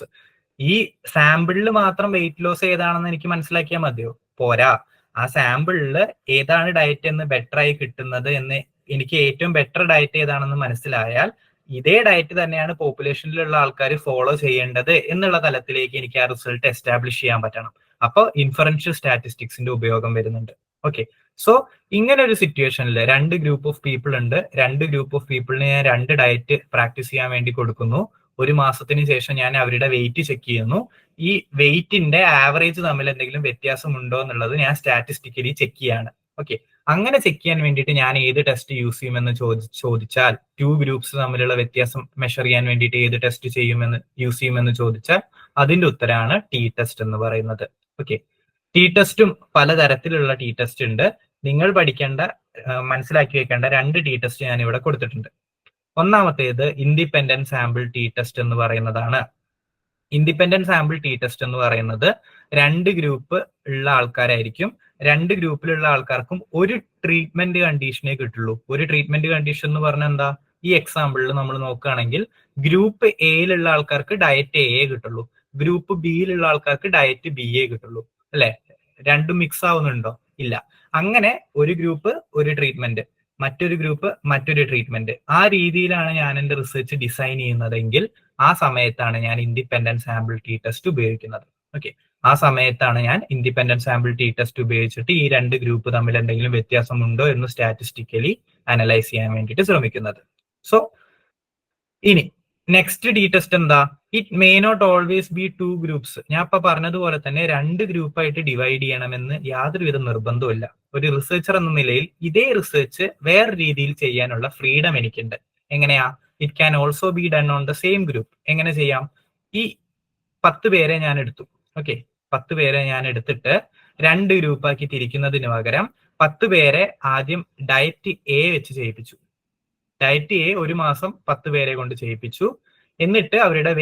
ഈ സാമ്പിളിൽ മാത്രം വെയിറ്റ് ലോസ് ഏതാണെന്ന് എനിക്ക് മനസ്സിലാക്കിയാൽ മതിയോ? പോരാ. ആ സാമ്പിളിൽ ഏതാണ് ഡയറ്റ് എന്ന് ബെറ്റർ ആയി കിട്ടുന്നത് എന്ന് എനിക്ക് ഏറ്റവും ബെറ്റർ ഡയറ്റ് ഏതാണെന്ന് മനസ്സിലായാൽ ഇതേ ഡയറ്റ് തന്നെയാണ് പോപ്പുലേഷനിലുള്ള ആൾക്കാർ ഫോളോ ചെയ്യേണ്ടത് എന്നുള്ള തലത്തിലേക്ക് എനിക്ക് ആ റിസൾട്ട് എസ്റ്റാബ്ലിഷ് ചെയ്യാൻ പറ്റണം. അപ്പോൾ ഇൻഫറൻഷ്യൽ സ്റ്റാറ്റിസ്റ്റിക്സിന്റെ ഉപയോഗം വരുന്നുണ്ട്. ഓക്കെ, സോ ഇങ്ങനെ ഒരു സിറ്റുവേഷനിൽ 2 ഗ്രൂപ്പ് ഓഫ് പീപ്പിൾ ഉണ്ട്. 2 ഗ്രൂപ്പ് ഓഫ് പീപ്പിളിന് ഞാൻ 2 ഡയറ്റ് പ്രാക്ടീസ് ചെയ്യാൻ വേണ്ടി കൊടുക്കുന്നു. 1 മാസത്തിന് ശേഷം ഞാൻ അവരുടെ വെയിറ്റ് ചെക്ക് ചെയ്യുന്നു. ഈ വെയിറ്റിന്റെ ആവറേജ് തമ്മിൽ എന്തെങ്കിലും വ്യത്യാസമുണ്ടോ എന്നുള്ളത് ഞാൻ സ്റ്റാറ്റിസ്റ്റിക്കലി ചെക്ക് ചെയ്യാണ്. ഓക്കെ, അങ്ങനെ ചെക്ക് ചെയ്യാൻ വേണ്ടിയിട്ട് ഞാൻ ഏത് ടെസ്റ്റ് യൂസ് ചെയ്യുമെന്ന് ചോദിച്ചാൽ 2 ഗ്രൂപ്പ്സ് തമ്മിലുള്ള വ്യത്യാസം മെഷർ ചെയ്യാൻ വേണ്ടിയിട്ട് ഏത് ടെസ്റ്റ് യൂസ് ചെയ്യുമെന്ന് ചോദിച്ചാൽ അതിന്റെ ഉത്തരമാണ് ടി ടെസ്റ്റ് എന്ന് പറയുന്നത്. ഓക്കെ, ടി ടെസ്റ്റും പലതരത്തിലുള്ള ടി ടെസ്റ്റ് ഉണ്ട്. നിങ്ങൾ മനസ്സിലാക്കി വെക്കേണ്ട 2 ടി ടെസ്റ്റ് ഞാൻ ഇവിടെ കൊടുത്തിട്ടുണ്ട്. ഒന്നാമത്തേത് ഇൻഡിപെൻഡന്റ് സാമ്പിൾ ടി ടെസ്റ്റ് എന്ന് പറയുന്നതാണ്. ഇൻഡിപെൻഡന്റ് സാമ്പിൾ ടി ടെസ്റ്റ് എന്ന് പറയുന്നത് 2 ഗ്രൂപ്പ് ഉള്ള ആൾക്കാരായിരിക്കും. 2 ഗ്രൂപ്പിലുള്ള ആൾക്കാർക്കും ഒരു ട്രീറ്റ്മെന്റ് കണ്ടീഷനേ കിട്ടുള്ളൂ. ഒരു ട്രീറ്റ്മെന്റ് കണ്ടീഷൻ എന്ന് പറഞ്ഞാൽ എന്താ? ഈ എക്സാമ്പിളിൽ നമ്മൾ നോക്കുകയാണെങ്കിൽ ഗ്രൂപ്പ് എയിലുള്ള ആൾക്കാർക്ക് ഡയറ്റ് എ കിട്ടുള്ളൂ, ഗ്രൂപ്പ് ബിയിലുള്ള ആൾക്കാർക്ക് ഡയറ്റ് ബി എ കിട്ടുള്ളൂ. അല്ലെ? രണ്ടും മിക്സ് ആവുന്നുണ്ടോ? ഇല്ല. അങ്ങനെ ഒരു ഗ്രൂപ്പ് ഒരു ട്രീറ്റ്മെന്റ്, മറ്റൊരു ഗ്രൂപ്പ് മറ്റൊരു ട്രീറ്റ്മെന്റ്, ആ രീതിയിലാണ് ഞാൻ എന്റെ റിസർച്ച് ഡിസൈൻ ചെയ്യുന്നതെങ്കിൽ ആ സമയത്താണ് ഞാൻ ഇൻഡിപെൻഡന്റ് സാമ്പിൾ ടി ടെസ്റ്റ് ഉപയോഗിക്കുന്നത്. ഓക്കെ, ആ സമയത്താണ് ഞാൻ ഇൻഡിപെൻഡന്റ് സാമ്പിൾ ടി ടെസ്റ്റ് ഉപയോഗിച്ചിട്ട് ഈ 2 ഗ്രൂപ്പ് തമ്മിൽ എന്തെങ്കിലും വ്യത്യാസമുണ്ടോ എന്ന് സ്റ്റാറ്റിസ്റ്റിക്കലി അനലൈസ് ചെയ്യാൻ വേണ്ടിയിട്ട് ശ്രമിക്കുന്നത്. സോ ഇനി നെക്സ്റ്റ് ടി ടെസ്റ്റ് എന്താ? It may not always be 2 groups. ഞാൻ ഇപ്പൊ പറഞ്ഞതുപോലെ തന്നെ 2 ഗ്രൂപ്പായിട്ട് ഡിവൈഡ് ചെയ്യണമെന്ന് യാതൊരുവിധ നിർബന്ധമില്ല. ഒരു റിസർച്ചർ എന്ന നിലയിൽ ഇതേ റിസർച്ച് വേറെ രീതിയിൽ ചെയ്യാനുള്ള ഫ്രീഡം എനിക്കുണ്ട്. എങ്ങനെയാ? It can also be done on the same group. എങ്ങനെ ചെയ്യാം? ഈ 10 പേരെ ഞാൻ എടുത്തു. ഓക്കെ, 10 പേരെ ഞാൻ എടുത്തിട്ട് 2 ഗ്രൂപ്പാക്കി തിരിക്കുന്നതിന് പകരം 10 പേരെ ആദ്യം ഡയറ്റ് എ വെച്ച് ചെയ്യിപ്പിച്ചു. ഡയറ്റ് എ 1 മാസം 10 പേരെ കൊണ്ട് ചെയ്യിപ്പിച്ചു. എന്നിട്ട് അവരുടെ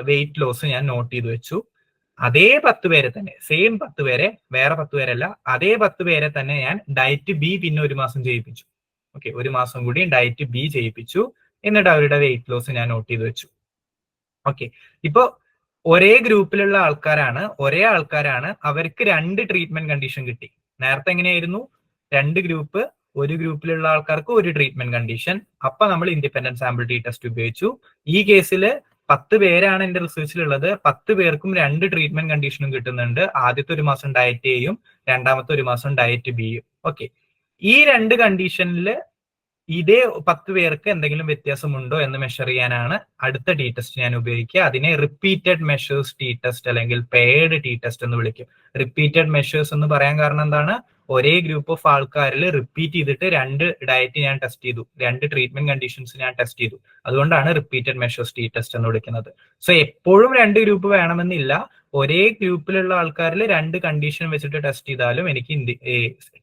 വെയിറ്റ് ലോസ് ഞാൻ നോട്ട് ചെയ്ത് വെച്ചു. അതേ 10 പേരെ തന്നെ, സെയിം 10 പേരെ, വേറെ 10 പേരല്ല, അതേ 10 പേരെ തന്നെ ഞാൻ ഡയറ്റ് ബി പിന്നെ 1 മാസം ചെയ്യിപ്പിച്ചു. ഓക്കെ, 1 മാസം കൂടി ഡയറ്റ് ബി ചെയ്യിപ്പിച്ചു. എന്നിട്ട് അവരുടെ വെയിറ്റ് ലോസ് ഞാൻ നോട്ട് ചെയ്ത് വെച്ചു. ഓക്കെ, ഇപ്പൊ ഒരേ ഗ്രൂപ്പിലുള്ള ആൾക്കാരാണ്, അവർക്ക് 2 ട്രീറ്റ്മെന്റ് കണ്ടീഷൻ കിട്ടി. നേരത്തെ എങ്ങനെയായിരുന്നു? 2 ഗ്രൂപ്പ്, ഒരു ഗ്രൂപ്പിലുള്ള ആൾക്കാർക്ക് ഒരു ട്രീറ്റ്മെന്റ് കണ്ടീഷൻ. അപ്പൊ നമ്മൾ ഇൻഡിപെൻഡന്റ് സാമ്പിൾ ടി ടെസ്റ്റ് ഉപയോഗിച്ചു. ഈ കേസിൽ 10 പേരാണ് എന്റെ റിസർച്ചിലുള്ളത്. 10 പേർക്കും 2 ട്രീറ്റ്മെന്റ് കണ്ടീഷനും കിട്ടുന്നുണ്ട്. ആദ്യത്തെ 1 മാസം ഡയറ്റ് എയും രണ്ടാമത്തെ 1 മാസം ഡയറ്റ് ബിയും. ഓക്കെ, ഈ 2 കണ്ടീഷനിൽ ഇതേ 10 പേർക്ക് എന്തെങ്കിലും വ്യത്യാസമുണ്ടോ എന്ന് മെഷർ ചെയ്യാനാണ് അടുത്ത ടി ടെസ്റ്റ് ഞാൻ ഉപയോഗിക്കുക. അതിനെ റിപ്പീറ്റഡ് മെഷേഴ്സ് ടി ടെസ്റ്റ് അല്ലെങ്കിൽ പെയർഡ് ടി ടെസ്റ്റ് എന്ന് വിളിക്കും. റിപ്പീറ്റഡ് മെഷേഴ്സ് എന്ന് പറയാൻ കാരണം എന്താണ്? ഒരേ ഗ്രൂപ്പ് ഓഫ് ആൾക്കാരിൽ റിപ്പീറ്റ് ചെയ്തിട്ട് 2 ഡയറ്റ് ഞാൻ ടെസ്റ്റ് ചെയ്തു, 2 ട്രീറ്റ്മെന്റ് കണ്ടീഷൻസ് ഞാൻ ടെസ്റ്റ് ചെയ്തു. അതുകൊണ്ടാണ് റിപ്പീറ്റഡ് മെഷേഴ്സ് ടി ടെസ്റ്റ് എന്ന് വിളിക്കുന്നത്. സോ എപ്പോഴും 2 ഗ്രൂപ്പ് വേണമെന്നില്ല. ഒരേ ഗ്രൂപ്പിലുള്ള ആൾക്കാരിൽ 2 കണ്ടീഷൻ വെച്ചിട്ട് ടെസ്റ്റ് ചെയ്താലും എനിക്ക്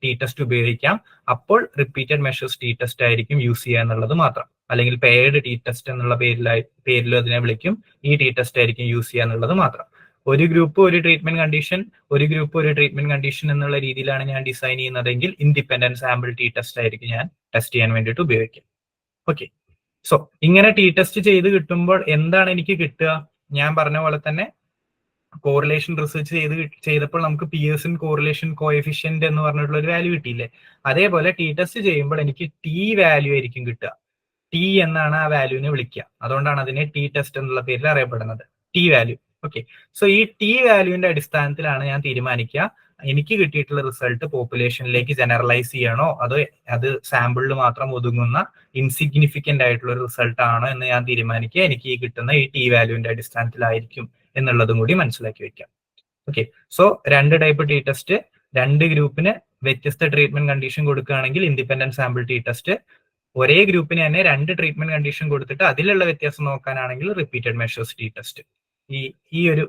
ടി ടെസ്റ്റ് ഉപയോഗിക്കാം. അപ്പോൾ റിപ്പീറ്റഡ് മെഷേഴ്സ് ടി ടെസ്റ്റ് ആയിരിക്കും യൂസ് ചെയ്യുക എന്നുള്ളത് മാത്രം. അല്ലെങ്കിൽ പെയർഡ് ടി ടെസ്റ്റ് എന്നുള്ള പേരിൽ അതിനെ വിളിക്കും. ഈ ടി ടെസ്റ്റ് ആയിരിക്കും യൂസ് ചെയ്യുക എന്നുള്ളത് മാത്രം. ഒരു ഗ്രൂപ്പ് ഒരു ട്രീറ്റ്മെന്റ് കണ്ടീഷൻ, ഒരു ഗ്രൂപ്പ് ഒരു ട്രീറ്റ്മെന്റ് കണ്ടീഷൻ എന്നുള്ള രീതിയിലാണ് ഞാൻ ഡിസൈൻ ചെയ്യുന്നതെങ്കിൽ ഇൻഡിപെൻഡന്റ് സാമ്പിൾ ടി ടെസ്റ്റ് ആയിരിക്കും ഞാൻ ടെസ്റ്റ് ചെയ്യാൻ വേണ്ടിയിട്ട് ഉപയോഗിക്കുക. ഓക്കെ, സോ ഇങ്ങനെ ടി ടെസ്റ്റ് ചെയ്ത് കിട്ടുമ്പോൾ എന്താണ് എനിക്ക് കിട്ടുക? ഞാൻ പറഞ്ഞ പോലെ തന്നെ കോറിലേഷൻ റിസർച്ച് ചെയ്തപ്പോൾ നമുക്ക് പിയേഴ്സൺ കോറിലേഷൻ കോഎഫിഷ്യന്റ് എന്ന് പറഞ്ഞിട്ടുള്ള ഒരു വാല്യൂ കിട്ടിയില്ലേ? അതേപോലെ ടി ടെസ്റ്റ് ചെയ്യുമ്പോൾ എനിക്ക് ടി വാല്യൂ ആയിരിക്കും കിട്ടുക. ടി എന്നാണ് ആ വാല്യൂവിനെ വിളിക്കുക. അതുകൊണ്ടാണ് അതിനെ ടി ടെസ്റ്റ് എന്നുള്ള പേരിൽ അറിയപ്പെടുന്നത്, ടി വാല്യൂ. ഓക്കെ, സോ ഈ ടി വാല്യൂവിന്റെ അടിസ്ഥാനത്തിലാണ് ഞാൻ തീരുമാനിക്കുക എനിക്ക് കിട്ടിയിട്ടുള്ള റിസൾട്ട് പോപ്പുലേഷനിലേക്ക് ജനറലൈസ് ചെയ്യണോ അതോ അത് സാമ്പിളിൽ മാത്രം ഒതുങ്ങുന്ന ഇൻസിഗ്നിഫിക്കന്റ് ആയിട്ടുള്ള ഒരു റിസൾട്ട് ആണോ എന്ന് ഞാൻ തീരുമാനിക്കുക എനിക്ക് ഈ കിട്ടുന്ന ഈ ടി വാല്യൂവിന്റെ അടിസ്ഥാനത്തിലായിരിക്കും എന്നുള്ളതും കൂടി മനസ്സിലാക്കി വെക്കാം. Okay, so 2 type T test, 2 ഗ്രൂപ്പിന് വ്യത്യസ്ത ട്രീറ്റ്മെന്റ് കണ്ടീഷൻ കൊടുക്കുകയാണെങ്കിൽ ഇൻഡിപെൻഡന്റ് സാമ്പിൾ ടി ടെസ്റ്റ്, ഒരേ ഗ്രൂപ്പിന് തന്നെ 2 ട്രീറ്റ്മെന്റ് കണ്ടീഷൻ കൊടുത്തിട്ട് അതിലുള്ള വ്യത്യാസം നോക്കാനാണെങ്കിൽ റിപ്പീറ്റഡ് മെഷേഴ്സ് ടി ടെസ്റ്റ്. ഈ ഒരു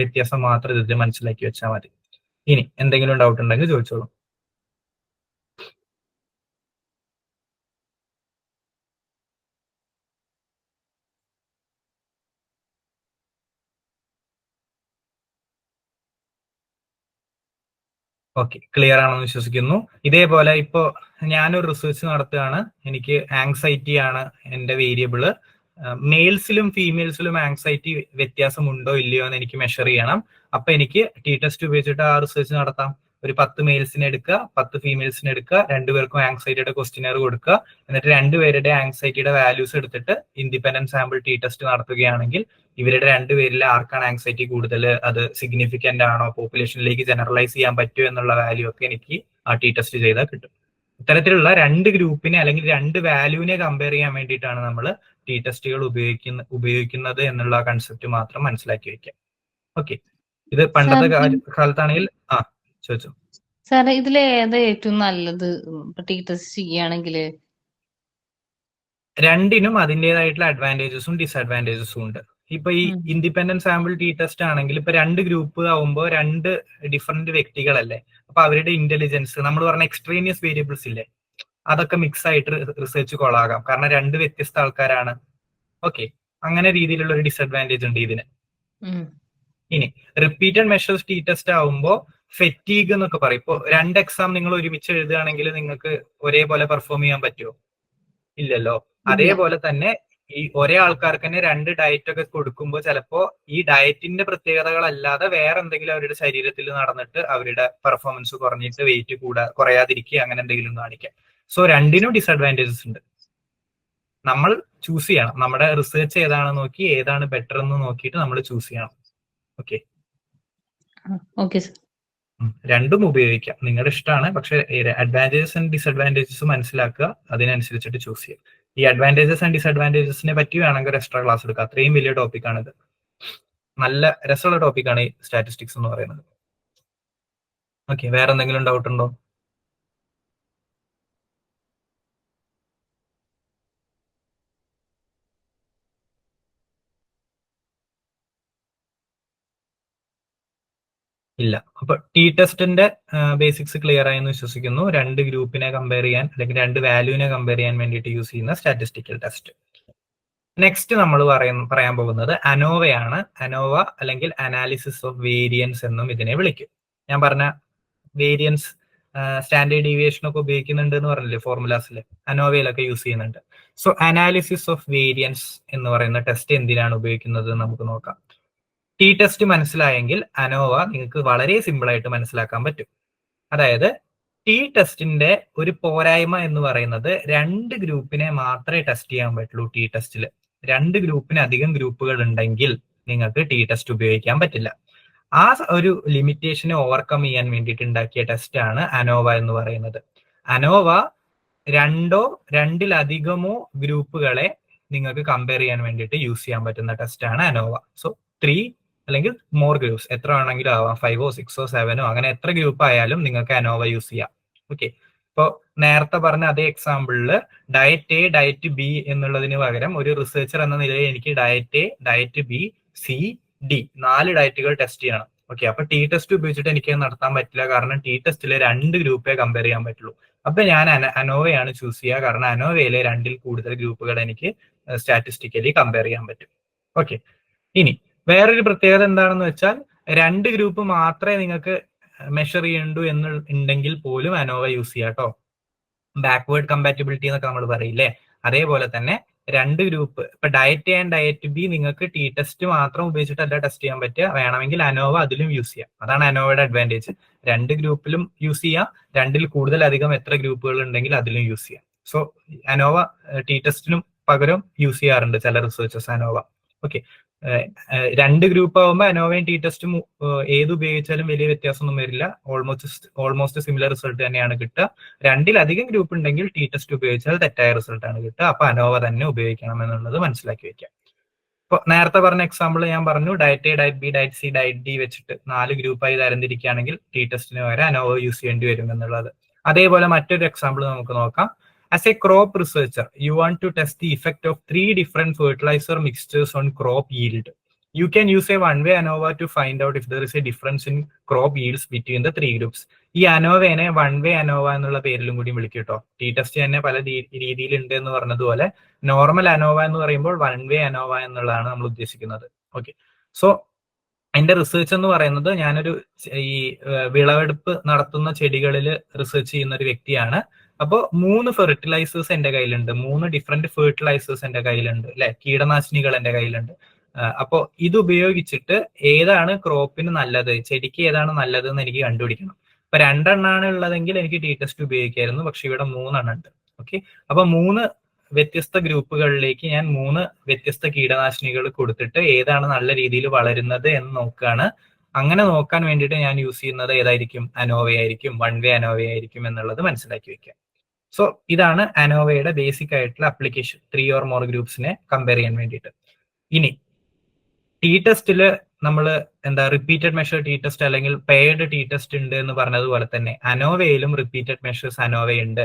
വ്യത്യാസം മാത്രം ഇത് മനസ്സിലാക്കി വെച്ചാൽ മതി. ഇനി എന്തെങ്കിലും ഡൗട്ട് ഉണ്ടെങ്കിൽ ചോദിച്ചോളൂ. ഓക്കെ, ക്ലിയർ ആണെന്ന് വിശ്വസിക്കുന്നു. ഇതേപോലെ ഇപ്പോ ഞാനൊരു റിസർച്ച് നടത്തുകയാണ്, എനിക്ക് ആങ്സൈറ്റി ആണ് എന്റെ വേരിയബിള്. മെയിൽസിലും ഫീമെയിൽസിലും ആങ്സൈറ്റി വ്യത്യാസം ഉണ്ടോ ഇല്ലയോ എന്ന് എനിക്ക് മെഷർ ചെയ്യണം. അപ്പൊ എനിക്ക് ടി ടെസ്റ്റ് ഉപയോഗിച്ചിട്ട് ആ റിസർച്ച് നടത്താം. ഒരു 10 മെയിൽസിനെ എടുക്കുക, 10 ഫീമെയിൽസിനെ എടുക്കുക, രണ്ടുപേർക്കും ആങ്സൈറ്റിയുടെ ക്വസ്റ്റിനെയർ കൊടുക്കുക, എന്നിട്ട് രണ്ടുപേരുടെ ആങ്സൈറ്റിയുടെ വാല്യൂസ് എടുത്തിട്ട് ഇൻഡിപെൻഡന്റ് സാമ്പിൾ ടി ടെസ്റ്റ് നടത്തുകയാണെങ്കിൽ ഇവരുടെ രണ്ടുപേരിൽ ആർക്കാണ് ആങ്സൈറ്റി കൂടുതൽ, അത് സിഗ്നിഫിക്കന്റ് ആണോ, പോപ്പുലേഷനിലേക്ക് ജനറലൈസ് ചെയ്യാൻ പറ്റുമോ എന്നുള്ള വാല്യൂ ഒക്കെ എനിക്ക് ആ ടി ടെസ്റ്റ് ചെയ്താൽ കിട്ടും. ഇത്തരത്തിലുള്ള 2 ഗ്രൂപ്പിനെ അല്ലെങ്കിൽ 2 വാല്യൂവിനെ കമ്പയർ ചെയ്യാൻ വേണ്ടിയിട്ടാണ് നമ്മൾ ടി ടെസ്റ്റുകൾ ഉപയോഗിക്കുന്നത് എന്നുള്ള കൺസെപ്റ്റ് മാത്രം മനസ്സിലാക്കി വെക്കാം. ഓക്കെ, ഇത് പണ്ടത്തെ കാലത്താണെങ്കിൽ ചോദിച്ചോ സാറേ, ഇതില് ഏതാ ഏറ്റവും നല്ലത് ടി ടെസ്റ്റ് ചെയ്യുകയാണെങ്കിൽ? രണ്ടിനും അതിൻ്റെതായിട്ടുള്ള അഡ്വാൻറ്റേജസും ഡിസഡ്വാൻറ്റേജസും ഉണ്ട്. ഇപ്പൊ ഈ ഇൻഡിപെൻഡന്റ് സാമ്പിൾ ടി ടെസ്റ്റ് ആണെങ്കിൽ ഇപ്പൊ 2 ഗ്രൂപ്പ് ആവുമ്പോൾ 2 ഡിഫറെന്റ് വ്യക്തികളല്ലേ, അപ്പൊ അവരുടെ ഇന്റലിജൻസ്, നമ്മൾ പറഞ്ഞ എക്സ്ട്രേനിയസ് വേരിയബിൾസ് ഇല്ലേ, അതൊക്കെ മിക്സ് ആയിട്ട് റിസർച്ച് കൊളാകാം, കാരണം 2 വ്യത്യസ്ത ആൾക്കാരാണ്. ഓക്കെ, അങ്ങനെ രീതിയിലുള്ള ഒരു ഡിസഡ്വാൻറ്റേജ് ഉണ്ട് ഇതിന്. ഇനി റിപ്പീറ്റഡ് മെഷേഴ്സ് ടി ടെസ്റ്റ് ആവുമ്പോൾ ഫെറ്റീഗ് എന്നൊക്കെ പറയും. ഇപ്പൊ 2 എക്സാം നിങ്ങൾ ഒരുമിച്ച് എഴുതുകയാണെങ്കിൽ നിങ്ങൾക്ക് ഒരേപോലെ പെർഫോം ചെയ്യാൻ പറ്റുമോ? ഇല്ലല്ലോ. അതേപോലെ തന്നെ ഈ ഒരേ ആൾക്കാർക്ക് തന്നെ 2 ഡയറ്റ് ഒക്കെ കൊടുക്കുമ്പോൾ ചിലപ്പോ ഈ ഡയറ്റിന്റെ പ്രത്യേകതകളല്ലാതെ വേറെ എന്തെങ്കിലും അവരുടെ ശരീരത്തിൽ നടന്നിട്ട് അവരുടെ പെർഫോമൻസ് കുറഞ്ഞിട്ട് വെയിറ്റ് കുറയാതിരിക്കുക, അങ്ങനെ എന്തെങ്കിലും കാണിക്കാം. സോ രണ്ടിനും ഡിസഡ്വാൻറ്റേജസ് ഉണ്ട്. നമ്മൾ ചൂസ് ചെയ്യണം, നമ്മുടെ റിസർച്ച് ഏതാണെന്ന് നോക്കി ഏതാണ് ബെറ്റർ എന്ന് നോക്കിയിട്ട് നമ്മൾ ചൂസ് ചെയ്യണം. ഓക്കെ, രണ്ടും ഉപയോഗിക്കാം, നിങ്ങളുടെ ഇഷ്ടമാണ്. പക്ഷെ അഡ്വാൻറ്റേജസ് ആൻഡ് ഡിസഡ്വാൻറ്റേജസ് മനസ്സിലാക്കുക, അതിനനുസരിച്ചിട്ട് ചൂസ് ചെയ്യുക. ഈ അഡ്വാൻറ്റേജസ് ആൻഡ് ഡിസഡ്വാൻറ്റേജസിനെ പറ്റി വേണമെങ്കിൽ ഒരു എക്സ്ട്രാ ക്ലാസ് എടുക്കുക. അത്രയും വലിയ ടോപ്പിക്കാണിത്, നല്ല രസമുള്ള ടോപ്പിക്കാണ് ഈ സ്റ്റാറ്റിസ്റ്റിക്സ് എന്ന് പറയുന്നത്. ഓക്കെ, വേറെ എന്തെങ്കിലും ഡൗട്ട് ഉണ്ടോ? ഇല്ല. അപ്പൊ ടി ടെസ്റ്റിന്റെ ബേസിക്സ് ക്ലിയർ ആയെന്ന് വിശ്വസിക്കുന്നു. 2 ഗ്രൂപ്പിനെ കമ്പയർ ചെയ്യാൻ അല്ലെങ്കിൽ 2 വാല്യൂവിനെ കമ്പയർ ചെയ്യാൻ വേണ്ടിയിട്ട് യൂസ് ചെയ്യുന്ന സ്റ്റാറ്റിസ്റ്റിക്കൽ ടെസ്റ്റ്. നെക്സ്റ്റ് നമ്മൾ പറയാൻ പോകുന്നത് അനോവയാണ്. അനോവ അല്ലെങ്കിൽ അനാലിസിസ് ഓഫ് വേരിയൻസ് എന്നും ഇതിനെ വിളിക്കും. ഞാൻ പറഞ്ഞ വേരിയൻസ്, സ്റ്റാൻഡേർഡ് ഡീവിയേഷൻ ഒക്കെ ഉപയോഗിക്കുന്നുണ്ട് എന്ന് പറഞ്ഞില്ലേ ഫോർമുലാസിൽ, അനോവയിലൊക്കെ യൂസ് ചെയ്യുന്നുണ്ട്. സോ അനാലിസിസ് ഓഫ് വേരിയൻസ് എന്ന് പറയുന്ന ടെസ്റ്റ് എന്തിനാണ് ഉപയോഗിക്കുന്നത് നമുക്ക് നോക്കാം. ടി ടെസ്റ്റ് മനസ്സിലായെങ്കിൽ അനോവ നിങ്ങൾക്ക് വളരെ സിമ്പിൾ ആയിട്ട് മനസ്സിലാക്കാൻ പറ്റും. അതായത് ടി ടെസ്റ്റിന്റെ ഒരു പോരായ്മ എന്ന് പറയുന്നത് 2 ഗ്രൂപ്പിനെ മാത്രമേ ടെസ്റ്റ് ചെയ്യാൻ പറ്റുള്ളൂ. ടി ടെസ്റ്റിൽ 2 ഗ്രൂപ്പിന് അധികം ഗ്രൂപ്പുകൾ ഉണ്ടെങ്കിൽ നിങ്ങൾക്ക് ടി ടെസ്റ്റ് ഉപയോഗിക്കാൻ പറ്റില്ല. ആ ഒരു ലിമിറ്റേഷനെ ഓവർകം ചെയ്യാൻ വേണ്ടിയിട്ട് ഉണ്ടാക്കിയ ടെസ്റ്റ് ആണ് അനോവ എന്ന് പറയുന്നത്. അനോവ 2 2-ലധികമോ ഗ്രൂപ്പുകളെ നിങ്ങൾക്ക് കമ്പയർ ചെയ്യാൻ വേണ്ടിയിട്ട് യൂസ് ചെയ്യാൻ പറ്റുന്ന ടെസ്റ്റ് ആണ് അനോവ. സോ 3 അല്ലെങ്കിൽ മോർ ഗ്രൂപ്പ്സ്, എത്ര വേണമെങ്കിലും ആവാം, 5 6 7 അങ്ങനെ എത്ര ഗ്രൂപ്പ് ആയാലും നിങ്ങൾക്ക് അനോവ യൂസ് ചെയ്യാം. ഓക്കെ, ഇപ്പോൾ നേരത്തെ പറഞ്ഞ അതേ എക്സാമ്പിളിൽ ഡയറ്റ് എ ഡയറ്റ് ബി എന്നുള്ളതിന് പകരം ഒരു റിസർച്ചർ എന്ന നിലയിൽ എനിക്ക് diet A diet B C D 4 ഡയറ്റുകൾ ടെസ്റ്റ് ചെയ്യണം. ഓക്കെ, അപ്പൊ ടി ടെസ്റ്റ് ഉപയോഗിച്ചിട്ട് എനിക്ക് നടത്താൻ പറ്റില്ല, കാരണം ടി ടെസ്റ്റിലെ 2 ഗ്രൂപ്പേ കമ്പയർ ചെയ്യാൻ പറ്റുള്ളൂ. അപ്പൊ ഞാൻ അനോവയാണ് ചൂസ് ചെയ്യുക, കാരണം അനോവയിലെ 2-ൽ കൂടുതൽ ഗ്രൂപ്പുകൾ എനിക്ക് സ്റ്റാറ്റിസ്റ്റിക്കലി കമ്പയർ ചെയ്യാൻ പറ്റും. ഓക്കെ, ഇനി വേറൊരു പ്രത്യേകത എന്താണെന്ന് വെച്ചാൽ 2 ഗ്രൂപ്പ് മാത്രമേ നിങ്ങൾക്ക് മെഷർ ചെയ്യണ്ടു എന്നുണ്ടെങ്കിൽ പോലും അനോവ യൂസ് ചെയ്യാം കേട്ടോ. ബാക്ക്വേർഡ് കമ്പാറ്റബിലിറ്റി എന്നൊക്കെ നമ്മൾ പറയില്ലേ, അതേപോലെ തന്നെ 2 ഗ്രൂപ്പ്, ഇപ്പൊ diet A and diet B നിങ്ങൾക്ക് ടി ടെസ്റ്റ് മാത്രം ഉപയോഗിച്ചിട്ടല്ല ടെസ്റ്റ് ചെയ്യാൻ പറ്റുക, വേണമെങ്കിൽ അനോവ അതിലും യൂസ് ചെയ്യാം. അതാണ് അനോവയുടെ അഡ്വാൻറ്റേജ്. 2 ഗ്രൂപ്പിലും യൂസ് ചെയ്യാം, 2-ൽ കൂടുതലധികം എത്ര ഗ്രൂപ്പുകൾ ഉണ്ടെങ്കിൽ അതിലും യൂസ് ചെയ്യാം. സോ അനോവ ടി ടെസ്റ്റിനും പകരം യൂസ് ചെയ്യാറുണ്ട് ചില റിസർച്ചേഴ്സ് അനോവ. ഓക്കെ, 2 ഗ്രൂപ്പ് ആവുമ്പോൾ അനോവയും ടി ടെസ്റ്റും ഏത് ഉപയോഗിച്ചാലും വലിയ വ്യത്യാസമൊന്നും വരില്ല, ഓൾമോസ്റ്റ് സിമിലർ റിസൾട്ട് തന്നെയാണ് കിട്ടുക. 2-ലധികം ഗ്രൂപ്പ് ഉണ്ടെങ്കിൽ ടി ടെസ്റ്റ് ഉപയോഗിച്ചാൽ തെറ്റായ റിസൾട്ടാണ് കിട്ടുക. അപ്പൊ അനോവ തന്നെ ഉപയോഗിക്കണം എന്നുള്ളത് മനസ്സിലാക്കി വെക്കാം. ഇപ്പൊ നേരത്തെ പറഞ്ഞ എക്സാമ്പിൾ ഞാൻ പറഞ്ഞു, diet A diet B diet C diet D വെച്ചിട്ട് 4 ഗ്രൂപ്പായി തരംതിരിക്കുകയാണെങ്കിൽ ടി ടെസ്റ്റിന് വരെ അനോവ യൂസ് ചെയ്യേണ്ടി വരും എന്നുള്ളത്. അതേപോലെ മറ്റൊരു എക്സാമ്പിൾ നമുക്ക് നോക്കാം. As a crop researcher, you want to test the effect of 3 different fertilizer mixtures on crop yield. You can use a one-way ANOVA to find out if there is a difference in crop yields between the 3 groups. ഈ അനോവേനെ one way ANOVA എന്നുള്ള പേരിലും കൂടി വിളിക്കും കേട്ടോ. T test തന്നെ പല രീതിയിലുണ്ട് എന്ന് പറഞ്ഞതുപോലെ നോർമൽ അനോവ എന്ന് പറയുമ്പോൾ വൺ വേ അനോവ എന്നുള്ളതാണ് നമ്മൾ ഉദ്ദേശിക്കുന്നത്. ഓക്കെ, സോ എന്റെ റിസർച്ച് എന്ന് പറയുന്നത് ഞാനൊരു ഈ വിളവെടുപ്പ് നടത്തുന്ന ചെടികളിൽ റിസർച്ച് ചെയ്യുന്ന ഒരു വ്യക്തിയാണ്. അപ്പോൾ 3 ഫെർട്ടിലൈസേഴ്സ് എന്റെ കയ്യിലുണ്ട്, 3 ഡിഫറെന്റ് ഫെർട്ടിലൈസേഴ്സ് എന്റെ കയ്യിലുണ്ട്, അല്ലെ, കീടനാശിനികൾ എന്റെ കയ്യിലുണ്ട്. അപ്പോൾ ഇത് ഉപയോഗിച്ചിട്ട് ഏതാണ് ക്രോപ്പിന് നല്ലത്, ചെടിക്ക് ഏതാണ് നല്ലത് എന്ന് എനിക്ക് കണ്ടുപിടിക്കണം. ഇപ്പൊ 2 എണ്ണമാണ് ഉള്ളതെങ്കിൽ എനിക്ക് ടി ടെസ്റ്റ് ഉപയോഗിക്കായിരുന്നു, പക്ഷെ ഇവിടെ 3 എണ്ണം ഉണ്ട്. ഓക്കെ, അപ്പൊ 3 വ്യത്യസ്ത ഗ്രൂപ്പുകളിലേക്ക് ഞാൻ 3 വ്യത്യസ്ത കീടനാശിനികൾ കൊടുത്തിട്ട് ഏതാണ് നല്ല രീതിയിൽ വളരുന്നത് എന്ന് നോക്കുകയാണ്. അങ്ങനെ നോക്കാൻ വേണ്ടിയിട്ട് ഞാൻ യൂസ് ചെയ്യുന്നത് ഏതായിരിക്കും? അനോവയായിരിക്കും, വൺ വേ അനോവയായിരിക്കും എന്നുള്ളത് മനസ്സിലാക്കി വെക്കാം. സോ ഇതാണ് അനോവയുടെ ബേസിക് ആയിട്ടുള്ള അപ്ലിക്കേഷൻ, 3 or more ഗ്രൂപ്പ്സിനെ കമ്പയർ ചെയ്യാൻ വേണ്ടിയിട്ട്. ഇനി ടി ടെസ്റ്റില് നമ്മൾ റിപ്പീറ്റഡ് മെഷർ ടി ടെസ്റ്റ് അല്ലെങ്കിൽ പെയർഡ് ടി ടെസ്റ്റ് ഉണ്ട് എന്ന് പറഞ്ഞതുപോലെ തന്നെ അനോവയിലും റിപ്പീറ്റഡ് മെഷേഴ്സ് അനോവയുണ്ട്.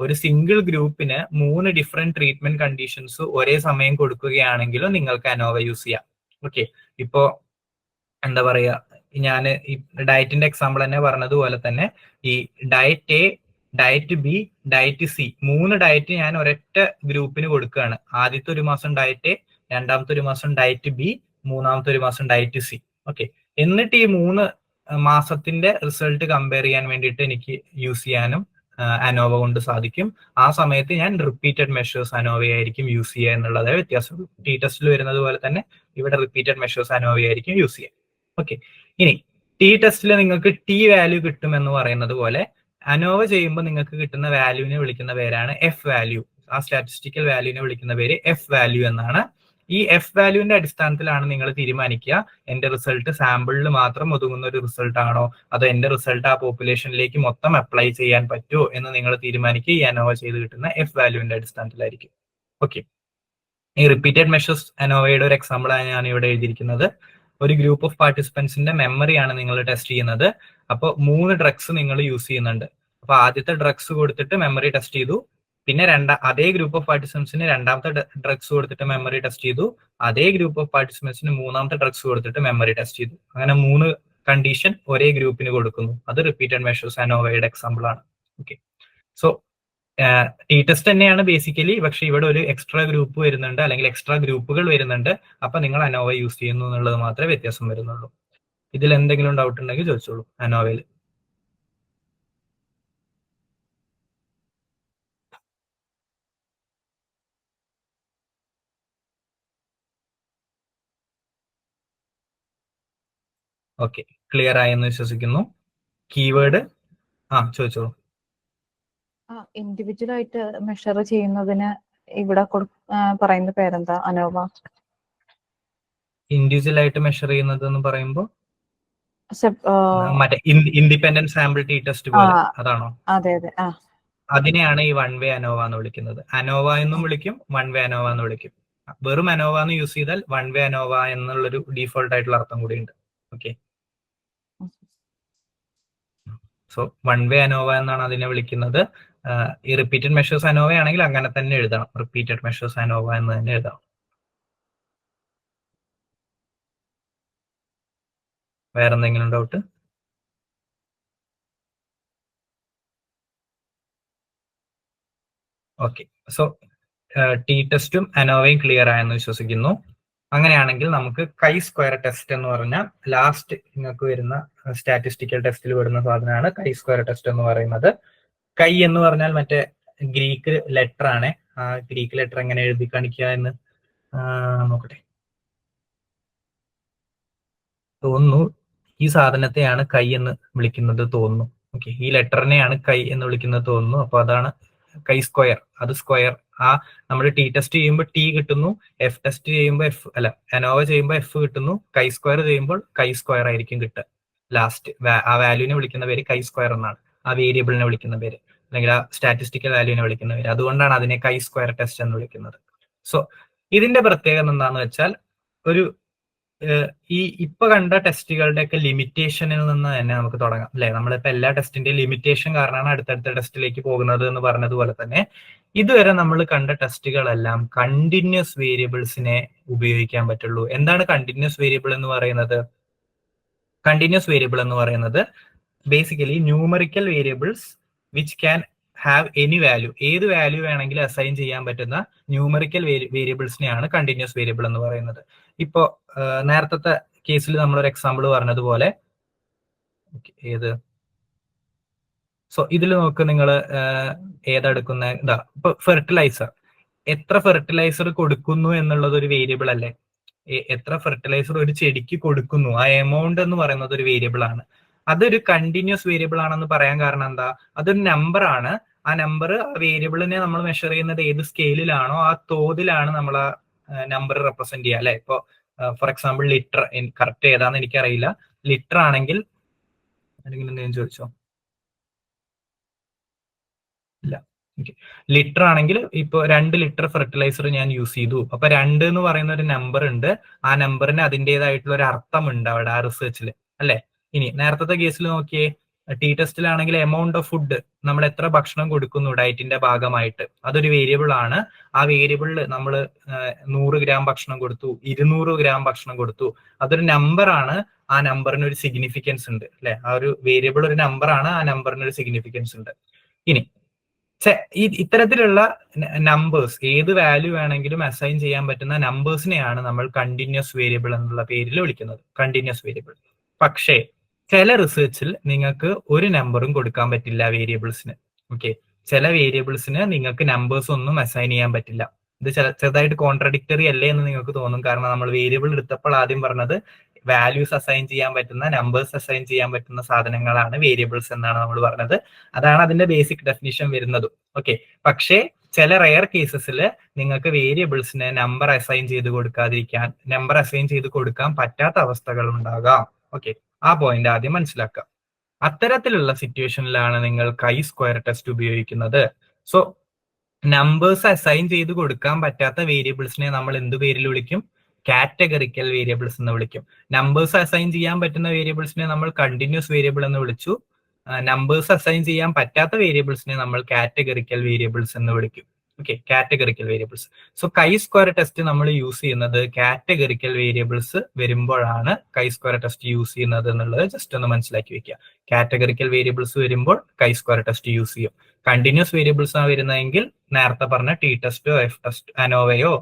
ഒരു സിംഗിൾ ഗ്രൂപ്പിന് 3 ഡിഫറെന്റ് ട്രീറ്റ്മെന്റ് കണ്ടീഷൻസ് ഒരേ സമയം കൊടുക്കുകയാണെങ്കിലും നിങ്ങൾക്ക് അനോവ യൂസ് ചെയ്യാം. ഓക്കെ, ഇപ്പോ ഞാൻ ഈ ഡയറ്റിന്റെ എക്സാമ്പിൾ തന്നെ പറഞ്ഞതുപോലെ തന്നെ ഈ diet A, diet B, diet C 3 diet ഞാൻ ഒരൊറ്റ ഗ്രൂപ്പിന് കൊടുക്കുകയാണ്. ആദ്യത്തെ ഒരു മാസം ഡയറ്റ് എ, രണ്ടാമത്തെ ഒരു മാസം ഡയറ്റ് ബി, മൂന്നാമത്തെ ഒരു മാസം ഡയറ്റ് സി. ഓക്കെ, എന്നിട്ട് ഈ 3 മാസത്തിന്റെ റിസൾട്ട് കമ്പയർ ചെയ്യാൻ വേണ്ടിയിട്ട് എനിക്ക് യൂസ് ചെയ്യാനും അനോവ കൊണ്ട് സാധിക്കും. ആ സമയത്ത് ഞാൻ റിപ്പീറ്റഡ് മെഷേഴ്സ് അനോവയായിരിക്കും യൂസ് ചെയ്യുക എന്നുള്ളത് വ്യത്യാസം. ടി ടെസ്റ്റിൽ വരുന്നത് പോലെ തന്നെ ഇവിടെ റിപ്പീറ്റഡ് മെഷേഴ്സ് അനോവയായിരിക്കും യൂസ് ചെയ്യുക. ഓക്കെ, ഇനി ടി ടെസ്റ്റിൽ നിങ്ങൾക്ക് ടി വാല്യൂ കിട്ടും എന്ന് പറയുന്നത് പോലെ അനോവ ചെയ്യുമ്പോൾ നിങ്ങൾക്ക് കിട്ടുന്ന വാല്യൂവിനെ വിളിക്കുന്ന പേരാണ് എഫ് വാല്യൂ. ആ സ്റ്റാറ്റിസ്റ്റിക്കൽ വാല്യൂവിനെ വിളിക്കുന്ന പേര് എഫ് വാല്യൂ എന്നാണ്. ഈ എഫ് വാല്യൂവിന്റെ അടിസ്ഥാനത്തിലാണ് നിങ്ങൾ തീരുമാനിക്കുക എന്റെ റിസൾട്ട് സാമ്പിളിൽ മാത്രം ഒതുങ്ങുന്ന ഒരു റിസൾട്ട് ആണോ, അതോ എന്റെ റിസൾട്ട് ആ പോപ്പുലേഷനിലേക്ക് മൊത്തം അപ്ലൈ ചെയ്യാൻ പറ്റുമോ എന്ന് നിങ്ങൾ തീരുമാനിക്കുക ഈ അനോവ ചെയ്ത് കിട്ടുന്ന എഫ് വാല്യൂവിന്റെ അടിസ്ഥാനത്തിലായിരിക്കും. ഓക്കെ, ഈ റിപ്പീറ്റഡ് മെഷേഴ്സ് അനോവയുടെ ഒരു എക്സാമ്പിളാണ് ഞാൻ ഇവിടെ എഴുതിയിരിക്കുന്നത്. ഒരു ഗ്രൂപ്പ് ഓഫ് പാർട്ടിസിപ്പൻസിന്റെ മെമ്മറിയാണ് നിങ്ങൾ ടെസ്റ്റ് ചെയ്യുന്നത്. അപ്പോൾ 3 ഡ്രഗ്സ് നിങ്ങൾ യൂസ് ചെയ്യുന്നുണ്ട്. അപ്പൊ ആദ്യത്തെ ഡ്രഗ്സ് കൊടുത്തിട്ട് മെമ്മറി ടെസ്റ്റ് ചെയ്തു, പിന്നെ അതേ ഗ്രൂപ്പ് ഓഫ് പാർട്ടിസിപ്പൻസിന് രണ്ടാമത്തെ ഡ്രഗ്സ് കൊടുത്തിട്ട് മെമ്മറി ടെസ്റ്റ് ചെയ്തു, അതേ ഗ്രൂപ്പ് ഓഫ് പാർട്ടിസിപ്പൻസിന് മൂന്നാമത്തെ ഡ്രഗ്സ് കൊടുത്തിട്ട് മെമ്മറി ടെസ്റ്റ് ചെയ്തു. അങ്ങനെ 3 കണ്ടീഷൻ ഒരേ ഗ്രൂപ്പിന് കൊടുക്കുന്നു. അത് റിപ്പീറ്റഡ് മെഷേഴ്സ് അനോവയുടെ എക്സാമ്പിൾ ആണ്. ഓക്കെ, സോ ടി ടെസ്റ്റ് തന്നെയാണ് ബേസിക്കലി, പക്ഷെ ഇവിടെ ഒരു എക്സ്ട്രാ ഗ്രൂപ്പ് വരുന്നുണ്ട് അല്ലെങ്കിൽ എക്സ്ട്രാ ഗ്രൂപ്പുകൾ വരുന്നുണ്ട്. അപ്പൊ നിങ്ങൾ അനോവ യൂസ് ചെയ്യുന്നു എന്നുള്ളത് മാത്രമേ വ്യത്യാസം വരുന്നുള്ളൂ. ഇതിൽ എന്തെങ്കിലും ഡൗട്ട് ഉണ്ടെങ്കിൽ ചോദിച്ചോളൂ അനോവയിൽ. ഓക്കെ, ക്ലിയർ ആയെന്ന് വിശ്വസിക്കുന്നു. കീവേഡ് ചോദിച്ചോളൂ. ഇൻഡിവിജ്വൽ ആയിട്ട് മെഷർ ചെയ്യുന്നതിന് ഇവിടെ പറയുന്ന പേരെന്താ? അനോവ. ഇൻഡിവിജ്വൽ ആയിട്ട് മെഷർ ചെയ്യുന്നത് എന്ന് പറയുമ്പോൾ മറ്റേ ഇൻഡിപെൻഡന്റ് സാമ്പിൾ ടി ടെസ്റ്റ് പോലെ അതാണോ? അതെ അതെ, അതിനെയാണ് ഈ വൺ വേ അനോവ എന്ന് വിളിക്കുന്നത്. അനോവ എന്നും വിളിക്കും, വൺ വേ അനോവ എന്ന് വിളിക്കും. വെറും അനോവ എന്ന് യൂസ് ചെയ്താൽ വൺ വേ അനോവ എന്നുള്ളൊരു ഡീഫോൾട്ട് ആയിട്ടുള്ള അർത്ഥം കൂടി ഉണ്ട്. Okay, so one way ANOVA എന്നാണ് അതിനെ വിളിക്കുന്നത്. ഈ റിപ്പീറ്റഡ് മെഷേഴ്സ് അനോവ ആണെങ്കിൽ അങ്ങനെ തന്നെ എഴുതണം, റിപ്പീറ്റഡ് മെഷേഴ്സ് അനോവ എന്ന് തന്നെ എഴുതണം. വേറെ എന്തെങ്കിലും ഡൗട്ട്? ഓക്കെ, സോ ടി ടെസ്റ്റും അനോവയും ക്ലിയർ ആയെന്ന് വിശ്വസിക്കുന്നു. അങ്ങനെയാണെങ്കിൽ നമുക്ക് കൈ സ്ക്വയർ ടെസ്റ്റ് എന്ന് പറഞ്ഞാൽ ലാസ്റ്റ് നിങ്ങൾക്ക് വരുന്ന സ്റ്റാറ്റിസ്റ്റിക്കൽ ടെസ്റ്റിൽ വരുന്ന സാധനമാണ് കൈ സ്ക്വയർ ടെസ്റ്റ് എന്ന് പറയുന്നത്. കൈ എന്ന് പറഞ്ഞാൽ മറ്റേ ഗ്രീക്ക് ലെറ്റർ ആണ്. ആ ഗ്രീക്ക് ലെറ്റർ എങ്ങനെ എഴുതി കാണിക്കുക എന്ന് നോക്കട്ടെ. തോന്നുന്നു ഈ സാധനത്തെയാണ് കൈ എന്ന് വിളിക്കുന്നത് തോന്നുന്നു. ഓക്കെ, ഈ ലെറ്ററിനെയാണ് കൈ എന്ന് വിളിക്കുന്നത് തോന്നുന്നു. അപ്പൊ അതാണ് കൈ സ്ക്വയർ. അത് സ്ക്വയർ നമ്മൾ ടി ടെസ്റ്റ് ചെയ്യുമ്പോൾ ടി കിട്ടുന്നു, എഫ് ടെസ്റ്റ് ചെയ്യുമ്പോൾ അനോവ ചെയ്യുമ്പോൾ എഫ് കിട്ടുന്നു, കൈ സ്ക്വയർ ചെയ്യുമ്പോൾ കൈ സ്ക്വയർ ആയിരിക്കും കിട്ടുക. ലാസ്റ്റ് ആ വാല്യൂവിനെ വിളിക്കുന്ന പേര് കൈ സ്ക്വയർ എന്നാണ്, ആ വേരിയബിളിനെ വിളിക്കുന്ന പേര് അല്ലെങ്കിൽ ആ സ്റ്റാറ്റിസ്റ്റിക്കൽ വാല്യൂവിനെ വിളിക്കുന്ന പേര്. അതുകൊണ്ടാണ് അതിനെ കൈ സ്ക്വയർ ടെസ്റ്റ് എന്ന് വിളിക്കുന്നത്. സോ ഇതിന്റെ പ്രത്യേകത എന്താണെന്ന് വെച്ചാൽ ഒരു ഈ ഇപ്പൊ കണ്ട ടെസ്റ്റുകളുടെ ഒക്കെ ലിമിറ്റേഷനിൽ നിന്ന് തന്നെ നമുക്ക് തുടങ്ങാം അല്ലെ. നമ്മളിപ്പോ എല്ലാ ടെസ്റ്റിന്റെയും ലിമിറ്റേഷൻ കാരണമാണ് അടുത്തടുത്ത ടെസ്റ്റിലേക്ക് പോകുന്നത് എന്ന് പറഞ്ഞതുപോലെ തന്നെ ഇതുവരെ നമ്മൾ കണ്ട ടെസ്റ്റുകളെല്ലാം കണ്ടിന്യൂസ് വേരിയബിൾസിനെ ഉപയോഗിക്കാൻ പറ്റുള്ളൂ. എന്താണ് കണ്ടിന്യൂസ് വേരിയബിൾ എന്ന് പറയുന്നത്? കണ്ടിന്യൂസ് വേരിയബിൾ എന്ന് പറയുന്നത് basically numerical variables which can have any value, ഏത് വാല്യൂ വേണമെങ്കിലും അസൈൻ ചെയ്യാൻ പറ്റുന്ന ന്യൂമറിക്കൽ വേരിയബിൾസിനെയാണ് കണ്ടിന്യൂസ് വേരിയബിൾ എന്ന് പറയുന്നത്. ഇപ്പോ നേരത്തെ കേസിൽ നമ്മളൊരു എക്സാമ്പിൾ പറഞ്ഞതുപോലെ ഏത്, സോ ഇതിൽ നോക്ക് നിങ്ങൾ ഏതെടുക്കുന്ന ഇതാ, ഇപ്പൊ ഫെർട്ടിലൈസർ, എത്ര ഫെർട്ടിലൈസർ കൊടുക്കുന്നു എന്നുള്ളത് ഒരു വേരിയബിൾ അല്ലേ. എത്ര ഫെർട്ടിലൈസർ ഒരു ചെടിക്ക് കൊടുക്കുന്നു, ആ എമൗണ്ട് എന്ന് പറയുന്നത് ഒരു വേരിയബിൾ ആണ്. അതൊരു കണ്ടിന്യൂസ് വേരിയബിൾ ആണെന്ന് പറയാൻ കാരണം എന്താ? അതൊരു നമ്പർ ആണ്. ആ നമ്പർ, ആ വേരിയബിളിനെ നമ്മൾ മെഷർ ചെയ്യുന്നത് ഏത് സ്കെയിലിലാണോ ആ തോതിലാണ് നമ്മൾ ആ നമ്പർ റെപ്രസെന്റ് ചെയ്യുക അല്ലെ. ഇപ്പൊ ഫോർ എക്സാമ്പിൾ ലിറ്റർ, കറക്റ്റ് ഏതാന്ന് എനിക്കറിയില്ല. ലിറ്റർ ആണെങ്കിൽ അല്ലെങ്കിൽ എന്തെങ്കിലും ചോദിച്ചോ? ഇല്ല. ലിറ്റർ ആണെങ്കിൽ ഇപ്പൊ 2 ലിറ്റർ ഫെർട്ടിലൈസർ ഞാൻ യൂസ് ചെയ്തു. അപ്പൊ 2 എന്ന് പറയുന്ന ഒരു നമ്പർ ഉണ്ട്. ആ നമ്പറിന് അതിൻ്റെതായിട്ടുള്ള ഒരു അർത്ഥമുണ്ട് അവിടെ ആ റിസർച്ചിൽ അല്ലെ. ഇനി നേരത്തെ കേസിൽ നോക്കിയേ, ടി ടെസ്റ്റിലാണെങ്കിൽ എമൗണ്ട് ഓഫ് ഫുഡ്, നമ്മൾ എത്ര ഭക്ഷണം കൊടുക്കുന്നു ഡയറ്റിന്റെ ഭാഗമായിട്ട്, അതൊരു വേരിയബിൾ ആണ്. ആ വേരിയബിളിൽ നമ്മൾ 100 ഗ്രാം ഭക്ഷണം കൊടുത്തു, 200 ഗ്രാം ഭക്ഷണം കൊടുത്തു, അതൊരു നമ്പർ ആണ്. ആ നമ്പറിന് ഒരു സിഗ്നിഫിക്കൻസ് ഉണ്ട് അല്ലെ. ആ ഒരു വേരിയബിൾ ഒരു നമ്പർ ആണ്, ആ നമ്പറിന് ഒരു സിഗ്നിഫിക്കൻസ് ഉണ്ട്. ഇനി ഇത്തരത്തിലുള്ള നമ്പേഴ്സ്, ഏത് വാല്യൂ വേണമെങ്കിലും അസൈൻ ചെയ്യാൻ പറ്റുന്ന നമ്പേഴ്സിനെയാണ് നമ്മൾ കണ്ടിന്യൂസ് വേരിയബിൾ എന്നുള്ള പേരിൽ വിളിക്കുന്നത്, കണ്ടിന്യൂസ് വേരിയബിൾ. പക്ഷേ ചില റിസർച്ചിൽ നിങ്ങൾക്ക് ഒരു നമ്പറും കൊടുക്കാൻ പറ്റില്ല വേരിയബിൾസിന്. ഓക്കെ, ചില വേരിയബിൾസിന് നിങ്ങൾക്ക് നമ്പേഴ്സ് ഒന്നും അസൈൻ ചെയ്യാൻ പറ്റില്ല. ഇത് ചെറുതായിട്ട് കോൺട്രഡിക്ടറി അല്ലേ എന്ന് നിങ്ങൾക്ക് തോന്നും. കാരണം നമ്മൾ വേരിയബിൾ എടുത്തപ്പോൾ ആദ്യം പറഞ്ഞത് വാല്യൂസ് അസൈൻ ചെയ്യാൻ പറ്റുന്ന, നമ്പേഴ്സ് അസൈൻ ചെയ്യാൻ പറ്റുന്ന സാധനങ്ങളാണ് വേരിയബിൾസ് എന്നാണ് നമ്മൾ പറഞ്ഞത്. അതാണ് അതിന്റെ ബേസിക് ഡെഫിനിഷൻ വരുന്നതും. ഓക്കെ, പക്ഷേ ചില റെയർ കേസസിൽ നിങ്ങൾക്ക് വേരിയബിൾസിന് നമ്പർ അസൈൻ ചെയ്ത് കൊടുക്കാതിരിക്കാൻ, നമ്പർ അസൈൻ ചെയ്ത് കൊടുക്കാൻ പറ്റാത്ത അവസ്ഥകൾ ഉണ്ടാകാം. ഓക്കെ, ആ പോയിന്റ് ആദ്യം മനസ്സിലാക്കാം. അത്തരത്തിലുള്ള സിറ്റുവേഷനിലാണ് നിങ്ങൾ കൈ സ്ക്വയർ ടെസ്റ്റ് ഉപയോഗിക്കുന്നത്. സോ നമ്പേഴ്സ് അസൈൻ ചെയ്ത് കൊടുക്കാൻ പറ്റാത്ത വേരിയബിൾസിനെ നമ്മൾ എന്ത് പേരിൽ വിളിക്കും? കാറ്റഗറിക്കൽ വേരിയബിൾസ് എന്ന് വിളിക്കും. നമ്പേഴ്സ് അസൈൻ ചെയ്യാൻ പറ്റുന്ന വേരിയബിൾസിനെ നമ്മൾ കണ്ടിന്യൂസ് വേരിയബിൾ എന്ന് വിളിച്ചു. നമ്പേഴ്സ് അസൈൻ ചെയ്യാൻ പറ്റാത്ത വേരിയബിൾസിനെ നമ്മൾ കാറ്റഗറിക്കൽ വേരിയബിൾസ് എന്ന് വിളിക്കും. Okay, categorical variables. So chi square test നമ്മൾ യൂസ് ചെയ്യുന്നത് കാറ്റഗറിക്കൽ വേരിയബിൾസ് വരുമ്പോഴാണ് കൈ സ്ക്വയർ ടെസ്റ്റ് യൂസ് ചെയ്യുന്നത് എന്നുള്ളത് ജസ്റ്റ് ഒന്ന് മനസ്സിലാക്കി വെക്കുക. കാറ്റഗറിക്കൽ വേരിയബിൾസ് വരുമ്പോൾ കൈ സ്ക്വയർ ടെസ്റ്റ് യൂസ് ചെയ്യും. കണ്ടിന്യൂസ് വേരിയബിൾസ് ആണ് വരുന്നതെങ്കിൽ നേരത്തെ പറഞ്ഞ ടി ടെസ്റ്റോ എഫ് ടെസ്റ്റ്, അനോവയോ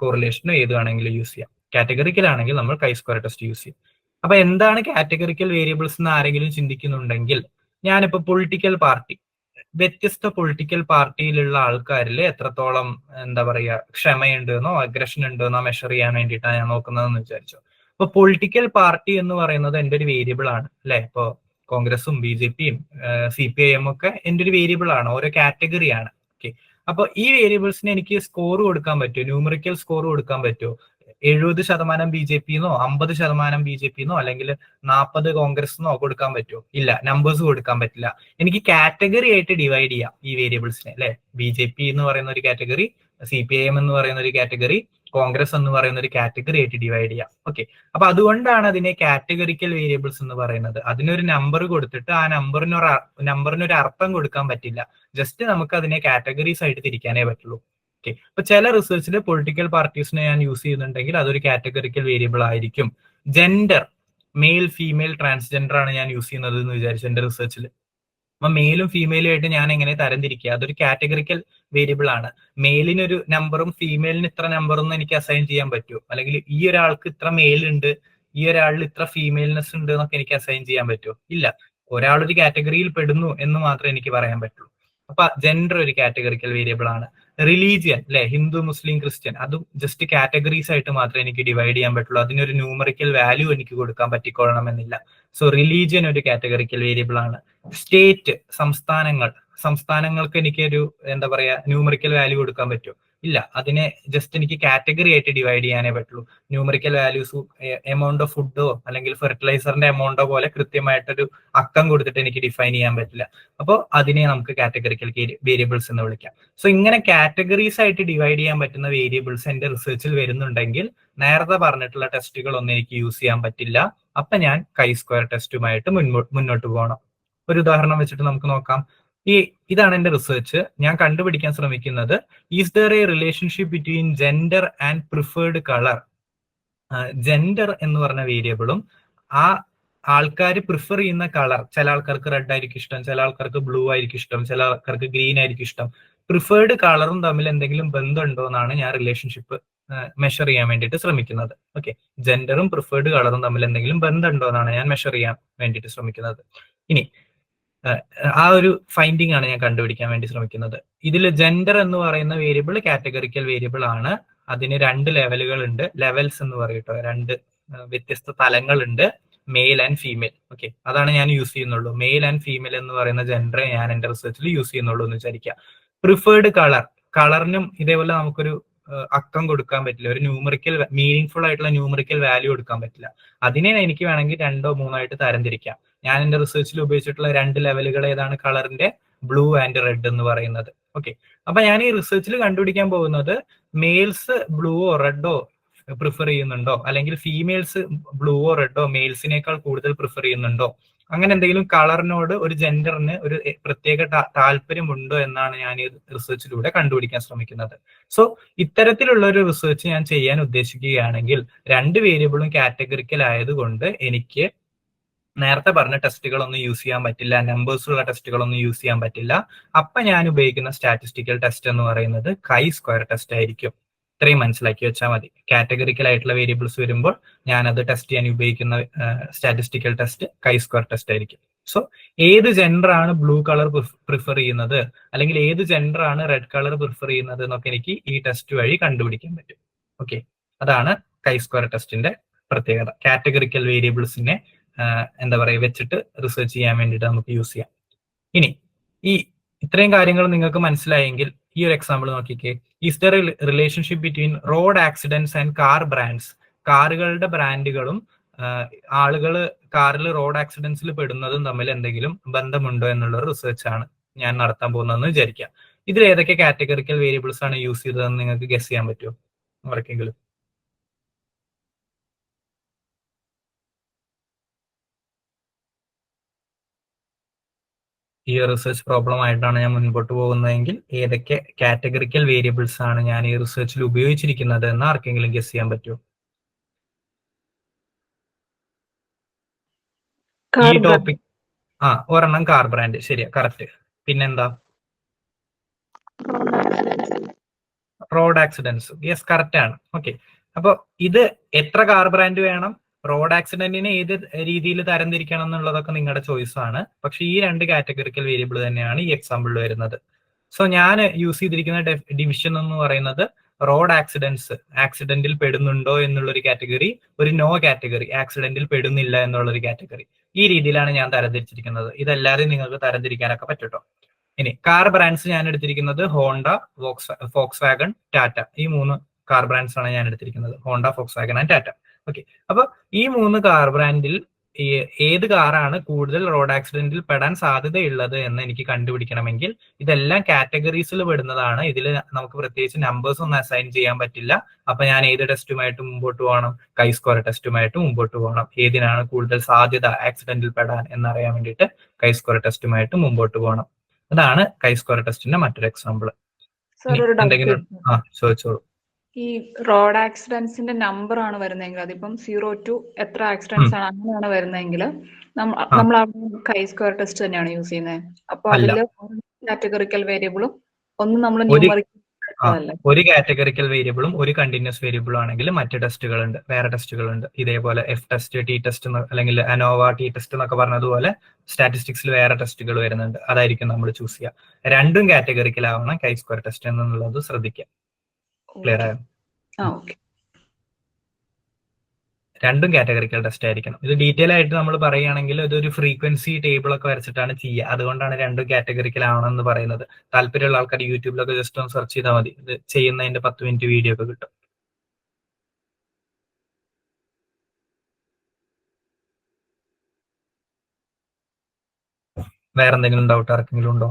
കോറിലേഷനോ ഏത് വേണമെങ്കിലും യൂസ് ചെയ്യാം. കാറ്റഗറിക്കൽ ആണെങ്കിൽ നമ്മൾ കൈ സ്ക്വയർ ടെസ്റ്റ് യൂസ് ചെയ്യും. അപ്പൊ എന്താണ് കാറ്റഗറിക്കൽ വേരിയബിൾസ് എന്ന് ആരെങ്കിലും ചിന്തിക്കുന്നുണ്ടെങ്കിൽ, ഞാനിപ്പോ പൊളിറ്റിക്കൽ പാർട്ടി, വ്യത്യസ്ത പൊളിറ്റിക്കൽ പാർട്ടിയിലുള്ള ആൾക്കാരിൽ എത്രത്തോളം എന്താ പറയുക ക്ഷമയുണ്ടെന്നോ അഗ്രഷൻ ഉണ്ടെന്നോ മെഷർ ചെയ്യാൻ വേണ്ടിയിട്ടാണ് ഞാൻ നോക്കുന്നതെന്ന് വിചാരിച്ചു. അപ്പൊ പൊളിറ്റിക്കൽ പാർട്ടി എന്ന് പറയുന്നത് എൻ്റെ ഒരു വേരിയബിൾ ആണ് അല്ലെ. ഇപ്പോ കോൺഗ്രസും BJPയും CPIM ഒക്കെ എൻ്റെ ഒരു വേരിയബിൾ ആണ്, ഓരോ കാറ്റഗറിയാണ്. ഓക്കെ, അപ്പൊ ഈ വേരിയബിൾസിന് എനിക്ക് സ്കോർ കൊടുക്കാൻ പറ്റുമോ? ന്യൂമറിക്കൽ സ്കോർ കൊടുക്കാൻ പറ്റുമോ? 70% BJPന്നോ 50% BJPന്നോ അല്ലെങ്കിൽ 40 കോൺഗ്രസ്ന്നോ കൊടുക്കാൻ പറ്റുമോ? ഇല്ല, നമ്പേഴ്സ് കൊടുക്കാൻ പറ്റില്ല. എനിക്ക് കാറ്റഗറി ആയിട്ട് ഡിവൈഡ് ചെയ്യാം ഈ വേരിയബിൾസിനെ അല്ലെ. BJP എന്ന് പറയുന്ന ഒരു കാറ്റഗറി, CPIM എന്ന് പറയുന്ന ഒരു കാറ്റഗറി, കോൺഗ്രസ് എന്ന് പറയുന്ന ഒരു കാറ്റഗറി ആയിട്ട് ഡിവൈഡ് ചെയ്യാം. ഓക്കെ, അപ്പൊ അതുകൊണ്ടാണ് അതിനെ കാറ്റഗറിക്കൽ വേരിയബിൾസ് എന്ന് പറയുന്നത്. അതിനൊരു നമ്പർ കൊടുത്തിട്ട് ആ നമ്പറിനൊരു അർത്ഥം കൊടുക്കാൻ പറ്റില്ല. ജസ്റ്റ് നമുക്ക് അതിനെ കാറ്റഗറീസ് ആയിട്ട് തിരിക്കാനേ പറ്റുള്ളൂ. ഓക്കെ, അപ്പൊ ചില റിസർച്ചിൽ പൊളിറ്റിക്കൽ പാർട്ടീസിനെ ഞാൻ യൂസ് ചെയ്യുന്നുണ്ടെങ്കിൽ അതൊരു കാറ്റഗറിക്കൽ വേരിയബിൾ ആയിരിക്കും. ജെൻഡർ, മെയിൽ, ഫീമെയിൽ, ട്രാൻസ്ജെൻഡർ ആണ് ഞാൻ യൂസ് ചെയ്യുന്നത് എന്ന് വിചാരിച്ചു എന്റെ റിസർച്ചിൽ. അപ്പൊ മെയിലും ഫീമെയിലും ആയിട്ട് ഞാൻ എങ്ങനെ തരംതിരിക്കുക? അതൊരു കാറ്റഗറിക്കൽ വേരിയബിൾ ആണ്. മെയിലിനൊരു നമ്പറും ഫീമെയിലിന് ഇത്ര നമ്പറൊന്നും എനിക്ക് അസൈൻ ചെയ്യാൻ പറ്റുമോ? അല്ലെങ്കിൽ ഈ ഒരാൾക്ക് ഇത്ര മെയിൽ ഉണ്ട്, ഈ ഒരാളിൽ ഇത്ര ഫീമെയിൽനെസ് ഉണ്ട് എന്നൊക്കെ എനിക്ക് അസൈൻ ചെയ്യാൻ പറ്റുമോ? ഇല്ല. ഒരാളൊരു കാറ്റഗറിയിൽ പെടുന്നു എന്ന് മാത്രമേ എനിക്ക് പറയാൻ പറ്റുള്ളൂ. അപ്പൊ ജെൻഡർ ഒരു കാറ്റഗറിക്കൽ വേരിയബിൾ ആണ്. റിലീജിയൻ അല്ലെ, ഹിന്ദു, മുസ്ലിം, ക്രിസ്ത്യൻ, അതും ജസ്റ്റ് കാറ്റഗറീസ് ആയിട്ട് മാത്രമേ എനിക്ക് ഡിവൈഡ് ചെയ്യാൻ പറ്റുള്ളൂ. അതിനൊരു ന്യൂമറിക്കൽ വാല്യൂ എനിക്ക് കൊടുക്കാൻ പറ്റിക്കൊള്ളണമെന്നില്ല. സോ റിലീജിയൻ ഒരു കാറ്റഗറിക്കൽ വേരിയബിൾ ആണ്. സ്റ്റേറ്റ്, സംസ്ഥാനങ്ങൾക്ക് എനിക്ക് ഒരു എന്താ പറയാ ന്യൂമറിക്കൽ വാല്യൂ കൊടുക്കാൻ പറ്റുമോ? ഇല്ല, അതിനെ ജസ്റ്റ് എനിക്ക് കാറ്റഗറി ആയിട്ട് ഡിവൈഡ് ചെയ്യാനേ പറ്റുള്ളൂ. ന്യൂമറിക്കൽ വാല്യൂസ് എമൗണ്ട് ഓഫ് ഫുഡോ അല്ലെങ്കിൽ ഫെർട്ടിലൈസറിന്റെ എമൗണ്ടോ പോലെ കൃത്യമായിട്ടൊരു അക്കം കൊടുത്തിട്ട് എനിക്ക് ഡിഫൈൻ ചെയ്യാൻ പറ്റില്ല. അപ്പോൾ അതിനെ നമുക്ക് കാറ്റഗറിക്കൽ വേരിയബിൾസ് എന്ന് വിളിക്കാം. സോ ഇങ്ങനെ കാറ്റഗറീസ് ആയിട്ട് ഡിവൈഡ് ചെയ്യാൻ പറ്റുന്ന വേരിയബിൾസ് എന്റെ റിസർച്ചിൽ വരുന്നുണ്ടെങ്കിൽ നേരത്തെ പറഞ്ഞിട്ടുള്ള ടെസ്റ്റുകളൊന്നും എനിക്ക് യൂസ് ചെയ്യാൻ പറ്റില്ല. അപ്പൊ ഞാൻ chi-square ടെസ്റ്റുമായിട്ട് മുന്നോട്ട് പോകണം. ഒരു ഉദാഹരണം വെച്ചിട്ട് നമുക്ക് നോക്കാം. ഇതാണ് എന്റെ റിസർച്ച്. ഞാൻ കണ്ടുപിടിക്കാൻ ശ്രമിക്കുന്നത് is there A relationship between gender and preferred colour. Gender എന്ന് പറഞ്ഞ വേരിയബിളും ആ ആൾക്കാർ പ്രിഫർ ചെയ്യുന്ന കളർ, ചില ആൾക്കാർക്ക് റെഡ് ആയിരിക്കും ഇഷ്ടം, ചില ആൾക്കാർക്ക് ബ്ലൂ ആയിരിക്കും ഇഷ്ടം, ചില ആൾക്കാർക്ക് ഗ്രീൻ ആയിരിക്കും ഇഷ്ടം. പ്രിഫേർഡ് കളറും തമ്മിൽ എന്തെങ്കിലും ബന്ധമുണ്ടോ എന്നാണ് ഞാൻ റിലേഷൻഷിപ്പ് മെഷർ ചെയ്യാൻ വേണ്ടിയിട്ട് ശ്രമിക്കുന്നത്. ഓക്കെ, ജെൻഡറും പ്രിഫേർഡ് കളറും തമ്മിൽ എന്തെങ്കിലും ബന്ധമുണ്ടോ എന്നാണ് ഞാൻ മെഷർ ചെയ്യാൻ വേണ്ടിയിട്ട് ശ്രമിക്കുന്നത്. ഇനി ആ ഒരു ഫൈൻഡിങ് ആണ് ഞാൻ കണ്ടുപിടിക്കാൻ വേണ്ടി ശ്രമിക്കുന്നത്. ഇതിൽ ജെൻഡർ എന്ന് പറയുന്ന വേരിയബിൾ കാറ്റഗറിക്കൽ വേരിയബിൾ ആണ്. അതിന് 2 ലെവലുകൾ ഉണ്ട്, ലെവൽസ് എന്ന് പറയട്ടോ, 2 വ്യത്യസ്ത തലങ്ങളുണ്ട്, മെയിൽ ആൻഡ് ഫീമെയിൽ. ഓക്കെ, അതാണ് ഞാൻ യൂസ് ചെയ്യുന്നുള്ളൂ. മെയിൽ ആൻഡ് ഫീമെയിൽ എന്ന് പറയുന്ന ജെൻഡറെ ഞാൻ എന്റെ റിസർച്ചിൽ യൂസ് ചെയ്യുന്നുള്ളൂ എന്ന് വിചാരിക്കുക. പ്രിഫേർഡ് കളറിനും ഇതേപോലെ നമുക്കൊരു അക്കം കൊടുക്കാൻ പറ്റില്ല, ഒരു ന്യൂമറിക്കൽ മീനിങ് ഫുൾ ആയിട്ടുള്ള ന്യൂമറിക്കൽ വാല്യൂ കൊടുക്കാൻ പറ്റില്ല. അതിനെ എനിക്ക് വേണമെങ്കിൽ 2 3 ആയിട്ട് തരംതിരിക്കാം. ഞാൻ എന്റെ റിസർച്ചിൽ ഉപയോഗിച്ചിട്ടുള്ള 2 ലെവലുകൾ ഏതാണ്? കളറിന്റെ ബ്ലൂ ആൻഡ് റെഡ് എന്ന് പറയുന്നത്. ഓക്കെ, അപ്പൊ ഞാൻ ഈ റിസർച്ചിൽ കണ്ടുപിടിക്കാൻ പോകുന്നത് മെയിൽസ് ബ്ലൂവോ റെഡോ പ്രിഫർ ചെയ്യുന്നുണ്ടോ, അല്ലെങ്കിൽ ഫീമെയിൽസ് ബ്ലൂവോ റെഡോ മെയിൽസിനേക്കാൾ കൂടുതൽ പ്രിഫർ ചെയ്യുന്നുണ്ടോ, അങ്ങനെ എന്തെങ്കിലും കളറിനോട് ഒരു ജെൻഡറിന് ഒരു പ്രത്യേക താല്പര്യമുണ്ടോ എന്നാണ് ഞാൻ ഈ റിസർച്ചിലൂടെ കണ്ടുപിടിക്കാൻ ശ്രമിക്കുന്നത്. സോ ഇത്തരത്തിലുള്ള ഒരു റിസർച്ച് ഞാൻ ചെയ്യാൻ ഉദ്ദേശിക്കുകയാണെങ്കിൽ 2 വേരിയബിളും കാറ്റഗറിക്കൽ ആയതുകൊണ്ട് എനിക്ക് നേരത്തെ പറഞ്ഞ ടെസ്റ്റുകളൊന്നും യൂസ് ചെയ്യാൻ പറ്റില്ല, നമ്പേഴ്സുള്ള ടെസ്റ്റുകളൊന്നും യൂസ് ചെയ്യാൻ പറ്റില്ല. അപ്പൊ ഞാൻ ഉപയോഗിക്കുന്ന സ്റ്റാറ്റിസ്റ്റിക്കൽ ടെസ്റ്റ് എന്ന് പറയുന്നത് chi-square ടെസ്റ്റ് ആയിരിക്കും. ഇത്രയും മനസ്സിലാക്കി വെച്ചാൽ മതി. കാറ്റഗറിക്കൽ ആയിട്ടുള്ള വേരിയബിൾസ് വരുമ്പോൾ ഞാനത് ടെസ്റ്റ് ചെയ്യാൻ ഉപയോഗിക്കുന്ന സ്റ്റാറ്റിസ്റ്റിക്കൽ ടെസ്റ്റ് chi-square ടെസ്റ്റ് ആയിരിക്കും. സോ ഏത് ജെൻഡർ ആണ് ബ്ലൂ കളർ പ്രിഫർ ചെയ്യുന്നത്, അല്ലെങ്കിൽ ഏത് ജെൻഡർ ആണ് റെഡ് കളർ പ്രിഫർ ചെയ്യുന്നത് എന്നൊക്കെ എനിക്ക് ഈ ടെസ്റ്റ് വഴി കണ്ടുപിടിക്കാൻ പറ്റും. ഓക്കെ, അതാണ് chi-square ടെസ്റ്റിന്റെ പ്രത്യേകത. കാറ്റഗറിക്കൽ വേരിയബിൾസിനെ എന്താ പറയുക വെച്ചിട്ട് റിസർച്ച് ചെയ്യാൻ വേണ്ടിയിട്ട് നമുക്ക് യൂസ് ചെയ്യാം. ഇനി ഇത്രയും കാര്യങ്ങൾ നിങ്ങൾക്ക് മനസ്സിലായെങ്കിൽ ഈ ഒരു എക്സാമ്പിൾ നോക്കിക്കേ. Is there relationship between road accidents and car brands. കാറുകളുടെ ബ്രാൻഡുകളും ആളുകൾ കാറിൽ റോഡ് ആക്സിഡന്റ്സിൽ പെടുന്നതും തമ്മിൽ എന്തെങ്കിലും ബന്ധമുണ്ടോ എന്നുള്ള റിസർച്ച് ആണ് ഞാൻ നടത്താൻ പോകുന്നതെന്ന് വിചാരിക്കാം. ഇതിൽ ഏതൊക്കെ കാറ്റഗറിക്കൽ വേരിയബിൾസ് ആണ് യൂസ് ചെയ്തതെന്ന് നിങ്ങൾക്ക് ഗസ് ചെയ്യാൻ പറ്റുമോ ആർക്കെങ്കിലും? ഈ റിസർച്ച് പ്രോബ്ലം ആയിട്ടാണ് ഞാൻ മുൻപോട്ട് പോകുന്നതെങ്കിൽ ഏതൊക്കെ കാറ്റഗറിക്കൽ വേരിയബിൾസ് ആണ് ഞാൻ ഈ റിസർച്ചിൽ ഉപയോഗിച്ചിരിക്കുന്നത് എന്ന് ആർക്കെങ്കിലും ഗസ് ചെയ്യാൻ പറ്റുമോ? ഈ ടോപ്പിക് ഒരെണ്ണം കാർ ബ്രാൻഡ്, ശരിയാ, കറക്റ്റ്. പിന്നെന്താ? റോഡ് ആക്സിഡൻസ്, യെസ്, കറക്റ്റ് ആണ്. ഓക്കെ, അപ്പൊ ഇത് എത്ര കാർ ബ്രാൻഡ് വേണം, റോഡ് ആക്സിഡന്റിനെ ഏത് രീതിയിൽ തരംതിരിക്കണം എന്നുള്ളതൊക്കെ നിങ്ങളുടെ ചോയ്സ് ആണ്. പക്ഷെ ഈ 2 കാറ്റഗറിക്കൽ വേരിയബിൾ തന്നെയാണ് ഈ എക്സാമ്പിളിൽ വരുന്നത്. സോ ഞാൻ യൂസ് ചെയ്തിരിക്കുന്ന ഡിവിഷൻ എന്ന് പറയുന്നത് റോഡ് ആക്സിഡന്റിൽ പെടുന്നുണ്ടോ എന്നുള്ളൊരു കാറ്റഗറി, ഒരു നോ കാറ്റഗറി, ആക്സിഡന്റിൽ പെടുന്നില്ല എന്നുള്ളൊരു കാറ്റഗറി. ഈ രീതിയിലാണ് ഞാൻ തരംതിരിച്ചിരിക്കുന്നത്. ഇതല്ലാതെ നിങ്ങൾക്ക് തരംതിരിക്കാനൊക്കെ പറ്റുട്ടോ. ഇനി കാർ ബ്രാൻഡ്സ് ഞാൻ എടുത്തിരിക്കുന്നത് ഹോണ്ട, ഫോക്സ് വാഗൺ, ടാറ്റ. ഈ 3 കാർ ബ്രാൻഡ്സ് ആണ് ഞാൻ എടുത്തിരിക്കുന്നത്, Honda, Volkswagen and Tata. Okay, അപ്പൊ ഈ 3 കാർ ബ്രാൻഡിൽ ഏത് കാറാണ് കൂടുതൽ റോഡ് ആക്സിഡന്റിൽ പെടാൻ സാധ്യതയുള്ളത് എന്ന് എനിക്ക് കണ്ടുപിടിക്കണമെങ്കിൽ ഇതെല്ലാം കാറ്റഗറീസിൽ പെടുന്നതാണ്. ഇതിൽ നമുക്ക് പ്രത്യേകിച്ച് നമ്പേഴ്സ് ഒന്നും അസൈൻ ചെയ്യാൻ പറ്റില്ല. അപ്പൊ ഞാൻ ഏത് ടെസ്റ്റുമായിട്ട് മുമ്പോട്ട് പോകണം? chi-square ടെസ്റ്റുമായിട്ട് മുമ്പോട്ട് പോകണം. ഏതിനാണ് കൂടുതൽ സാധ്യത ആക്സിഡന്റിൽ പെടാൻ എന്നറിയാൻ വേണ്ടിയിട്ട് chi-square ടെസ്റ്റുമായിട്ട് മുമ്പോട്ട് പോകണം. അതാണ് chi-square ടെസ്റ്റിന്റെ മറ്റൊരു എക്സാമ്പിൾ. എന്തെങ്കിലും ചോദിച്ചോളൂ. ഈ റോഡ് ആക്സിഡൻസിന്റെ നമ്പർ ആണ് വരുന്നതെങ്കിൽ അതിപ്പം 0 to എത്ര ആക്സിഡൻസ് ആണ് അങ്ങനെയാണ് വരുന്നതെങ്കിൽ നമ്മൾ chi-square ടെസ്റ്റ് തന്നെയാണ് യൂസ് ചെയ്യുന്നത്. അപ്പൊ അതില് കാറ്റഗറിക്കൽ വേരിയബിളും ഒന്നും നമ്മൾ ഒരു കാറ്റഗറിക്കൽ വേരിയബിളും ഒരു കണ്ടിന്യൂസ് വേരിയബിളും ആണെങ്കിൽ മറ്റ് ടെസ്റ്റുകളുണ്ട്, വേറെ ടെസ്റ്റുകളുണ്ട്. ഇതേപോലെ F ടെസ്റ്റ്, T ടെസ്റ്റ് അല്ലെങ്കിൽ അനോവ T ടെസ്റ്റ് എന്നൊക്കെ പറഞ്ഞതുപോലെ സ്റ്റാറ്റിസ്റ്റിക്സിൽ വേറെ ടെസ്റ്റുകൾ വരുന്നുണ്ട്. അതായിരിക്കും നമ്മൾ ചൂസ് ചെയ്യുക. 2ഉം കാറ്റഗറിക്കൽ ആവണം chi-square ടെസ്റ്റ് എന്നുള്ളത് ശ്രദ്ധിക്കുക. ക്ലിയർ ആയോ? രണ്ടും കാറ്റഗറിക്കൽ ടെസ്റ്റ് ആയിരിക്കണം. ഇത് ഡീറ്റെയിൽ ആയിട്ട് നമ്മൾ പറയുകയാണെങ്കിൽ ഇതൊരു ഫ്രീക്വൻസി ടേബിൾ ഒക്കെ വരച്ചിട്ടാണ് ചെയ്യുക. അതുകൊണ്ടാണ് രണ്ടും കാറ്റഗറിക്കൽ ആണെന്ന് പറയുന്നത്. താല്പര്യമുള്ള ആൾക്കാർ യൂട്യൂബിലൊക്കെ ജസ്റ്റ് ഒന്ന് സെർച്ച് ചെയ്താൽ മതി. ഇത് ചെയ്യുന്നതിന്റെ 10 മിനിറ്റ് വീഡിയോ ഒക്കെ കിട്ടും. വേറെ എന്തെങ്കിലും ഡൗട്ട് ആർക്കെങ്കിലും ഉണ്ടോ?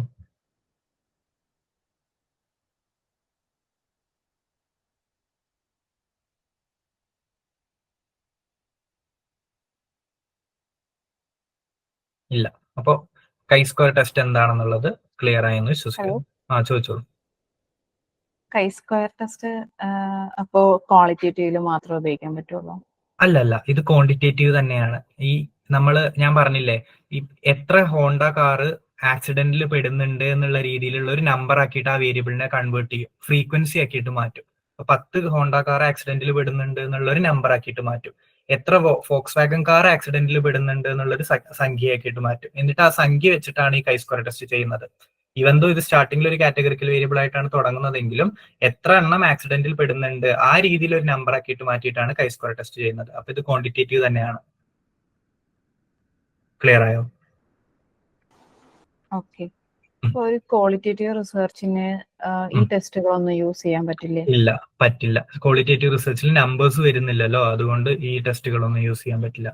ഇല്ല. അപ്പോ chi-square ടെസ്റ്റ് എന്താണെന്നുള്ളത് ക്ലിയർ ആയെന്ന് വിശ്വസിക്കുന്നു. ചോദിച്ചോളൂ. chi-square ടെസ്റ്റ് അപ്പോ ക്വാളിറ്റേറ്റീവില് മാത്രമേ ഉപയോഗിക്കാൻ പറ്റുള്ളൂ? അല്ല, ഇത് ക്വാണ്ടിറ്റേറ്റീവ് തന്നെയാണ്. ഞാൻ പറഞ്ഞില്ലേ, ഈ എത്ര ഹോണ്ട കാറ് ആക്സിഡന്റിൽ പെടുന്നുണ്ട് എന്നുള്ള രീതിയിലുള്ള ഒരു നമ്പർ ആക്കിയിട്ട് ആ വേരിയബിളിനെ കൺവേർട്ട് ചെയ്യും, ഫ്രീക്വൻസി ആക്കിയിട്ട് മാറ്റും. 10 ഹോണ്ട കാർ ആക്സിഡന്റിൽ പെടുന്നുണ്ട് എന്നുള്ള ഒരു നമ്പർ ആക്കിയിട്ട് മാറ്റും. എത്ര ഫോക്സ് വാഗൺ കാർ ആക്സിഡന്റിൽ പെടുന്നുണ്ട് എന്നുള്ളൊരു സംഖ്യയാക്കിയിട്ട് മാറ്റും. എന്നിട്ട് ആ സംഖ്യ വെച്ചിട്ടാണ് ഈ chi-square ടെസ്റ്റ് ചെയ്യുന്നത്. ഇവന്തോ ഇത് സ്റ്റാർട്ടിംഗിൽ ഒരു കാറ്റഗറിക്കൽ വേരിയബിൾ ആയിട്ടാണ് തുടങ്ങുന്നതെങ്കിലും എത്ര എണ്ണം ആക്സിഡന്റിൽ പെടുന്നുണ്ട് ആ രീതിയിൽ ഒരു നമ്പർ ആക്കിയിട്ട് മാറ്റിയിട്ടാണ് chi-square ടെസ്റ്റ് ചെയ്യുന്നത്. അപ്പൊ ഇത് ക്വാണ്ടിറ്റേറ്റീവ് തന്നെയാണ്. ക്ലിയർ ആയോ? ഓക്കെ. അപ്പൊ ഒരു ക്വാളിറ്റേറ്റീവ് റിസർച്ചിന് ഈ ടെസ്റ്റുകളൊന്നും യൂസ് ചെയ്യാൻ പറ്റില്ലേ? ഇല്ല, പറ്റില്ല. ക്വാളിറ്റേറ്റീവ് റിസർച്ചിൽ നമ്പേഴ്സ് വരുന്നില്ലല്ലോ, അതുകൊണ്ട് ഈ ടെസ്റ്റുകളൊന്നും യൂസ് ചെയ്യാൻ പറ്റില്ല.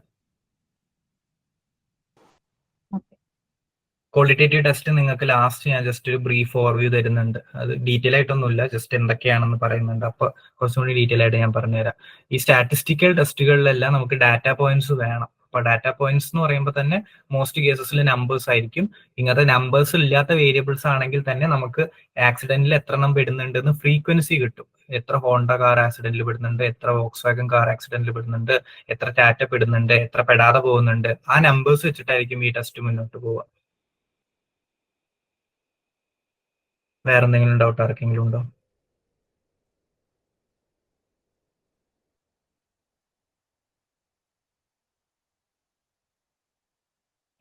ക്വാളിറ്റേറ്റീവ് ടെസ്റ്റ് നിങ്ങൾക്ക് ലാസ്റ്റ് ഞാൻ ജസ്റ്റ് ഒരു ബ്രീഫ് ഓവർവ്യൂ തരുന്നുണ്ട്. അത് ഡീറ്റെയിൽ ആയിട്ടൊന്നുമില്ല, ജസ്റ്റ് എന്തൊക്കെയാണെന്ന് പറയുന്നുണ്ട്. അപ്പൊ കുറച്ചുകൂടി ഡീറ്റെയിൽ ആയിട്ട് ഞാൻ പറഞ്ഞുതരാം. ഈ സ്റ്റാറ്റിസ്റ്റിക്കൽ ടെസ്റ്റുകളിലെല്ലാം നമുക്ക് ഡാറ്റ പോയിന്റ്സ് വേണം. അപ്പൊ ഡാറ്റ പോയിന്റ്സ് എന്ന് പറയുമ്പോൾ തന്നെ മോസ്റ്റ് കേസസിൽ നമ്പേഴ്സ് ആയിരിക്കും. ഇങ്ങനത്തെ നമ്പേഴ്സ് ഇല്ലാത്ത വേരിയബിൾസ് ആണെങ്കിൽ തന്നെ നമുക്ക് ആക്സിഡന്റിൽ എത്ര എണ്ണം പെടുന്നുണ്ട് എന്ന് ഫ്രീക്വൻസി കിട്ടും. എത്ര ഹോണ്ട കാർ ആക്സിഡന്റിൽ പെടുന്നുണ്ട്, എത്ര വോക്സ് വാഗൺ കാർ ആക്സിഡന്റിൽ പെടുന്നുണ്ട്, എത്ര ടാറ്റ പെടുന്നുണ്ട്, എത്ര പെടാതെ പോകുന്നുണ്ട്. ആ നമ്പേഴ്സ് വെച്ചിട്ടായിരിക്കും ഈ ടെസ്റ്റ് മുന്നോട്ട് പോവുക. വേറെ എന്തെങ്കിലും ഡൗട്ട് ആർക്കെങ്കിലും ഉണ്ടോ?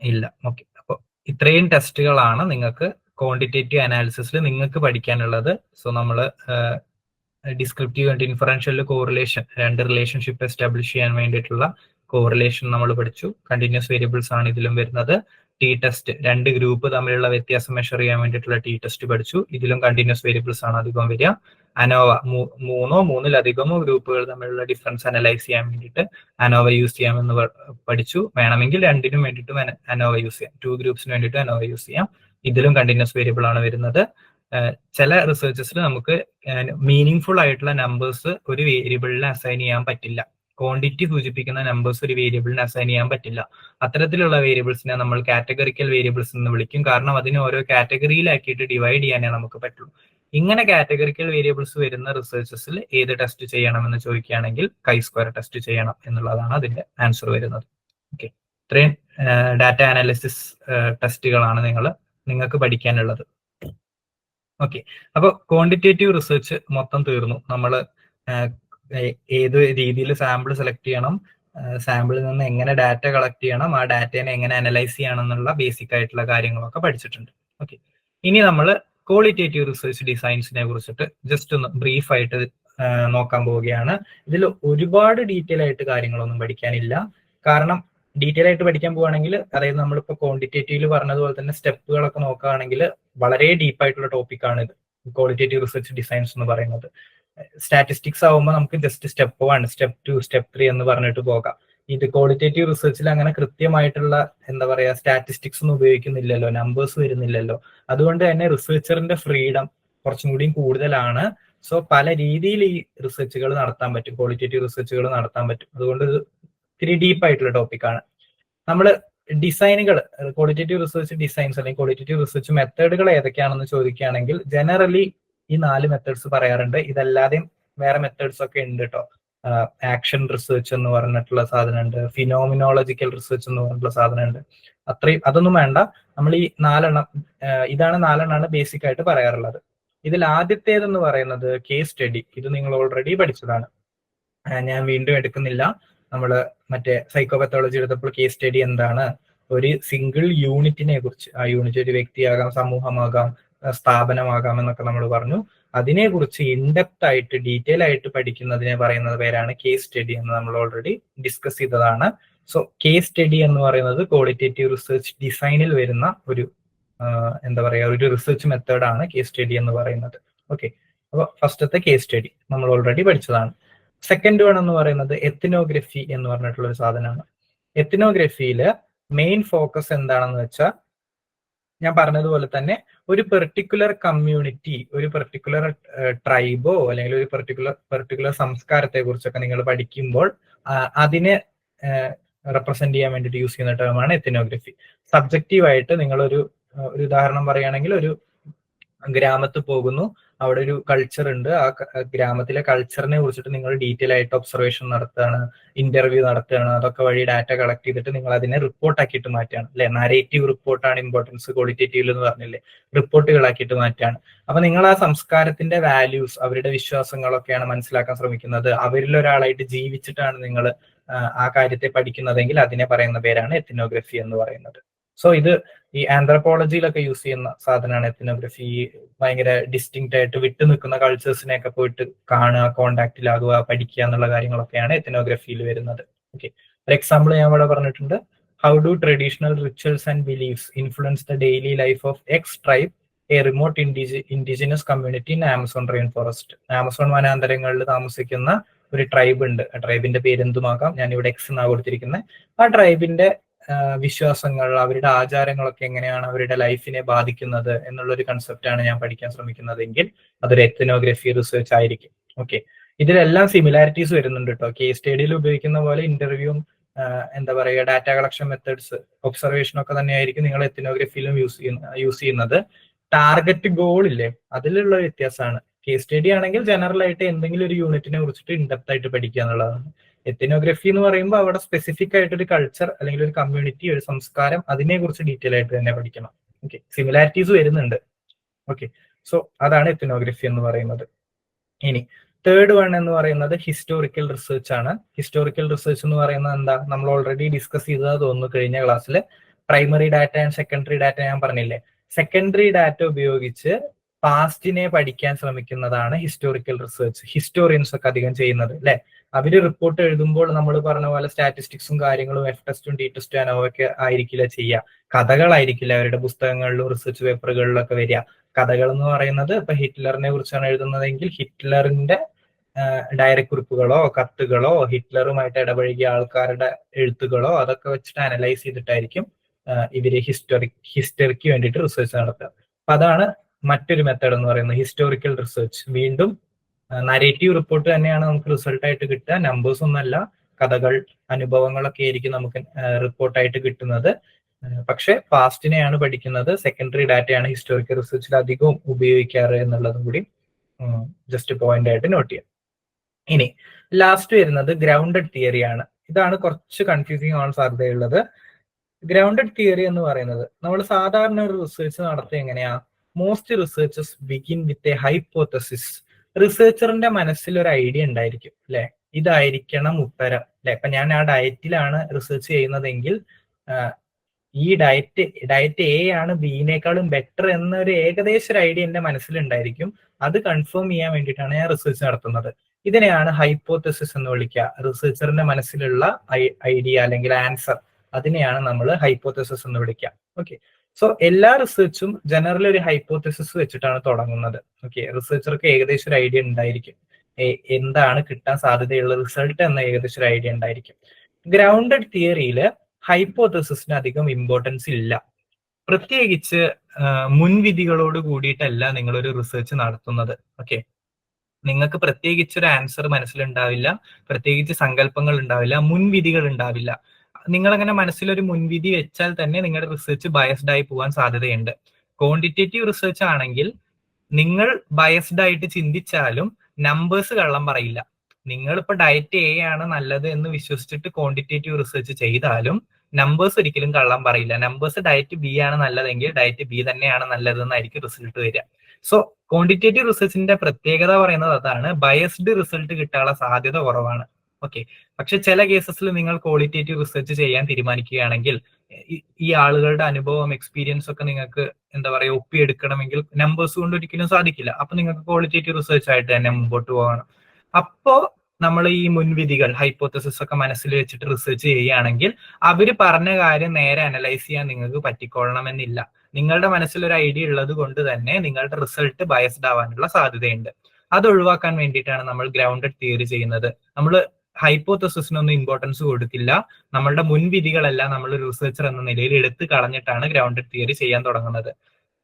ഇല്ല. ഓക്കെ. അപ്പോൾ ഇത്രയും ടെസ്റ്റുകളാണ് നിങ്ങൾക്ക് ക്വാണ്ടിറ്റേറ്റീവ് അനാലിസിസിൽ നിങ്ങൾക്ക് പഠിക്കാനുള്ളത്. സോ നമ്മൾ ഡിസ്ക്രിപ്റ്റീവ് ആൻഡ് ഇൻഫറൻഷ്യൽ കോറിലേഷൻ, രണ്ട് റിലേഷൻഷിപ്പ് എസ്റ്റാബ്ലിഷ് ചെയ്യാൻ വേണ്ടിയിട്ടുള്ള കോറിലേഷൻ നമ്മൾ പഠിച്ചു. കണ്ടിന്യൂസ് വേരിയബിൾസ് ആണ് ഇതിലും വരുന്നത്. ടി ടെസ്റ്റ്, രണ്ട് ഗ്രൂപ്പ് തമ്മിലുള്ള വ്യത്യാസം മെഷർ ചെയ്യാൻ വേണ്ടിയിട്ടുള്ള ടി ടെസ്റ്റ് പഠിച്ചു. ഇതിലും കണ്ടിന്യൂസ് വേരിയബിൾസ് ആണ് അധികം വരിക. അനോവ, മൂന്നോ മൂന്നിലധികമോ ഗ്രൂപ്പുകൾ തമ്മിലുള്ള ഡിഫറൻസ് അനലൈസ് ചെയ്യാൻ വേണ്ടിയിട്ട് അനോവ യൂസ് ചെയ്യാമെന്ന് പഠിച്ചു. വേണമെങ്കിൽ രണ്ടിനും വേണ്ടിയിട്ടും അനോവ യൂസ് ചെയ്യാം. 2 ഗ്രൂപ്പ്സിന് വേണ്ടിയിട്ട് അനോവ യൂസ് ചെയ്യാം. ഇതിലും കണ്ടിന്യൂസ് വേരിയബിൾ ആണ് വരുന്നത്. ചില റിസർച്ചസിൽ നമുക്ക് മീനിങ് ഫുൾ ആയിട്ടുള്ള നമ്പേഴ്സ് ഒരു വേരിയബിളിന് അസൈൻ ചെയ്യാൻ പറ്റില്ല. ക്വാണ്ടിറ്റി സൂചിപ്പിക്കുന്ന നമ്പേഴ്സ് ഒരു വേരിയബിളിന് അസൈൻ ചെയ്യാൻ പറ്റില്ല. അത്തരത്തിലുള്ള വേരിയബിൾസിനെ നമ്മൾ കാറ്റഗറിക്കൽ വേരിയബിൾസ് എന്ന് വിളിക്കും. കാരണം അതിനെ ഓരോ കാറ്റഗറിയിലാക്കിയിട്ട് ഡിവൈഡ് ചെയ്യാനേ നമുക്ക് പറ്റുള്ളൂ. ഇങ്ങനെ കാറ്റഗറിക്കൽ വേരിയബിൾസ് വരുന്ന റിസർച്ചസിൽ ഏത് ടെസ്റ്റ് ചെയ്യണമെന്ന് ചോദിക്കുകയാണെങ്കിൽ chi-square ടെസ്റ്റ് ചെയ്യണം എന്നുള്ളതാണ് അതിന്റെ ആൻസർ വരുന്നത്. ഓക്കെ, ഇത്രയും ഡാറ്റ അനാലിസിസ് ടെസ്റ്റുകളാണ് നിങ്ങൾക്ക് പഠിക്കാനുള്ളത്. ഓക്കെ, അപ്പൊ ക്വാണ്ടിറ്റേറ്റീവ് റിസർച്ച് മൊത്തം തീർന്നു. നമ്മൾ ഏത് രീതിയിൽ സാമ്പിൾ സെലക്ട് ചെയ്യണം, സാമ്പിളിൽ നിന്ന് എങ്ങനെ ഡാറ്റ കളക്ട് ചെയ്യണം, ആ ഡാറ്റയെ എങ്ങനെ അനലൈസ് ചെയ്യണം എന്നുള്ള ബേസിക് ആയിട്ടുള്ള കാര്യങ്ങളൊക്കെ പഠിച്ചിട്ടുണ്ട്. ഓക്കെ, ഇനി നമ്മൾ ക്വാളിറ്റേറ്റീവ് റിസർച്ച് ഡിസൈൻസിനെ കുറിച്ചിട്ട് ജസ്റ്റ് ഒന്ന് ബ്രീഫ് ആയിട്ട് നോക്കാൻ പോവുകയാണ്. ഇതിൽ ഒരുപാട് ഡീറ്റെയിൽ ആയിട്ട് കാര്യങ്ങളൊന്നും പഠിക്കാനില്ല. കാരണം ഡീറ്റെയിൽ ആയിട്ട് പഠിക്കാൻ പോവുകയാണെങ്കിൽ, അതായത് നമ്മളിപ്പോൾ ക്വാണ്ടിറ്റേറ്റീവിൽ പറഞ്ഞതുപോലെ തന്നെ സ്റ്റെപ്പുകളൊക്കെ നോക്കുകയാണെങ്കിൽ വളരെ ഡീപ്പായിട്ടുള്ള ടോപ്പിക്കാണ് ഇത് ക്വാളിറ്റേറ്റീവ് റിസർച്ച് ഡിസൈൻസ് എന്ന് പറയുന്നത്. സ്റ്റാറ്റിസ്റ്റിക്സ് ആവുമ്പോൾ നമുക്ക് ജസ്റ്റ് സ്റ്റെപ്പ് 1, സ്റ്റെപ്പ് 2, സ്റ്റെപ്പ് 3 എന്ന് പറഞ്ഞിട്ട് പോകാം. ഇത് ക്വാളിറ്റേറ്റീവ് റിസർച്ചിൽ അങ്ങനെ കൃത്യമായിട്ടുള്ള സ്റ്റാറ്റിസ്റ്റിക്സ് ഒന്നും ഉപയോഗിക്കുന്നില്ലല്ലോ, നമ്പേഴ്സ് വരുന്നില്ലല്ലോ. അതുകൊണ്ട് തന്നെ റിസർച്ചറിന്റെ ഫ്രീഡം കുറച്ചും കൂടിയും കൂടുതലാണ്. സോ പല രീതിയിൽ ഈ റിസർച്ചുകൾ നടത്താൻ പറ്റും, ക്വാളിറ്റേറ്റീവ് റിസർച്ചുകൾ നടത്താൻ പറ്റും. അതുകൊണ്ട് ഇത് ഇത്തിരി ഡീപ്പായിട്ടുള്ള ടോപ്പിക്കാണ്. നമ്മൾ ഡിസൈനുകൾ, ക്വാളിറ്റേറ്റീവ് റിസർച്ച് ഡിസൈൻസ് അല്ലെങ്കിൽ ക്വാളിറ്റേറ്റീവ് റിസർച്ച് മെത്തേഡുകൾ ഏതൊക്കെയാണെന്ന് ചോദിക്കുകയാണെങ്കിൽ ജനറലി ഈ 4 മെത്തേഡ്സ് പറയാറുണ്ട്. ഇതല്ലാതെയും വേറെ മെത്തേഡ്സ് ഒക്കെ ഉണ്ട് കേട്ടോ. ആക്ഷൻ റിസർച്ച് എന്ന് പറഞ്ഞിട്ടുള്ള സാധനമുണ്ട്, ഫിനോമിനോളജിക്കൽ റിസർച്ച് എന്ന് പറഞ്ഞിട്ടുള്ള സാധനമുണ്ട്. അതൊന്നും വേണ്ട. നമ്മൾ ഈ 4 ഇതാണ് 4 ബേസിക് ആയിട്ട് പറയാറുള്ളത്. ഇതിൽ ആദ്യത്തേതെന്ന് പറയുന്നത് കേസ് സ്റ്റഡി. ഇത് നിങ്ങൾ ഓൾറെഡി പഠിച്ചതാണ്, ഞാൻ വീണ്ടും എടുക്കുന്നില്ല. നമ്മൾ മറ്റേ സൈക്കോപത്തോളജി എടുത്തപ്പോൾ കേസ് സ്റ്റഡി എന്താണ്, ഒരു സിംഗിൾ യൂണിറ്റിനെ കുറിച്ച്, ആ യൂണിറ്റ് ഒരു വ്യക്തിയാകാം, സമൂഹമാകാം, സ്ഥാപനമാകാം എന്നൊക്കെ നമ്മൾ പറഞ്ഞു. അതിനെക്കുറിച്ച് ഇൻഡെപ്ത് ആയിട്ട് ഡീറ്റെയിൽ ആയിട്ട് പഠിക്കുന്നതിനെ പറയുന്നത് പേരാണ് കേസ് സ്റ്റഡി എന്ന് നമ്മൾ ഓൾറെഡി ഡിസ്കസ് ചെയ്തതാണ്. സോ കേസ് സ്റ്റഡി എന്ന് പറയുന്നത് ക്വാളിറ്റേറ്റീവ് റിസർച്ച് ഡിസൈനിൽ വരുന്ന ഒരു എന്താ പറയുക ഒരു റിസർച്ച് മെത്തേഡാണ് കേസ് സ്റ്റഡി എന്ന് പറയുന്നത്. ഓക്കെ, അപ്പോൾ ഫസ്റ്റത്തെ കേസ് സ്റ്റഡി നമ്മൾ ഓൾറെഡി പഠിച്ചതാണ്. സെക്കൻഡ് വൺ എന്ന് പറയുന്നത് എത്നോഗ്രഫി എന്ന് പറഞ്ഞിട്ടുള്ള ഒരു സാധനമാണ്. എത്നോഗ്രഫിയില് മെയിൻ ഫോക്കസ് എന്താണെന്ന് വെച്ചാൽ ഞാൻ പറഞ്ഞതുപോലെ തന്നെ ഒരു പെർട്ടിക്കുലർ കമ്മ്യൂണിറ്റി, ഒരു പെർട്ടിക്കുലർ ട്രൈബോ അല്ലെങ്കിൽ ഒരു പെർട്ടിക്കുലർ സംസ്കാരത്തെ കുറിച്ചൊക്കെ നിങ്ങൾ പഠിക്കുമ്പോൾ അതിനെ റെപ്രസെന്റ് ചെയ്യാൻ വേണ്ടിയിട്ട് യൂസ് ചെയ്യുന്ന ടേമാണ് എത്നോഗ്രഫി. സബ്ജക്റ്റീവായിട്ട് നിങ്ങളൊരു ഉദാഹരണം പറയുകയാണെങ്കിൽ ഒരു ഗ്രാമത്തിൽ പോകുന്നു, അവിടെ ഒരു കൾച്ചർ ഉണ്ട്, ആ ഗ്രാമത്തിലെ കൾച്ചറിനെ കുറിച്ചിട്ട് നിങ്ങൾ ഡീറ്റെയിൽ ആയിട്ട് ഒബ്സർവേഷൻ നടത്തുകയാണ്, ഇന്റർവ്യൂ നടത്തുകയാണ്, അതൊക്കെ വഴി ഡാറ്റ കളക്ട് ചെയ്തിട്ട് നിങ്ങൾ അതിനെ റിപ്പോർട്ട് ആക്കിയിട്ട് മാറ്റുകയാണ് അല്ലെ. നരേറ്റീവ് റിപ്പോർട്ടാണ് ഇമ്പോർട്ടൻസ്, ക്വാളിറ്റേറ്റീവ് എന്ന് പറഞ്ഞില്ലേ, റിപ്പോർട്ടുകളാക്കിയിട്ട് മാറ്റുകയാണ്. അപ്പൊ നിങ്ങൾ ആ സംസ്കാരത്തിന്റെ വാല്യൂസ്, അവരുടെ വിശ്വാസങ്ങളൊക്കെയാണ് മനസ്സിലാക്കാൻ ശ്രമിക്കുന്നത്. അവരിൽ ഒരാളായിട്ട് ജീവിച്ചിട്ടാണ് നിങ്ങൾ ആ കാര്യത്തെ പഠിക്കുന്നതെങ്കിൽ അതിനെ പറയുന്ന പേരാണ് എത്നോഗ്രഫി എന്ന് പറയുന്നത്. സോ ഇത് ഈ ആന്ത്രപ്പോളജിയിലൊക്കെ യൂസ് ചെയ്യുന്ന സാധനമാണ് എത്നോഗ്രഫി. ഭയങ്കര ഡിസ്റ്റിങ്ക്റ്റ് ആയിട്ട് വിട്ടു നിൽക്കുന്ന കൾച്ചേഴ്സിനെയൊക്കെ പോയിട്ട് കാണുക, കോണ്ടാക്റ്റിലാകുക, പഠിക്കുക എന്നുള്ള കാര്യങ്ങളൊക്കെയാണ് എത്നോഗ്രഫിയിൽ വരുന്നത്. ഓക്കെ, ഒരു എക്സാമ്പിൾ ഞാൻ ഇവിടെ പറഞ്ഞിട്ടുണ്ട്. How do traditional rituals and beliefs influence the daily life of X tribe, a remote indigenous community in Amazon rain forest. Amazon വനാന്തരങ്ങളിൽ താമസിക്കുന്ന ഒരു ട്രൈബ് ഉണ്ട്. ആ ട്രൈബിന്റെ പേരെന്തുമാകാം, ഞാൻ ഇവിടെ എക്സ് എന്നാണ് കൊടുത്തിരിക്കുന്നത്. ആ ട്രൈബിന്റെ വിശ്വാസങ്ങൾ, അവരുടെ ആചാരങ്ങളൊക്കെ എങ്ങനെയാണ് അവരുടെ ലൈഫിനെ ബാധിക്കുന്നത് എന്നുള്ളൊരു കൺസെപ്റ്റാണ് ഞാൻ പഠിക്കാൻ ശ്രമിക്കുന്നതെങ്കിൽ അതൊരു എത്നോഗ്രഫി റിസർച്ച് ആയിരിക്കും. ഓക്കെ, ഇതിലെല്ലാം സിമിലാരിറ്റീസ് വരുന്നുണ്ട് കേട്ടോ. കേസ് സ്റ്റഡിയിൽ ഉപയോഗിക്കുന്ന പോലെ ഇന്റർവ്യൂവും എന്താ പറയുക ഡാറ്റ കളക്ഷൻ മെത്തേഡ്സ്, ഒബ്സർവേഷൻ ഒക്കെ തന്നെയായിരിക്കും നിങ്ങൾ എത്നോഗ്രഫിയിലും യൂസ് ചെയ്യുന്നത്. ടാർഗറ്റ് ഗോൾ ഇല്ലേ, അതിലുള്ള വ്യത്യാസമാണ്. കേസ് സ്റ്റഡി ആണെങ്കിൽ ജനറൽ ആയിട്ട് എന്തെങ്കിലും ഒരു യൂണിറ്റിനെ കുറിച്ചിട്ട് ഇൻഡെപ്ത് ആയിട്ട് പഠിക്കുക എന്നുള്ളതാണ്. എത്നോഗ്രഫി എന്ന് പറയുമ്പോൾ അവിടെ സ്പെസിഫിക് ആയിട്ട് ഒരു കൾച്ചർ അല്ലെങ്കിൽ ഒരു കമ്മ്യൂണിറ്റി, ഒരു സംസ്കാരം, അതിനെ കുറിച്ച് ഡീറ്റെയിൽ ആയിട്ട് തന്നെ പഠിക്കണം. ഓക്കെ, സിമിലാരിറ്റീസ് വരുന്നുണ്ട്. ഓക്കെ, സോ അതാണ് എത്നോഗ്രഫി എന്ന് പറയുന്നത്. ഇനി തേർഡ് വൺ എന്ന് പറയുന്നത് ഹിസ്റ്റോറിക്കൽ റിസർച്ച് ആണ്. ഹിസ്റ്റോറിക്കൽ റിസർച്ച് എന്ന് പറയുന്നത് എന്താ, നമ്മൾ ഓൾറെഡി ഡിസ്കസ് ചെയ്തത് തോന്നുന്നു കഴിഞ്ഞ ക്ലാസ്സിൽ. Primary data and secondary data ഞാൻ പറഞ്ഞില്ലേ. സെക്കൻഡറി ഡാറ്റ ഉപയോഗിച്ച് പാസ്റ്റിനെ പഠിക്കാൻ ശ്രമിക്കുന്നതാണ് ഹിസ്റ്റോറിക്കൽ റിസർച്ച്. ഹിസ്റ്റോറിയൻസ് ഒക്കെ അധികം ചെയ്യുന്നത് അല്ലെ. അവര് റിപ്പോർട്ട് എഴുതുമ്പോൾ നമ്മൾ പറഞ്ഞ പോലെ സ്റ്റാറ്റിസ്റ്റിക്സും കാര്യങ്ങളും എഫ് ടെസ്റ്റും ടി ടെസ്റ്റും അനോവൊക്കെ ആയിരിക്കില്ല ചെയ്യുക. കഥകളായിരിക്കില്ല അവരുടെ പുസ്തകങ്ങളിലും റിസർച്ച് പേപ്പറുകളിലൊക്കെ വരിക. കഥകൾ എന്ന് പറയുന്നത് ഇപ്പൊ ഹിറ്റ്ലറിനെ കുറിച്ചാണ് എഴുതുന്നതെങ്കിൽ ഹിറ്റ്ലറിന്റെ ഡയറി കുറിപ്പുകളോ കത്തുകളോ ഹിറ്റ്ലറുമായിട്ട് ഇടപഴകിയ ആൾക്കാരുടെ എഴുത്തുകളോ അതൊക്കെ വെച്ചിട്ട് അനലൈസ് ചെയ്തിട്ടായിരിക്കും ഇവര് ഹിസ്റ്ററിക്ക് വേണ്ടിയിട്ട് റിസർച്ച് നടത്തുക. അപ്പൊ അതാണ് മറ്റൊരു മെത്തേഡ് എന്ന് പറയുന്നത് ഹിസ്റ്റോറിക്കൽ റിസർച്ച്. വീണ്ടും നരേറ്റീവ് റിപ്പോർട്ട് തന്നെയാണ് നമുക്ക് റിസൾട്ട് ആയിട്ട് കിട്ടുക. നമ്പേഴ്സ് ഒന്നല്ല, കഥകൾ, അനുഭവങ്ങളൊക്കെ ആയിരിക്കും നമുക്ക് റിപ്പോർട്ടായിട്ട് കിട്ടുന്നത്. പക്ഷെ പാസ്റ്റിനെയാണ് പഠിക്കുന്നത്. സെക്കൻഡറി ഡാറ്റയാണ് ഹിസ്റ്റോറിക്കൽ റിസർച്ചിൽ അധികവും ഉപയോഗിക്കാറ് എന്നുള്ളതും കൂടി ജസ്റ്റ് പോയിന്റ് ആയിട്ട് നോട്ട് ചെയ്യാം. ഇനി ലാസ്റ്റ് വരുന്നത് ഗ്രൗണ്ടഡ് തിയറി ആണ്. ഇതാണ് കുറച്ച് കൺഫ്യൂസിങ് ആവാൻ സാധ്യതയുള്ളത്. ഗ്രൗണ്ടഡ് തിയറി എന്ന് പറയുന്നത് നമ്മൾ സാധാരണ ഒരു റിസർച്ച് നടത്തുക എങ്ങനെയാ, most researches begin with a hypothesis. റിസർച്ചറിന്റെ മനസ്സിൽ ഒരു ഐഡിയ ഉണ്ടായിരിക്കും അല്ലെ, ഇതായിരിക്കണം ഉത്തരം അല്ലെ. ഇപ്പൊ ഞാൻ ആ ഡയറ്റിലാണ് റിസർച്ച് ചെയ്യുന്നതെങ്കിൽ ഈ ഡയറ്റ് എ ആണ് ബിനേക്കാളും ബെറ്റർ എന്നൊരു ഏകദേശ ഒരു ഐഡിയ എന്റെ മനസ്സിലുണ്ടായിരിക്കും. അത് കൺഫേം ചെയ്യാൻ വേണ്ടിയിട്ടാണ് ഞാൻ റിസർച്ച് നടത്തുന്നത്. ഇതിനെയാണ് ഹൈപ്പോത്തസിസ് എന്ന് വിളിക്കുക. റിസർച്ചറിന്റെ മനസ്സിലുള്ള ഐഡിയ അല്ലെങ്കിൽ ആൻസർ, അതിനെയാണ് നമ്മൾ ഹൈപ്പോത്തസിസ് എന്ന് വിളിക്കുക. ഓക്കെ, സോ എല്ലാ റിസർച്ചും ജനറലി ഒരു ഹൈപ്പോത്തസിസ് വെച്ചിട്ടാണ് തുടങ്ങുന്നത്. ഓക്കെ, റിസർച്ചർക്ക് ഏകദേശം ഒരു ഐഡിയ ഉണ്ടായിരിക്കും എന്താണ് കിട്ടാൻ സാധ്യതയുള്ള റിസൾട്ട് എന്ന ഏകദേശം ഒരു ഐഡിയ ഉണ്ടായിരിക്കും. ഗ്രൗണ്ടഡ് തിയറിയില് ഹൈപ്പോത്തസിസിന് അധികം ഇമ്പോർട്ടൻസ് ഇല്ല. പ്രത്യേകിച്ച് മുൻവിധികളോട് കൂടിയിട്ടല്ല നിങ്ങളൊരു റിസർച്ച് നടത്തുന്നത്. ഓക്കെ, നിങ്ങൾക്ക് പ്രത്യേകിച്ച് ഒരു ആൻസർ മനസ്സിലുണ്ടാവില്ല, പ്രത്യേകിച്ച് സങ്കല്പങ്ങൾ ഉണ്ടാവില്ല, മുൻവിധികൾ ഉണ്ടാവില്ല. നിങ്ങളങ്ങനെ മനസ്സിലൊരു മുൻവിധി വെച്ചാൽ തന്നെ നിങ്ങളുടെ റിസർച്ച് ബയസ്ഡ് ആയി പോകാൻ സാധ്യതയുണ്ട്. ക്വാണ്ടിറ്റേറ്റീവ് റിസർച്ച് ആണെങ്കിൽ നിങ്ങൾ ബയസ്ഡ് ആയിട്ട് ചിന്തിച്ചാലും നമ്പേഴ്സ് കള്ളം പറയില്ല. നിങ്ങളിപ്പോ ഡയറ്റ് എ ആണ് നല്ലത് എന്ന് വിശ്വസിച്ചിട്ട് ക്വാണ്ടിറ്റേറ്റീവ് റിസർച്ച് ചെയ്താലും നമ്പേഴ്സ് ഒരിക്കലും കള്ളം പറയില്ല. നമ്പേഴ്സ് ഡയറ്റ് ബി ആണ് നല്ലതെങ്കിൽ ഡയറ്റ് ബി തന്നെയാണ് നല്ലതെന്നായിരിക്കും റിസൾട്ട് വരിക. സോ ക്വാണ്ടിറ്റേറ്റീവ് റിസർച്ചിന്റെ പ്രത്യേകത പറയുന്നത് അതാണ്, ബയസ്ഡ് റിസൾട്ട് കിട്ടാനുള്ള സാധ്യത കുറവാണ്. ഓക്കെ, പക്ഷെ ചില കേസസിൽ നിങ്ങൾ ക്വാളിറ്റേറ്റീവ് റിസർച്ച് ചെയ്യാൻ തീരുമാനിക്കുകയാണെങ്കിൽ ഈ ആളുകളുടെ അനുഭവം എക്സ്പീരിയൻസ് ഒക്കെ നിങ്ങൾക്ക് എന്താ പറയുക ഒപ്പിയെടുക്കണമെങ്കിൽ നമ്പേഴ്സ് കൊണ്ട് ഒരിക്കലും സാധിക്കില്ല. അപ്പൊ നിങ്ങൾക്ക് ക്വാളിറ്റേറ്റീവ് റിസർച്ച് ആയിട്ട് തന്നെ മുമ്പോട്ട് പോകണം. അപ്പോ നമ്മൾ ഈ മുൻവിധികൾ ഹൈപ്പോത്തസിസ് ഒക്കെ മനസ്സിൽ വെച്ചിട്ട് റിസർച്ച് ചെയ്യുകയാണെങ്കിൽ അവര് പറഞ്ഞ കാര്യം നേരെ അനലൈസ് ചെയ്യാൻ നിങ്ങൾക്ക് പറ്റിക്കൊള്ളണമെന്നില്ല. നിങ്ങളുടെ മനസ്സിൽ ഒരു ഐഡിയ ഉള്ളത് കൊണ്ട് തന്നെ നിങ്ങളുടെ റിസൾട്ട് ബയസ്ഡ് ആവാനുള്ള സാധ്യതയുണ്ട്. അത് ഒഴിവാക്കാൻ വേണ്ടിയിട്ടാണ് നമ്മൾ ഗ്രൗണ്ടഡ് തിയറി ചെയ്യുന്നത്. നമ്മൾ ഹൈപ്പോത്തസിസിനൊന്നും ഇമ്പോർട്ടൻസ് കൊടുക്കില്ല. നമ്മളുടെ മുൻവിധികളെല്ലാം നമ്മൾ റിസർച്ചർ എന്ന നിലയിൽ എടുത്തു കളഞ്ഞിട്ടാണ് ഗ്രൗണ്ടഡ് തിയറി ചെയ്യാൻ തുടങ്ങുന്നത്.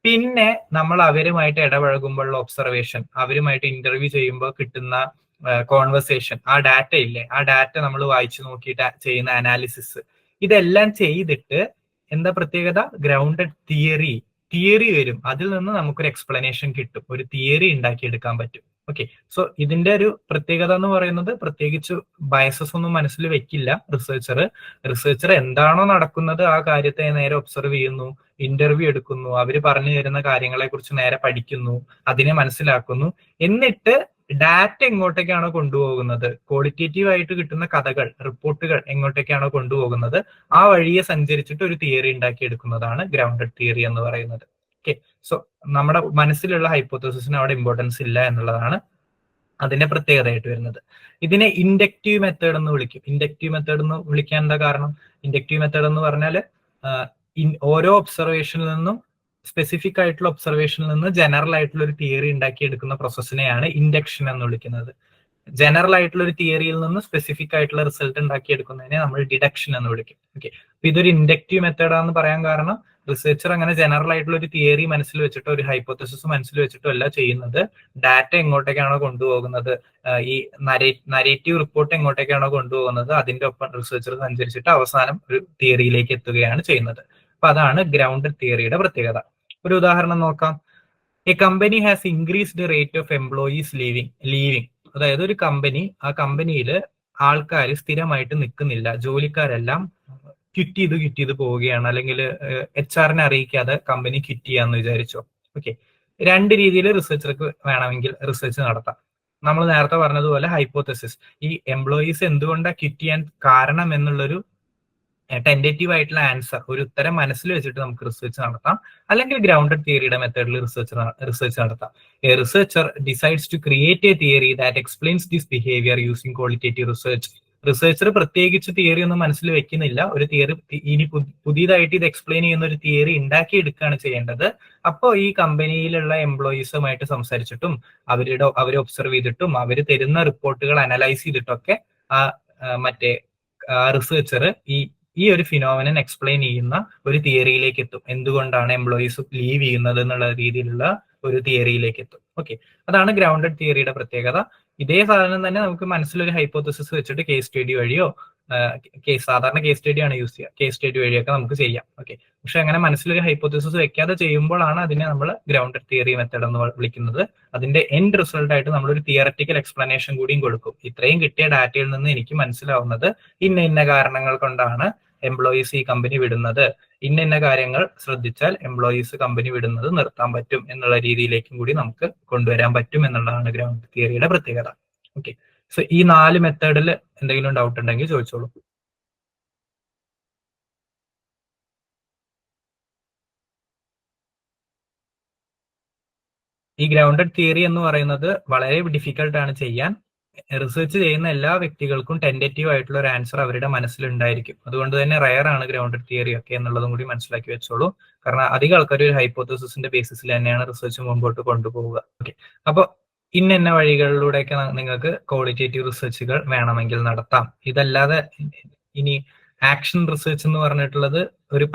പിന്നെ നമ്മൾ അവരുമായിട്ട് ഇടപഴകുമ്പോഴുള്ള ഒബ്സർവേഷൻ, അവരുമായിട്ട് ഇന്റർവ്യൂ ചെയ്യുമ്പോൾ കിട്ടുന്ന കോൺവെർസേഷൻ, ആ ഡാറ്റ ഇല്ലേ, ആ ഡാറ്റ നമ്മൾ വായിച്ചു നോക്കിയിട്ട് ചെയ്യുന്ന അനാലിസിസ്, ഇതെല്ലാം ചെയ്തിട്ട് എന്താ പ്രത്യേകത, ഗ്രൗണ്ടഡ് തിയറി വരും. അതിൽ നിന്ന് നമുക്കൊരു എക്സ്പ്ലനേഷൻ കിട്ടും, ഒരു തിയറി ഉണ്ടാക്കിയെടുക്കാൻ പറ്റും. ഓക്കെ, സോ ഇതിന്റെ ഒരു പ്രത്യേകത എന്ന് പറയുന്നത് പ്രത്യേകിച്ച് ബയസസ് ഒന്നും മനസ്സിൽ വെക്കില്ല റിസർച്ചർ എന്താണോ നടക്കുന്നത് ആ കാര്യത്തെ നേരെ ഒബ്സർവ് ചെയ്യുന്നു, ഇന്റർവ്യൂ എടുക്കുന്നു, അവര് പറഞ്ഞു തരുന്ന കാര്യങ്ങളെ കുറിച്ച് നേരെ പഠിക്കുന്നു, അതിനെ മനസ്സിലാക്കുന്നു. എന്നിട്ട് ഡാറ്റ എങ്ങോട്ടേക്കാണോ കൊണ്ടുപോകുന്നത്, ക്വാളിറ്റേറ്റീവ് ആയിട്ട് കിട്ടുന്ന കഥകൾ, റിപ്പോർട്ടുകൾ എങ്ങോട്ടേക്കാണോ കൊണ്ടുപോകുന്നത്, ആ വഴിയെ സഞ്ചരിച്ചിട്ട് ഒരു തിയറി ഉണ്ടാക്കിയെടുക്കുന്നതാണ് ഗ്രൗണ്ടഡ് തിയറി എന്ന് പറയുന്നത്. ഓക്കെ, സോ നമ്മുടെ മനസ്സിലുള്ള ഹൈപ്പോത്തസിസിന് അവിടെ ഇമ്പോർട്ടൻസ് ഇല്ല എന്നുള്ളതാണ് അതിന്റെ പ്രത്യേകതയായിട്ട് വരുന്നത്. ഇതിനെ ഇൻഡക്റ്റീവ് മെത്തേഡ് എന്ന് വിളിക്കും. ഇൻഡക്റ്റീവ് മെത്തേഡ് എന്ന് വിളിക്കാൻ എന്താ കാരണം? ഇൻഡക്റ്റീവ് മെത്തേഡ് എന്ന് പറഞ്ഞാല് ഓരോ ഒബ്സർവേഷനിൽ നിന്നും സ്പെസിഫിക് ആയിട്ടുള്ള ഒബ്സർവേഷനിൽ നിന്ന് ജനറൽ ആയിട്ടുള്ള ഒരു തിയറി ഉണ്ടാക്കിയെടുക്കുന്ന പ്രോസസ്സിനെയാണ് ഇൻഡക്ഷൻ എന്ന് വിളിക്കുന്നത്. ജനറൽ ആയിട്ടുള്ള ഒരു തിയറിയിൽ നിന്ന് സ്പെസിഫിക് ആയിട്ടുള്ള റിസൾട്ട് ഉണ്ടാക്കിയെടുക്കുന്നതിനെ നമ്മൾ ഡിഡക്ഷൻ എന്ന് വിളിക്കും. ഓക്കെ, അപ്പൊ ഇതൊരു ഇൻഡക്റ്റീവ് മെത്തേഡാന്ന് പറയാൻ കാരണം റിസർച്ചർ അങ്ങനെ ജനറൽ ആയിട്ടുള്ള ഒരു തിയറി മനസ്സിൽ വെച്ചിട്ടോ ഒരു ഹൈപ്പോത്തസിസ് മനസ്സിൽ വെച്ചിട്ടോ അല്ല ചെയ്യുന്നത്. ഡാറ്റ എങ്ങോട്ടേക്കാണോ കൊണ്ടുപോകുന്നത്, ഈ നരേറ്റീവ് റിപ്പോർട്ട് എങ്ങോട്ടേക്കാണോ കൊണ്ടുപോകുന്നത്, അതിന്റെ ഒപ്പം റിസർച്ചർ സഞ്ചരിച്ചിട്ട് അവസാനം ഒരു തിയറിയിലേക്ക് എത്തുകയാണ് ചെയ്യുന്നത്. അപ്പൊ അതാണ് ഗ്രൗണ്ടഡ് തിയറിയുടെ പ്രത്യേകത. ഒരു ഉദാഹരണം നോക്കാം. A company has increased rate of employees leaving. അതായത് ഒരു കമ്പനി, ആ കമ്പനിയിൽ ആൾക്കാർ സ്ഥിരമായിട്ട് നിൽക്കുന്നില്ല, ജോലിക്കാരെല്ലാം ക്വിറ്റ് ചെയ്ത് പോവുകയാണ്, അല്ലെങ്കിൽ HR-നെ അറിയിക്കാതെ കമ്പനി ക്വിറ്റ് ചെയ്യാന്ന് വിചാരിച്ചോ. ഓക്കെ, രണ്ട് രീതിയിൽ റിസർച്ചർക്ക് വേണമെങ്കിൽ റിസർച്ച് നടത്താം. നമ്മൾ നേരത്തെ പറഞ്ഞതുപോലെ ഹൈപ്പോത്തസിസ്, ഈ എംപ്ലോയീസ് എന്തുകൊണ്ടാണ് ക്വിറ്റ് ചെയ്യാൻ കാരണം എന്നുള്ളൊരു ടെൻഡേറ്റീവ് ആയിട്ടുള്ള ആൻസർ, ഒരു ഉത്തരം മനസ്സിൽ വെച്ചിട്ട് നമുക്ക് റിസർച്ച് നടത്താം. അല്ലെങ്കിൽ ഗ്രൗണ്ടഡ് തിയറിയുടെ മെത്തേഡിൽ റിസർച്ച് നടത്താം. A researcher decides to create a theory that explains this behaviour using qualitative research. Researcher പ്രത്യേകിച്ച് തിയറി ഒന്നും മനസ്സിൽ വെക്കുന്നില്ല, ഒരു തിയറി ഇനി പുതിയതായിട്ട് ഇത് എക്സ്പ്ലെയിൻ ചെയ്യുന്ന ഒരു തിയറി ഉണ്ടാക്കി എടുക്കുകയാണ് ചെയ്യേണ്ടത്. അപ്പോൾ ഈ കമ്പനിയിലുള്ള എംപ്ലോയീസുമായിട്ട് സംസാരിച്ചിട്ടും അവരെ ഒബ്സർവ് ചെയ്തിട്ടും അവർ തരുന്ന റിപ്പോർട്ടുകൾ അനലൈസ് ചെയ്തിട്ടൊക്കെ മറ്റേ റിസർച്ചർ ഈ ഒരു ഫിനോമിനൻ എക്സ്പ്ലെയിൻ ചെയ്യുന്ന ഒരു തിയറിയിലേക്ക് എത്തും. എന്തുകൊണ്ടാണ് എംപ്ലോയീസ് ലീവ് ചെയ്യുന്നത് എന്നുള്ള രീതിയിലുള്ള ഒരു തിയറിയിലേക്ക് എത്തും. ഓക്കെ, അതാണ് ഗ്രൗണ്ടഡ് തിയറിയുടെ പ്രത്യേകത. ഇതേ സാധനം തന്നെ നമുക്ക് മനസ്സിലൊരു ഹൈപ്പോത്തസിസ് വെച്ചിട്ട് കേസ് സ്റ്റഡി വഴിയോ, സാധാരണ കേസ് സ്റ്റഡിയാണ് യൂസ് ചെയ്യുക, കേസ് സ്റ്റഡി വഴിയൊക്കെ നമുക്ക് ചെയ്യാം. ഓക്കെ, പക്ഷെ അങ്ങനെ മനസ്സിലൊരു ഹൈപ്പോത്തസിസ് വെക്കാതെ ചെയ്യുമ്പോഴാണ് അതിനെ നമ്മൾ ഗ്രൗണ്ടഡ് തിയറി മെത്തേഡ് എന്ന് വിളിക്കുന്നത്. അതിന്റെ എൻഡ് റിസൾട്ട് ആയിട്ട് നമ്മളൊരു തിയററ്റിക്കൽ എക്സ്പ്ലനേഷൻ കൂടിയും കൊടുക്കും. ഇത്രയും കിട്ടിയ ഡാറ്റയിൽ നിന്ന് എനിക്ക് മനസ്സിലാവുന്നത് ഇന്ന കാരണങ്ങൾ കൊണ്ടാണ് എംപ്ലോയീസ് ഈ കമ്പനി വിടുന്നത്, ഇന്ന കാര്യങ്ങൾ ശ്രദ്ധിച്ചാൽ എംപ്ലോയീസ് കമ്പനി വിടുന്നത് നിർത്താൻ പറ്റും എന്നുള്ള രീതിയിലേക്കും കൂടി നമുക്ക് കൊണ്ടുവരാൻ പറ്റും എന്നുള്ളതാണ് ഗ്രൗണ്ട് തിയറിയുടെ പ്രത്യേകത. ഓക്കെ, സോ ഈ 4 മെത്തേഡിൽ എന്തെങ്കിലും ഡൗട്ട് ഉണ്ടെങ്കിൽ ചോദിച്ചോളൂ. ഈ ഗ്രൗണ്ടഡ് തിയറി എന്ന് പറയുന്നത് വളരെ ഡിഫിക്കൽട്ട് ആണ് ചെയ്യാൻ. റിസർച്ച് ചെയ്യുന്ന എല്ലാ വ്യക്തികൾക്കും ടെൻഡേറ്റീവ് ആയിട്ടുള്ള ഒരു ആൻസർ അവരുടെ മനസ്സിലുണ്ടായിരിക്കും. അതുകൊണ്ട് തന്നെ റയർ ആണ് ഗ്രൗണ്ടഡ് തിയറി ഒക്കെ എന്നുള്ളതും കൂടി മനസ്സിലാക്കി വെച്ചോളൂ. കാരണം അധികം ആൾക്കാർ ഒരു ഹൈപ്പോത്തസിസിന്റെ ബേസിസിൽ തന്നെയാണ് റിസർച്ച് മുമ്പോട്ട് കൊണ്ടുപോവുക. ഓക്കെ, അപ്പൊ ഇന്ന വഴികളിലൂടെയൊക്കെ നിങ്ങൾക്ക് ക്വാളിറ്റേറ്റീവ് റിസർച്ചുകൾ വേണമെങ്കിൽ നടത്താം. ഇതല്ലാതെ ഇനി ആക്ഷൻ റിസർച്ച് എന്ന് പറഞ്ഞിട്ടുള്ളത് ഒരു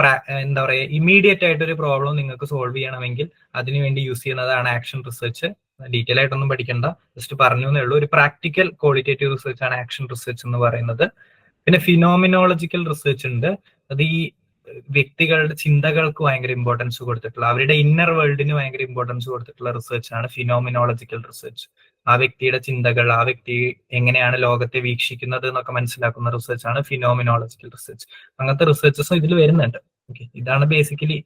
എന്താ പറയുക, ഇമ്മീഡിയറ്റ് ആയിട്ട് ഒരു പ്രോബ്ലം നിങ്ങൾക്ക് സോൾവ് ചെയ്യണമെങ്കിൽ അതിനുവേണ്ടി യൂസ് ചെയ്യുന്നതാണ് ആക്ഷൻ റിസർച്ച്. ഡീറ്റെയിൽ ആയിട്ടൊന്നും പഠിക്കണ്ട, ജസ്റ്റ് പറഞ്ഞു എന്നേ ഉള്ളൂ. ഒരു പ്രാക്ടിക്കൽ ക്വാളിറ്റേറ്റീവ് റിസർച്ച് ആണ് ആക്ഷൻ റിസർച്ച് എന്ന് പറയുന്നത്. പിന്നെ ഫിനോമിനോളജിക്കൽ റിസർച്ച് ഉണ്ട്. അത് ഈ വ്യക്തികളുടെ ചിന്തകൾക്ക് ഭയങ്കര ഇമ്പോർട്ടൻസ് കൊടുത്തിട്ടുള്ള, അവരുടെ ഇന്നർ വേൾഡിന് ഭയങ്കര ഇമ്പോർട്ടൻസ് കൊടുത്തിട്ടുള്ള റിസർച്ച് ആണ് ഫിനോമിനോളജിക്കൽ റിസർച്ച്. ആ വ്യക്തിയുടെ ചിന്തകൾ, ആ വ്യക്തി എങ്ങനെയാണ് ലോകത്തെ വീക്ഷിക്കുന്നത് എന്നൊക്കെ മനസ്സിലാക്കുന്ന റിസർച്ച് ആണ് ഫിനോമിനോളജിക്കൽ റിസർച്ച്. അങ്ങനത്തെ റിസർച്ചസും ഇതിൽ വരുന്നുണ്ട്. ഓക്കെ, ഇതാണ് ബേസിക്കലി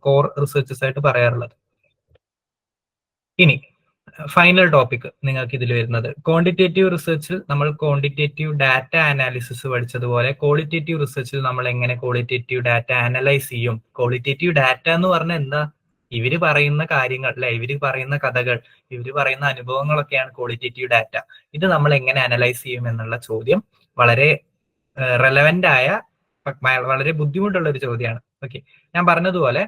കോർ റിസർച്ചസ് ആയിട്ട് പറയാറുള്ളത്. ഇനി ഫൈനൽ ടോപ്പിക് നിങ്ങൾക്ക് ഇതിൽ വരുന്നത് ക്വാണ്ടിറ്റേറ്റീവ് റിസർച്ചിൽ നമ്മൾ ക്വാണ്ടിറ്റേറ്റീവ് ഡാറ്റ അനാലിസിസ് പഠിച്ചതുപോലെ ക്വാളിറ്റേറ്റീവ് റിസർച്ചിൽ നമ്മൾ എങ്ങനെ ക്വാളിറ്റേറ്റീവ് ഡാറ്റ അനലൈസ് ചെയ്യും. ക്വാളിറ്റേറ്റീവ് ഡാറ്റ എന്ന് പറഞ്ഞാൽ എന്താ? ഇവര് പറയുന്ന കാര്യങ്ങൾ അല്ലെ, ഇവര് പറയുന്ന കഥകൾ, ഇവര് പറയുന്ന അനുഭവങ്ങളൊക്കെയാണ് ക്വാളിറ്റേറ്റീവ് ഡാറ്റ. ഇത് നമ്മൾ എങ്ങനെ അനലൈസ് ചെയ്യും എന്നുള്ള ചോദ്യം വളരെ റെലവെന്റ് ആയ വളരെ ബുദ്ധിമുട്ടുള്ള ഒരു ചോദ്യമാണ്. ഓക്കെ, ഞാൻ പറഞ്ഞതുപോലെ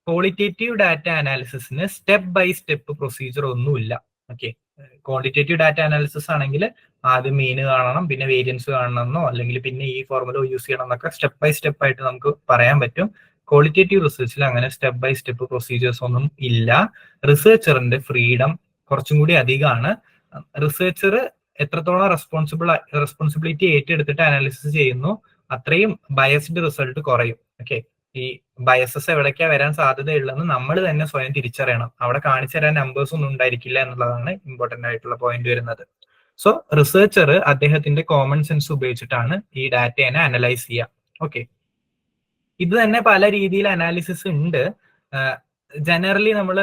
ക്വാളിറ്റേറ്റീവ് ഡാറ്റ അനാലിസിസിന് സ്റ്റെപ്പ് ബൈ സ്റ്റെപ്പ് പ്രൊസീജിയർ ഒന്നുമില്ല. ഓക്കെ, ക്വാണ്ടിറ്റേറ്റീവ് ഡാറ്റ അനാലിസിസ് ആണെങ്കിൽ ആദ്യം മീൻ കാണണം, പിന്നെ വേരിയൻസ് കാണണമെന്നോ അല്ലെങ്കിൽ പിന്നെ ഈ ഫോർമുല യൂസ് ചെയ്യണം എന്നൊക്കെ സ്റ്റെപ്പ് ബൈ സ്റ്റെപ്പ് ആയിട്ട് നമുക്ക് പറയാൻ പറ്റും. ക്വാളിറ്റേറ്റീവ് റിസർച്ചിൽ അങ്ങനെ സ്റ്റെപ്പ് ബൈ സ്റ്റെപ്പ് പ്രൊസീജിയേഴ്സ് ഒന്നും ഇല്ല. റിസർച്ചറിന്റെ ഫ്രീഡം കുറച്ചും കൂടി അധികമാണ്. റിസർച്ചർ എത്രത്തോളം റെസ്പോൺസിബിലിറ്റി ഏറ്റെടുത്തിട്ട് അനാലിസിസ് ചെയ്യുന്നു അത്രയും ബയസ്ഡ് റിസൾട്ട് കുറയും. ഓക്കെ, ഈ ബയസസ് എവിടേക്കാ വരാൻ സാധ്യതയുള്ളതെന്ന് നമ്മൾ തന്നെ സ്വയം തിരിച്ചറിയണം. അവിടെ കാണിച്ചു തരാൻ നമ്പേഴ്സ് ഒന്നും ഉണ്ടായിരിക്കില്ല എന്നുള്ളതാണ് ഇമ്പോർട്ടന്റ് ആയിട്ടുള്ള പോയിന്റ് വരുന്നത്. സോ റിസർച്ചർ അദ്ദേഹത്തിന്റെ കോമൺ സെൻസ് ഉപയോഗിച്ചിട്ടാണ് ഈ ഡാറ്റയെ അനലൈസ് ചെയ്യുക. ഓക്കെ, ഇത് തന്നെ പല രീതിയിൽ അനാലിസിസ് ഉണ്ട്. ജനറലി നമ്മൾ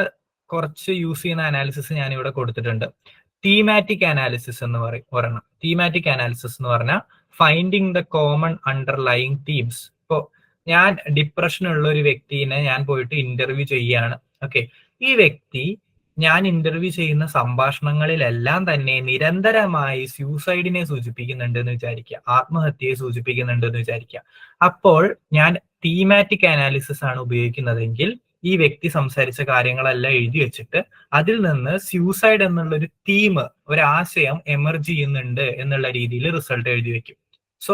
കുറച്ച് യൂസ് ചെയ്യുന്ന അനാലിസിസ് ഞാൻ ഇവിടെ കൊടുത്തിട്ടുണ്ട്. തീമാറ്റിക് അനാലിസിസ് എന്ന് പറയണം. തീമാറ്റിക് അനാലിസിസ് എന്ന് പറഞ്ഞാൽ finding the common underlying themes. ഇപ്പോ ഞാൻ ഡിപ്രഷനുള്ള ഒരു വ്യക്തിനെ ഞാൻ പോയിട്ട് ഇന്റർവ്യൂ ചെയ്യുകയാണ്. ഓക്കെ, ഈ വ്യക്തി ഞാൻ ഇന്റർവ്യൂ ചെയ്യുന്ന സംഭാഷണങ്ങളിലെല്ലാം തന്നെ നിരന്തരമായി സ്യൂസൈഡിനെ സൂചിപ്പിക്കുന്നുണ്ട് എന്ന് വിചാരിക്കുക, ആത്മഹത്യയെ സൂചിപ്പിക്കുന്നുണ്ട് എന്ന് വിചാരിക്കുക. അപ്പോൾ ഞാൻ തീമാറ്റിക് അനാലിസിസ് ആണ് ഉപയോഗിക്കുന്നതെങ്കിൽ ഈ വ്യക്തി സംസാരിച്ച കാര്യങ്ങളെല്ലാം എഴുതി വെച്ചിട്ട് അതിൽ നിന്ന് സ്യൂസൈഡ് എന്നുള്ള ഒരു തീം, ഒരു ആശയം എമർജ് ചെയ്യുന്നുണ്ട് എന്നുള്ള രീതിയിൽ റിസൾട്ട് എഴുതി വെക്കും. സോ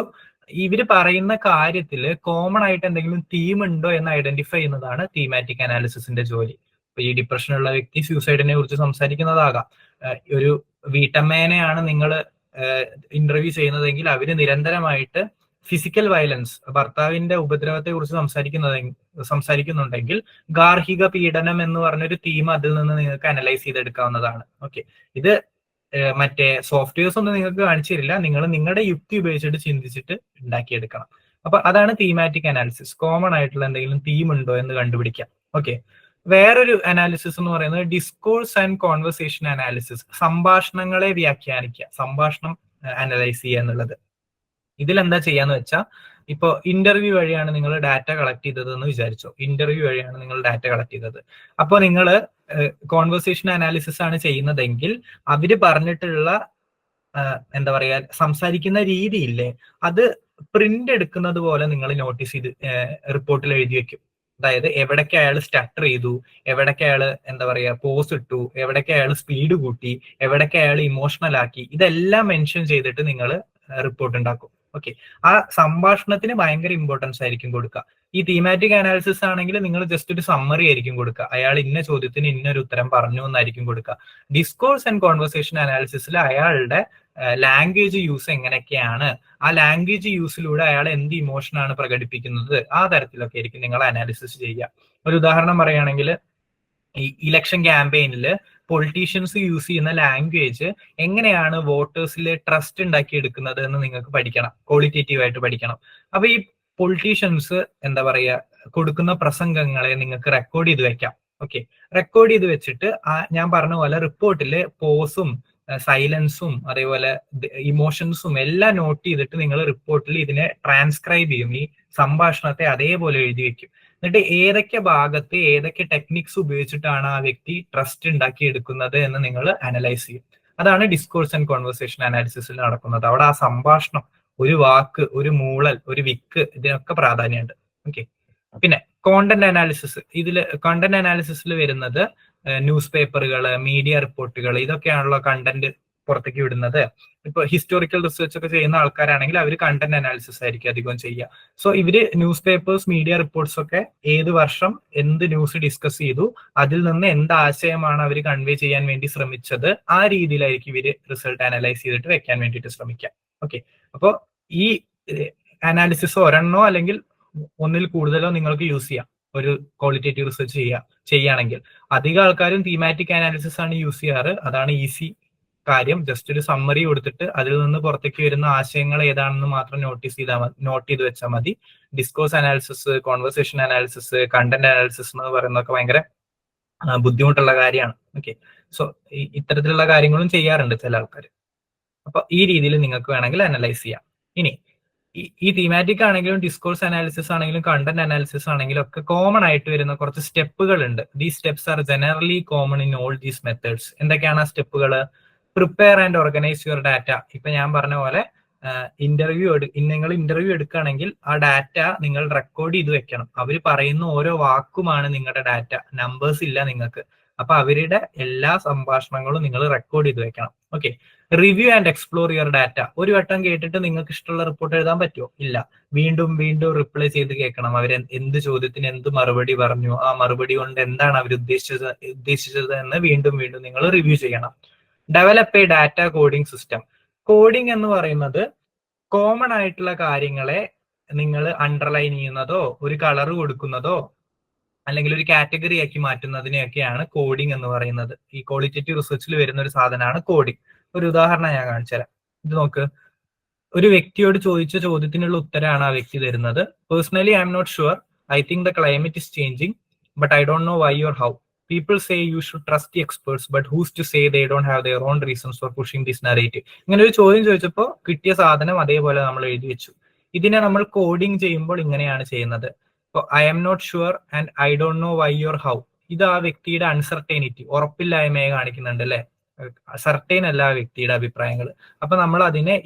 ഇവര് പറയുന്ന കാര്യത്തില് കോമൺ ആയിട്ട് എന്തെങ്കിലും തീം ഉണ്ടോ എന്ന് ഐഡന്റിഫൈ ചെയ്യുന്നതാണ് തീമാറ്റിക് അനാലിസിസിന്റെ ജോലി. ഇപ്പൊ ഈ ഡിപ്രഷനുള്ള വ്യക്തി സ്യൂസൈഡിനെ കുറിച്ച് സംസാരിക്കുന്നതാകാം. ഒരു വീട്ടമ്മേനെയാണ് നിങ്ങൾ ഇന്റർവ്യൂ ചെയ്യുന്നതെങ്കിൽ അവര് നിരന്തരമായിട്ട് ഫിസിക്കൽ വയലൻസ്, ഭർത്താവിന്റെ ഉപദ്രവത്തെ കുറിച്ച് സംസാരിക്കുന്നുണ്ടെങ്കിൽ ഗാർഹിക പീഡനം എന്ന് പറഞ്ഞൊരു തീം അതിൽ നിന്ന് നിങ്ങൾക്ക് അനലൈസ് ചെയ്തെടുക്കാവുന്നതാണ്. ഓക്കെ, ഇത് മറ്റേ സോഫ്റ്റ്വെയർസ് ഒന്നും നിങ്ങൾക്ക് കാണിച്ചു തരില്ല, നിങ്ങൾ നിങ്ങളുടെ യുക്തി ഉപയോഗിച്ചിട്ട് ചിന്തിച്ചിട്ട് ഉണ്ടാക്കിയെടുക്കണം. അപ്പൊ അതാണ് തീമാറ്റിക് അനാലിസിസ്. കോമൺ ആയിട്ടുള്ള എന്തെങ്കിലും തീം ഉണ്ടോ എന്ന് കണ്ടുപിടിക്കാം. ഓക്കെ, വേറൊരു അനാലിസിസ് എന്ന് പറയുന്നത് ഡിസ്കോഴ്സ് ആൻഡ് കോൺവെർസേഷൻ അനാലിസിസ്. സംഭാഷണങ്ങളെ വ്യാഖ്യാനിക്കുക, സംഭാഷണം അനലൈസ് ചെയ്യുക എന്നുള്ളത്. ഇതിലെന്താ ചെയ്യാന്ന് വെച്ചാൽ, ഇപ്പൊ ഇന്റർവ്യൂ വഴിയാണ് നിങ്ങൾ ഡാറ്റ കളക്ട് ചെയ്തതെന്ന് വിചാരിച്ചോ. ഇന്റർവ്യൂ വഴിയാണ് നിങ്ങൾ ഡാറ്റ കളക്ട് ചെയ്തത്. അപ്പോൾ നിങ്ങൾ കോൺവെർസേഷൻ അനാലിസിസ് ആണ് ചെയ്യുന്നതെങ്കിൽ അവര് പറഞ്ഞിട്ടുള്ള എന്താ പറയാ സംസാരിക്കുന്ന രീതിയില്ലേ, അത് പ്രിന്റ് എടുക്കുന്നത് പോലെ നിങ്ങൾ നോട്ടീസ് ചെയ്ത് റിപ്പോർട്ടിൽ എഴുതി വെക്കും. അതായത് എവിടേക്ക് അയാൾ സ്റ്റട്ടർ ചെയ്തു, എവിടേക്ക് അയാൾ എന്താ പറയാ പോസ് ഇട്ടു, എവിടേക്ക് അയാൾ സ്പീഡ് കൂട്ടി, എവിടേക്ക് അയാൾ ഇമോഷണൽ ആക്കി, ഇതെല്ലാം മെൻഷൻ ചെയ്തിട്ട് നിങ്ങൾ റിപ്പോർട്ട് ഉണ്ടാക്കും. ഓക്കെ, ആ സംഭാഷണത്തിന് ഭയങ്കര ഇമ്പോർട്ടൻസ് ആയിരിക്കും കൊടുക്കുക. ഈ തീമാറ്റിക് അനാലിസിസ് ആണെങ്കിൽ നിങ്ങൾ ജസ്റ്റ് ഒരു സമ്മറി ആയിരിക്കും കൊടുക്കുക. അയാൾ ഇന്ന ചോദ്യത്തിന് ഇന്നൊരു ഉത്തരം പറഞ്ഞു എന്നായിരിക്കും കൊടുക്കുക. ഡിസ്കോഴ്സ് ആൻഡ് കോൺവെർസേഷൻ അനാലിസിസിൽ അയാളുടെ ലാംഗ്വേജ് യൂസ് എങ്ങനെയൊക്കെയാണ്, ആ ലാംഗ്വേജ് യൂസിലൂടെ അയാൾ എന്ത് ഇമോഷനാണ് പ്രകടിപ്പിക്കുന്നത്, ആ തരത്തിലൊക്കെ ആയിരിക്കും നിങ്ങൾ അനാലിസിസ് ചെയ്യുക. ഒരു ഉദാഹരണം പറയുകയാണെങ്കിൽ, ഈ ഇലക്ഷൻ ക്യാമ്പയിനിൽ പൊളിറ്റീഷ്യൻസ് യൂസ് ചെയ്യുന്ന ലാംഗ്വേജ് എങ്ങനെയാണ് വോട്ടേഴ്സിൽ ട്രസ്റ്റ് ഉണ്ടാക്കിയെടുക്കുന്നത് എന്ന് നിങ്ങൾക്ക് പഠിക്കണം, ക്വാളിറ്റേറ്റീവ് ആയിട്ട് പഠിക്കണം. അപ്പൊ ഈ പൊളിറ്റീഷ്യൻസ് എന്താ പറയാ കൊടുക്കുന്ന പ്രസംഗങ്ങളെ നിങ്ങൾക്ക് റെക്കോർഡ് ചെയ്ത് വെക്കാം. ഓക്കെ, റെക്കോർഡ് ചെയ്ത് വെച്ചിട്ട് ഞാൻ പറഞ്ഞ പോലെ റിപ്പോർട്ടില് പോസും സൈലൻസും അതേപോലെ ഇമോഷൻസും എല്ലാം നോട്ട് ചെയ്തിട്ട് നിങ്ങൾ റിപ്പോർട്ടിൽ ഇതിനെ ട്രാൻസ്ക്രൈബ് ചെയ്യും. ഈ സംഭാഷണത്തെ അതേപോലെ എഴുതി വെക്കും. എന്നിട്ട് ഏതൊക്കെ ഭാഗത്ത് ഏതൊക്കെ ടെക്നിക്സ് ഉപയോഗിച്ചിട്ടാണ് ആ വ്യക്തി ട്രസ്റ്റ് ഉണ്ടാക്കി എടുക്കുന്നത് എന്ന് നിങ്ങൾ അനലൈസ് ചെയ്യും. അതാണ് ഡിസ്കോഴ്സ് ആൻഡ് കോൺവെർസേഷൻ അനാലിസിസിൽ നടക്കുന്നത്. അവിടെ ആ സംഭാഷണം, ഒരു വാക്ക്, ഒരു മൂളൽ, ഒരു വിക്ക്, ഇതിനൊക്കെ പ്രാധാന്യമുണ്ട്. ഓക്കെ, പിന്നെ കോണ്ടന്റ് അനാലിസിസ്. കണ്ടന്റ് അനാലിസിസിൽ വരുന്നത് ന്യൂസ് പേപ്പറുകൾ, മീഡിയ റിപ്പോർട്ടുകൾ, ഇതൊക്കെയാണല്ലോ കണ്ടന്റ് പുറത്തേക്ക് വിടുന്നത്. ഇപ്പൊ ഹിസ്റ്റോറിക്കൽ റിസർച്ച് ഒക്കെ ചെയ്യുന്ന ആൾക്കാരാണെങ്കിൽ അവർ കണ്ടന്റ് അനാലിസിസ് ആയിരിക്കും അധികം ചെയ്യുക. സോ ഇവര് ന്യൂസ് പേപ്പേഴ്സ്, മീഡിയ റിപ്പോർട്ട്സ് ഒക്കെ ഏത് വർഷം എന്ത് ന്യൂസ് ഡിസ്കസ് ചെയ്തു, അതിൽ നിന്ന് എന്ത് ആശയമാണ് അവർ കൺവേ ചെയ്യാൻ വേണ്ടി ശ്രമിച്ചത്, ആ രീതിയിലായിരിക്കും ഇവര് റിസൾട്ട് അനലൈസ് ചെയ്തിട്ട് വെക്കാൻ വേണ്ടിയിട്ട് ശ്രമിക്കുക. ഓക്കെ, അപ്പോൾ ഈ അനാലിസിസ് ഒരെണ്ണോ അല്ലെങ്കിൽ ഒന്നിൽ കൂടുതലോ നിങ്ങൾക്ക് യൂസ് ചെയ്യാം ഒരു ക്വാളിറ്റേറ്റീവ് റിസർച്ച് ചെയ്യുകയാണെങ്കിൽ. അധികം ആൾക്കാരും തീമാറ്റിക് അനാലിസിസ് ആണ് യൂസ് ചെയ്യാറ്. അതാണ് ഈസി കാര്യം. ജസ്റ്റ് ഒരു സമ്മറി കൊടുത്തിട്ട് അതിൽ നിന്ന് പുറത്തേക്ക് വരുന്ന ആശയങ്ങൾ ഏതാണെന്ന് മാത്രം നോട്ട് ചെയ്ത് വെച്ചാൽ മതി. Discourse analysis, conversation analysis, content analysis എന്ന് പറയുന്നതൊക്കെ ഭയങ്കര ബുദ്ധിമുട്ടുള്ള കാര്യമാണ്. ഓക്കെ, സോ ഇത്തരത്തിലുള്ള കാര്യങ്ങളും ചെയ്യാറുണ്ട് ചില ആൾക്കാർ. അപ്പൊ ഈ രീതിയിൽ നിങ്ങൾക്ക് വേണമെങ്കിൽ അനലൈസ് ചെയ്യാം. ഇനി ഈ തീമാറ്റിക് ആണെങ്കിലും ഡിസ്കോഴ്സ് അനാലിസിസ് ആണെങ്കിലും കണ്ടന്റ് അനാലിസിസ് ആണെങ്കിലും ഒക്കെ കോമൺ ആയിട്ട് വരുന്ന കുറച്ച് സ്റ്റെപ്പുകൾ ഉണ്ട്. These steps are generally common in all these methods. എന്തൊക്കെയാണ് ആ സ്റ്റെപ്പുകൾ? Prepare and organise your data. ഇപ്പൊ ഞാൻ പറഞ്ഞ പോലെ നിങ്ങൾ ഇന്റർവ്യൂ എടുക്കുകയാണെങ്കിൽ ആ ഡാറ്റ നിങ്ങൾ റെക്കോർഡ് ചെയ്ത് വെക്കണം. അവർ പറയുന്ന ഓരോ വാക്കുമാണ് നിങ്ങളുടെ ഡാറ്റ, നമ്പേഴ്സ് ഇല്ല നിങ്ങൾക്ക്. അപ്പൊ അവരുടെ എല്ലാ സംഭാഷണങ്ങളും നിങ്ങൾ റെക്കോർഡ് ചെയ്ത് വെക്കണം. Okay. Review and explore your data. ഒരു വട്ടം കേട്ടിട്ട് നിങ്ങൾക്ക് ഇഷ്ടമുള്ള റിപ്പോർട്ട് എഴുതാൻ പറ്റുമോ? ഇല്ല. വീണ്ടും വീണ്ടും റിപ്ലൈ ചെയ്ത് കേൾക്കണം. അവർ എന്ത് ചോദ്യത്തിന് എന്ത് മറുപടി പറഞ്ഞു, ആ മറുപടി കൊണ്ട് എന്താണ് അവർ ഉദ്ദേശിച്ചത് എന്ന് വീണ്ടും വീണ്ടും നിങ്ങൾ റിവ്യൂ ചെയ്യണം. Develop A data coding system. Coding എന്ന് പറയുന്നത് കോമൺ ആയിട്ടുള്ള കാര്യങ്ങളെ നിങ്ങൾ അണ്ടർലൈൻ ചെയ്യുന്നതോ ഒരു കളർ കൊടുക്കുന്നതോ അല്ലെങ്കിൽ ഒരു കാറ്റഗറി ആക്കി മാറ്റുന്നതിനെയൊക്കെയാണ് കോഡിംഗ് എന്ന് പറയുന്നത്. ഈ ക്വാളിറ്റേറ്റീവ് റിസർച്ചിൽ വരുന്ന ഒരു സാധനമാണ് കോഡിംഗ്. ഒരു ഉദാഹരണം ഞാൻ കാണിച്ചു തരാം. ഇത് നോക്ക്. ഒരു വ്യക്തിയോട് ചോദിച്ച ചോദ്യത്തിനുള്ള ഉത്തരമാണ് ആ വ്യക്തി തരുന്നത്. Personally I'm not sure. I think the climate is changing but I don't know why or how. People say you should trust the experts, but who's to say they don't have their own reasons for pushing this narrative? ഇങ്ങനെ ഒരു ചോദ്യം ചോദിച്ചപ്പോൾ കിട്ടിയ സാധനം അതേപോലെ നമ്മൾ എഴുതി വെച്ചു. ഇതിനെ നമ്മൾ കോഡിംഗ് ചെയ്യുമ്പോൾ ഇങ്ങനെയാണ് ചെയ്യുന്നത്. ഇപ്പോൾ I'm not sure and I don't know why or how. ഇത് ആ വ്യക്തിയുടെ അൺസർട്ടൈനിറ്റി, ഉറപ്പില്ലായ്മയെ കാണിക്കുന്നുണ്ട് അല്ലെ. സർട്ടൈൻ അല്ല ആ വ്യക്തിയുടെ അഭിപ്രായങ്ങൾ. അപ്പൊ നമ്മൾ അതിനെ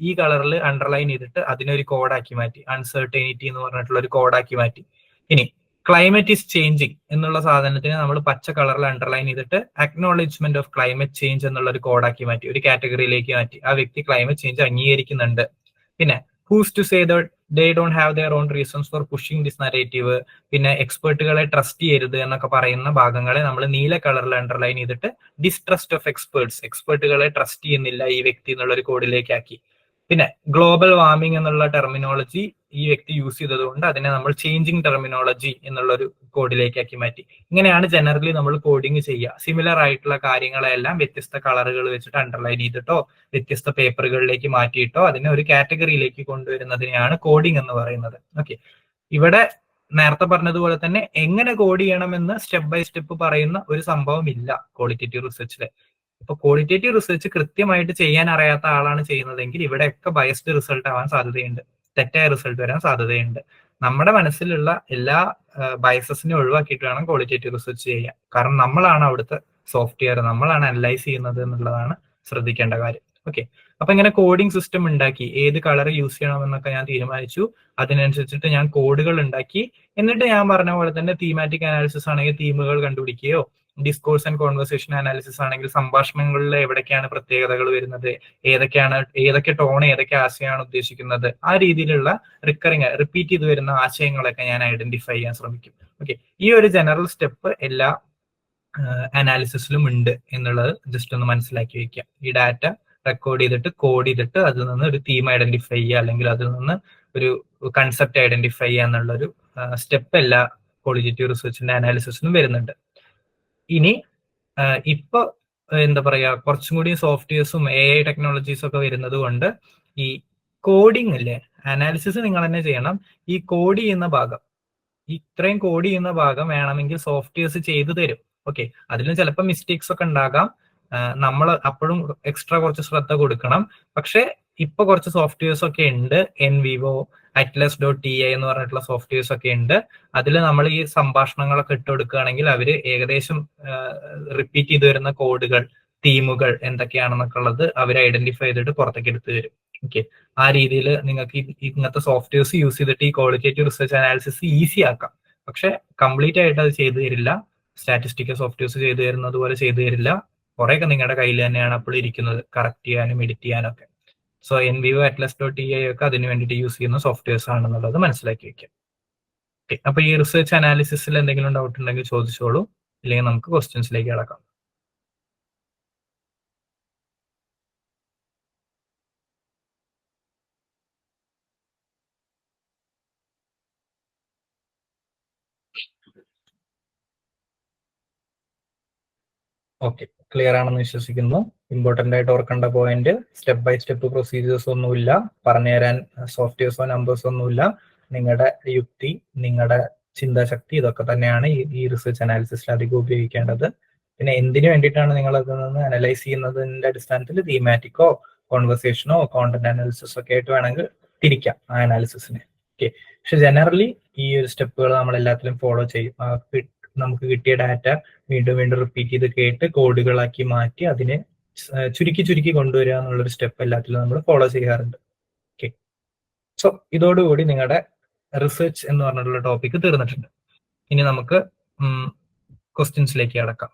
ഈ കളറിൽ അണ്ടർലൈൻ ചെയ്തിട്ട് അതിനൊരു കോഡാക്കി മാറ്റി. അൺസർട്ടൈനിറ്റി എന്ന് പറഞ്ഞിട്ടുള്ള ഒരു കോഡാക്കി മാറ്റി. ഇനി ക്ലൈമറ്റ് ഈസ് ചേഞ്ചിങ് എന്നുള്ള സാധനത്തിന് നമ്മൾ പച്ച കളറിൽ അണ്ടർലൈൻ ചെയ്തിട്ട് അക്നോളജ്മെന്റ് ഓഫ് ക്ലൈമറ്റ് ചേഞ്ച് എന്നുള്ള ഒരു കോഡാക്കി മാറ്റി, ഒരു കാറ്റഗറിയിലേക്ക് മാറ്റി. ആ വ്യക്തി ക്ലൈമറ്റ് ചേഞ്ച് അംഗീകരിക്കുന്നുണ്ട്. പിന്നെ who's to say that they don't have their own reasons for pushing this narrative. പിന്നെ എക്സ്പേർട്ടുകളെ ട്രസ്റ്റ് ചെയ്യരുത് എന്നൊക്കെ പറയുന്ന ഭാഗങ്ങളെ നമ്മൾ നീല കളറിൽ അണ്ടർലൈൻ ചെയ്തിട്ട് ഡിസ്ട്രസ്റ്റ് ഓഫ് എക്സ്പേർട്സ്, എക്സ്പേർട്ടുകളെ ട്രസ്റ്റ് ചെയ്യുന്നില്ല ഈ വ്യക്തി എന്നുള്ള ഒരു കോഡിലേക്ക് ആക്കി. പിന്നെ ഗ്ലോബൽ വാർമിംഗ് എന്നുള്ള ടെർമിനോളജി ഈ വ്യക്തി യൂസ് ചെയ്തതുകൊണ്ട് അതിനെ നമ്മൾ ചേഞ്ചിങ് ടെർമിനോളജി എന്നുള്ള ഒരു കോഡിലേക്കാക്കി മാറ്റി. ഇങ്ങനെയാണ് ജനറലി നമ്മൾ കോഡിങ് ചെയ്യുക. സിമിലർ ആയിട്ടുള്ള കാര്യങ്ങളെല്ലാം വ്യത്യസ്ത കളറുകൾ വെച്ചിട്ട് അണ്ടർലൈൻ ചെയ്തിട്ടോ വ്യത്യസ്ത പേപ്പറുകളിലേക്ക് മാറ്റിയിട്ടോ അതിനെ ഒരു കാറ്റഗറിയിലേക്ക് കൊണ്ടുവരുന്നതിനെയാണ് കോഡിംഗ് എന്ന് പറയുന്നത്. ഓക്കെ. ഇവിടെ നേരത്തെ പറഞ്ഞതുപോലെ തന്നെ എങ്ങനെ കോഡ് ചെയ്യണമെന്ന് സ്റ്റെപ്പ് ബൈ സ്റ്റെപ്പ് പറയുന്ന ഒരു സംഭവം ഇല്ല ക്വാളിറ്റേറ്റീവ് റിസർച്ചില്. ഇപ്പൊ ക്വാളിറ്റേറ്റീവ് റിസർച്ച് കൃത്യമായിട്ട് ചെയ്യാൻ അറിയാത്ത ആളാണ് ചെയ്യുന്നതെങ്കിൽ ഇവിടെയൊക്കെ ബയസ്ഡ് റിസൾട്ട് ആവാൻ സാധ്യതയുണ്ട്, തെറ്റായ റിസൾട്ട് വരാൻ സാധ്യതയുണ്ട്. നമ്മുടെ മനസ്സിലുള്ള എല്ലാ ബയസസിനെ ഒഴിവാക്കിയിട്ട് വേണം ക്വാളിറ്റേറ്റീവ് റിസർച്ച് ചെയ്യാൻ. കാരണം നമ്മളാണ് അവിടുത്തെ സോഫ്റ്റ്വെയർ, നമ്മളാണ് അനലൈസ് ചെയ്യുന്നത് എന്നുള്ളതാണ് ശ്രദ്ധിക്കേണ്ട കാര്യം. ഓക്കെ. അപ്പൊ ഇങ്ങനെ കോഡിംഗ് സിസ്റ്റം ഉണ്ടാക്കി, ഏത് കളർ യൂസ് ചെയ്യണമെന്നൊക്കെ ഞാൻ തീരുമാനിച്ചു. അതിനനുസരിച്ചിട്ട് ഞാൻ കോഡുകൾ ഉണ്ടാക്കി. എന്നിട്ട് ഞാൻ പറഞ്ഞ പോലെ തന്നെ തീമാറ്റിക് അനാലിസിസ് ആണെങ്കിൽ തീമുകൾ കണ്ടുപിടിക്കുകയോ, ഡിസ്കോഴ്സ് ആൻഡ് കോൺവെർസേഷൻ അനാലിസിസ് ആണെങ്കിൽ സംഭാഷണങ്ങളിൽ എവിടേക്കാണ് പ്രത്യേകതകൾ വരുന്നത്, ഏതൊക്കെ ടോൺ ഏതൊക്കെ ആശയമാണ് ഉദ്ദേശിക്കുന്നത്, ആ രീതിയിലുള്ള റിപ്പീറ്റ് ചെയ്ത് വരുന്ന ആശയങ്ങളൊക്കെ ഞാൻ ഐഡന്റിഫൈ ചെയ്യാൻ ശ്രമിക്കും. ഓക്കെ. ഈ ഒരു ജനറൽ സ്റ്റെപ്പ് എല്ലാ അനാലിസിസിലും ഉണ്ട് എന്നുള്ളത് ജസ്റ്റ് ഒന്ന് മനസ്സിലാക്കി വെക്കുക. ഈ ഡാറ്റ റെക്കോർഡ് ചെയ്തിട്ട് കോഡ് ചെയ്തിട്ട് അതിൽ നിന്ന് ഒരു തീം ഐഡന്റിഫൈ ചെയ്യുക അല്ലെങ്കിൽ അതിൽ നിന്ന് ഒരു കൺസെപ്റ്റ് ഐഡന്റിഫൈ ചെയ്യുക എന്നുള്ളൊരു സ്റ്റെപ്പ് എല്ലാ ക്വാളിറ്റേറ്റീവ് റിസർച്ചിന്റെ അനാലിസിസിലും വരുന്നുണ്ട്. ഇനി ഇപ്പൊ എന്താ പറയാ, കുറച്ചും കൂടി സോഫ്റ്റ്വെയർസും AI ടെക്നോളജീസും ഒക്കെ വരുന്നത് കൊണ്ട് ഈ കോഡിംഗ് അല്ലേ, അനാലിസിസ് നിങ്ങൾ തന്നെ ചെയ്യണം. ഈ കോഡ് ചെയ്യുന്ന ഭാഗം, ഇത്രയും കോഡ് ചെയ്യുന്ന ഭാഗം വേണമെങ്കിൽ സോഫ്റ്റ്വെയർസ് ചെയ്തു തരും. ഓക്കെ. അതിലും ചിലപ്പോൾ മിസ്റ്റേക്സ് ഒക്കെ ഉണ്ടാകാം. നമ്മൾ അപ്പോഴും എക്സ്ട്രാ കുറച്ച് ശ്രദ്ധ കൊടുക്കണം. പക്ഷെ ഇപ്പൊ കുറച്ച് സോഫ്റ്റ്വെയർസ് ഒക്കെ ഉണ്ട്. NVivo, Atlas.ti എന്ന് പറഞ്ഞിട്ടുള്ള സോഫ്റ്റ്വെയർസ് ഒക്കെ ഉണ്ട്. അതിൽ നമ്മൾ ഈ സംഭാഷണങ്ങളൊക്കെ ഇട്ട് കൊടുക്കുകയാണെങ്കിൽ അവര് ഏകദേശം റിപ്പീറ്റ് ചെയ്ത് വരുന്ന കോഡുകൾ, തീമുകൾ എന്തൊക്കെയാണെന്നൊക്കെ ഉള്ളത് അവർ ഐഡന്റിഫൈ ചെയ്തിട്ട് പുറത്തേക്ക് എടുത്തു തരും. ഓക്കെ. ആ രീതിയിൽ നിങ്ങൾക്ക് ഇങ്ങനത്തെ സോഫ്റ്റ്വെയർസ് യൂസ് ചെയ്തിട്ട് ഈ ക്വാളിറ്റേറ്റീവ് റിസർച്ച് അനാലിസിസ് ഈസി ആക്കാം. പക്ഷെ കംപ്ലീറ്റ് ആയിട്ട് അത് ചെയ്തു തരില്ല. സ്റ്റാറ്റിസ്റ്റിക്കൽ സോഫ്റ്റ്വെയർസ് ചെയ്തു തരുന്നത് പോലെ ചെയ്തു തരില്ല. കുറെയൊക്കെ നിങ്ങളുടെ കയ്യിൽ തന്നെയാണ് അപ്പോൾ ഇരിക്കുന്നത്, കറക്റ്റ് ചെയ്യാനും എഡിറ്റ് ചെയ്യാനും ഒക്കെ. സോ NVivo, Atlas.ti ഒക്കെ അതിന് വേണ്ടിയിട്ട് യൂസ് ചെയ്യുന്ന സോഫ്റ്റ്വെയർസ് ആണെന്നുള്ളത് മനസ്സിലാക്കി വെക്കാം. ഓക്കെ. അപ്പൊ ഈ റിസർച്ച് അനാലിസിസിൽ എന്തെങ്കിലും ഡൗട്ട് ഉണ്ടെങ്കിൽ ചോദിച്ചോളൂ, ഇല്ലെങ്കിൽ നമുക്ക് ക്വസ്റ്റ്യൻസിലേക്ക് കിടക്കാം. ഓക്കെ. ക്ലിയർ ആണെന്ന് വിശ്വസിക്കുന്നു. ഇമ്പോർട്ടന്റ് ആയിട്ട് ഓർക്കേണ്ട point, step by step procedures ഒന്നുമില്ല, പറഞ്ഞുതരാൻ സോഫ്റ്റ്വെയർസോ നമ്പേഴ്സോ ഒന്നുമില്ല. നിങ്ങളുടെ യുക്തി, നിങ്ങളുടെ ചിന്താശക്തി, ഇതൊക്കെ തന്നെയാണ് ഈ റിസർച്ച് അനാലിസിസിൽ അധികം ഉപയോഗിക്കേണ്ടത്. പിന്നെ എന്തിനു വേണ്ടിയിട്ടാണ് നിങ്ങൾ അതിൽ നിന്ന് അനലൈസ് ചെയ്യുന്നതിന്റെ അടിസ്ഥാനത്തിൽ തീമാറ്റിക്കോ കോൺവെർസേഷനോ കോണ്ടന്റ് അനാലിസിസ് ഒക്കെ ആയിട്ട് വേണമെങ്കിൽ തിരിക്കാം ആ അനാലിസിസിനെ. ഓക്കെ, പക്ഷെ ജനറലി ഈ ഒരു സ്റ്റെപ്പുകൾ നമ്മൾ എല്ലാത്തിലും ഫോളോ ചെയ്യും. നമുക്ക് കിട്ടിയ ഡാറ്റ വീണ്ടും വീണ്ടും റിപ്പീറ്റ് ചെയ്ത് കേട്ട് കോഡുകളാക്കി മാറ്റി അതിനെ ചുരുക്കി കൊണ്ടുവരിക എന്നുള്ളൊരു സ്റ്റെപ്പ് എല്ലാത്തിലും നമ്മൾ ഫോളോ ചെയ്യാറുണ്ട്. ഓക്കെ, സോ ഇതോടുകൂടി നിങ്ങളുടെ റിസർച്ച് എന്ന് പറഞ്ഞിട്ടുള്ള ടോപ്പിക് തീർന്നിട്ടുണ്ട്. ഇനി നമുക്ക് ക്വസ്റ്റ്യൻസിലേക്ക് കടക്കാം.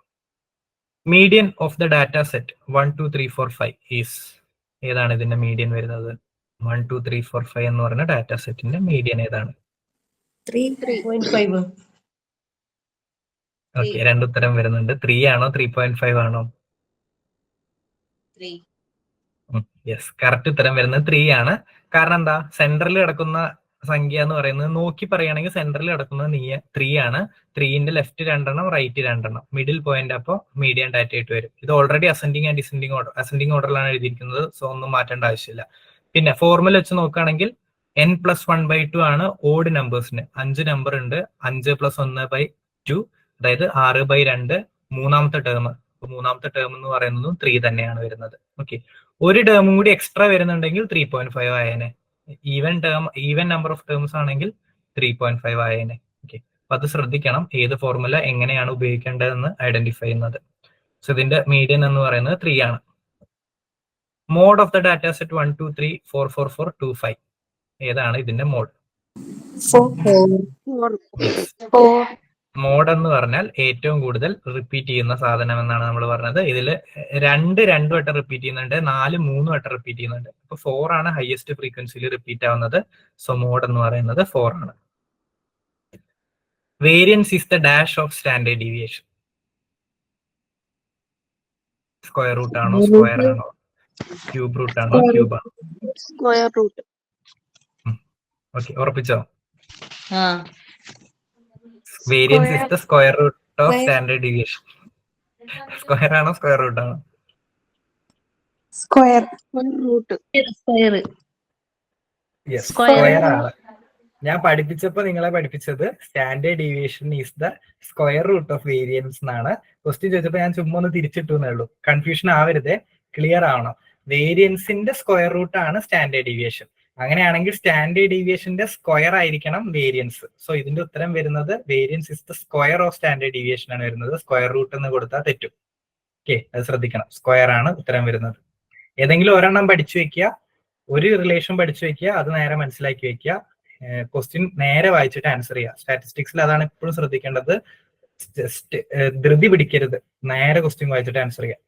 Median of the data set 1 2 3 4 5 is, ഏതാണ് ഇതിന്റെ മീഡിയൻ വരുന്നത്? 1 2 3 4 5 എന്ന് പറഞ്ഞ ഡാറ്റ സെറ്റിന്റെ മീഡിയൻ ഏതാണ്? 3.5. ഓക്കെ, രണ്ടുത്തരം വരുന്നുണ്ട്. 3 ആണോ 3.5 ആണോ? യെസ്, കറക്റ്റ് ഉത്തരം വരുന്നത് 3 ആണ്. കാരണം എന്താ, സെന്ററിൽ കിടക്കുന്ന സംഖ്യ എന്ന് പറയുന്നത് നോക്കി പറയുകയാണെങ്കിൽ സെന്ററിൽ കിടക്കുന്നത് 3 ആണ്. 3ന്റെ ലെഫ്റ്റ് 2 എണ്ണം റൈറ്റ് 2 എണ്ണം, മിഡിൽ പോയിന്റ് അപ്പോൾ മീഡിയൻ ഡാറ്റ ആയിട്ട് വരും. ഇത് ഓൾറെഡി അസെൻഡിങ് ആൻഡ് അസെൻഡിങ് ഓർഡറിലാണ് എഴുതിയിരിക്കുന്നത്, സോ ഒന്നും മാറ്റേണ്ട ആവശ്യമില്ല. പിന്നെ ഫോർമുല വെച്ച് നോക്കുകയാണെങ്കിൽ n+1/2 ആണ് ഓഡ് നമ്പേഴ്സിന്. 5 നമ്പർ ഉണ്ട്, 5 + 1/2, അതായത് 6/2 മൂന്നാമത്തെ ടേം. മൂന്നാമത്തെ ടേം എന്ന് പറയുന്നതും 3 തന്നെയാണ് വരുന്നത്. ഓക്കെ, ഒരു ടേമും കൂടി എക്സ്ട്രാ വരുന്നുണ്ടെങ്കിൽ 3.5 ആയേനെ. ഈവൻ നമ്പർ ഓഫ് ടേംസ് ആണെങ്കിൽ 3.5 ആയേനെ. ഓക്കെ, അപ്പൊ അത് ശ്രദ്ധിക്കണം, ഏത് ഫോർമുല എങ്ങനെയാണ് ഉപയോഗിക്കേണ്ടതെന്ന് ഐഡന്റിഫൈ ചെയ്യുന്നത്. സോ ഇതിന്റെ മീഡിയൻ എന്ന് പറയുന്നത് 3 ആണ്. Mode of the data set 1 2 3 4 4 4 2 5, ഏതാണ് ഇതിന്റെ മോഡ്? മോഡ് എന്ന് പറഞ്ഞാൽ ഏറ്റവും കൂടുതൽ റിപ്പീറ്റ് ചെയ്യുന്ന സാധനം എന്നാണ് നമ്മൾ പറഞ്ഞത്. ഇതിൽ 2 വട്ടം റിപ്പീറ്റ് ചെയ്യുന്നുണ്ട്, 4 3 വട്ടം റിപ്പീറ്റ് ചെയ്യുന്നുണ്ട്. അപ്പൊ 4 ആണ് ഹയസ്റ്റ് ഫ്രീക്വൻസിയിൽ റിപ്പീറ്റ് ആവുന്നത്. സോ മോഡ് എന്ന് പറയുന്നത് 4 ആണ്. Variance is the dash of standard deviation. Square root ആണോ, സ്ക്വയർ ആണോ, ക്യൂബ് റൂട്ട് ആണോ, ക്യൂബ് ആണോ? Square root. ഓക്കെ, ഉറപ്പിച്ചോ? Variance is the square root of standard deviation. Square ആണോ സ്ക്വയർ റൂട്ട് ആണോ? Square root. യെസ്, സ്ക്വയർ ആണ്. ഞാൻ പഠിപ്പിച്ചപ്പോ നിങ്ങളെ പഠിപ്പിച്ചത് standard deviation is the square root of variance എന്നാണ്. ക്വസ്റ്റ്യൻ ചോദിച്ചപ്പോ ഞാൻ ചുമ്മാ ഒന്ന് തിരിച്ചിട്ടു എന്നേ ഉള്ളൂ. കൺഫ്യൂഷൻ ആവരുതേ, ക്ലിയർ ആവണം. വേരിയൻസിന്റെ സ്ക്വയർ റൂട്ട് ആണ് സ്റ്റാൻഡേർഡ് ഡീവിയേഷൻ. അങ്ങനെയാണെങ്കിൽ സ്റ്റാൻഡേർഡ് ഡീവിയേഷന്റെ സ്ക്വയർ ആയിരിക്കണം വേരിയൻസ്. സോ ഇതിന്റെ ഉത്തരം വരുന്നത് variance is the square of standard deviation ആണ് വരുന്നത്. സ്ക്വയർ റൂട്ട് എന്ന് കൊടുത്താൽ തെറ്റും. ഓക്കെ, അത് ശ്രദ്ധിക്കണം. സ്ക്വയർ ആണ് ഉത്തരം വരുന്നത്. ഏതെങ്കിലും ഒരെണ്ണം പഠിച്ചു വെക്കുക, ഒരു റിലേഷൻ പഠിച്ചു വെക്കുക, അത് നേരെ മനസ്സിലാക്കി വെക്കുക. ക്വസ്റ്റ്യൻ നേരെ വായിച്ചിട്ട് ആൻസർ ചെയ്യുക. സ്റ്റാറ്റിസ്റ്റിക്സിൽ അതാണ് എപ്പോഴും ശ്രദ്ധിക്കേണ്ടത്. ധൃതി പിടിക്കരുത്, നേരെ ക്വസ്റ്റ്യൻ വായിച്ചിട്ട് ആൻസർ ചെയ്യുക.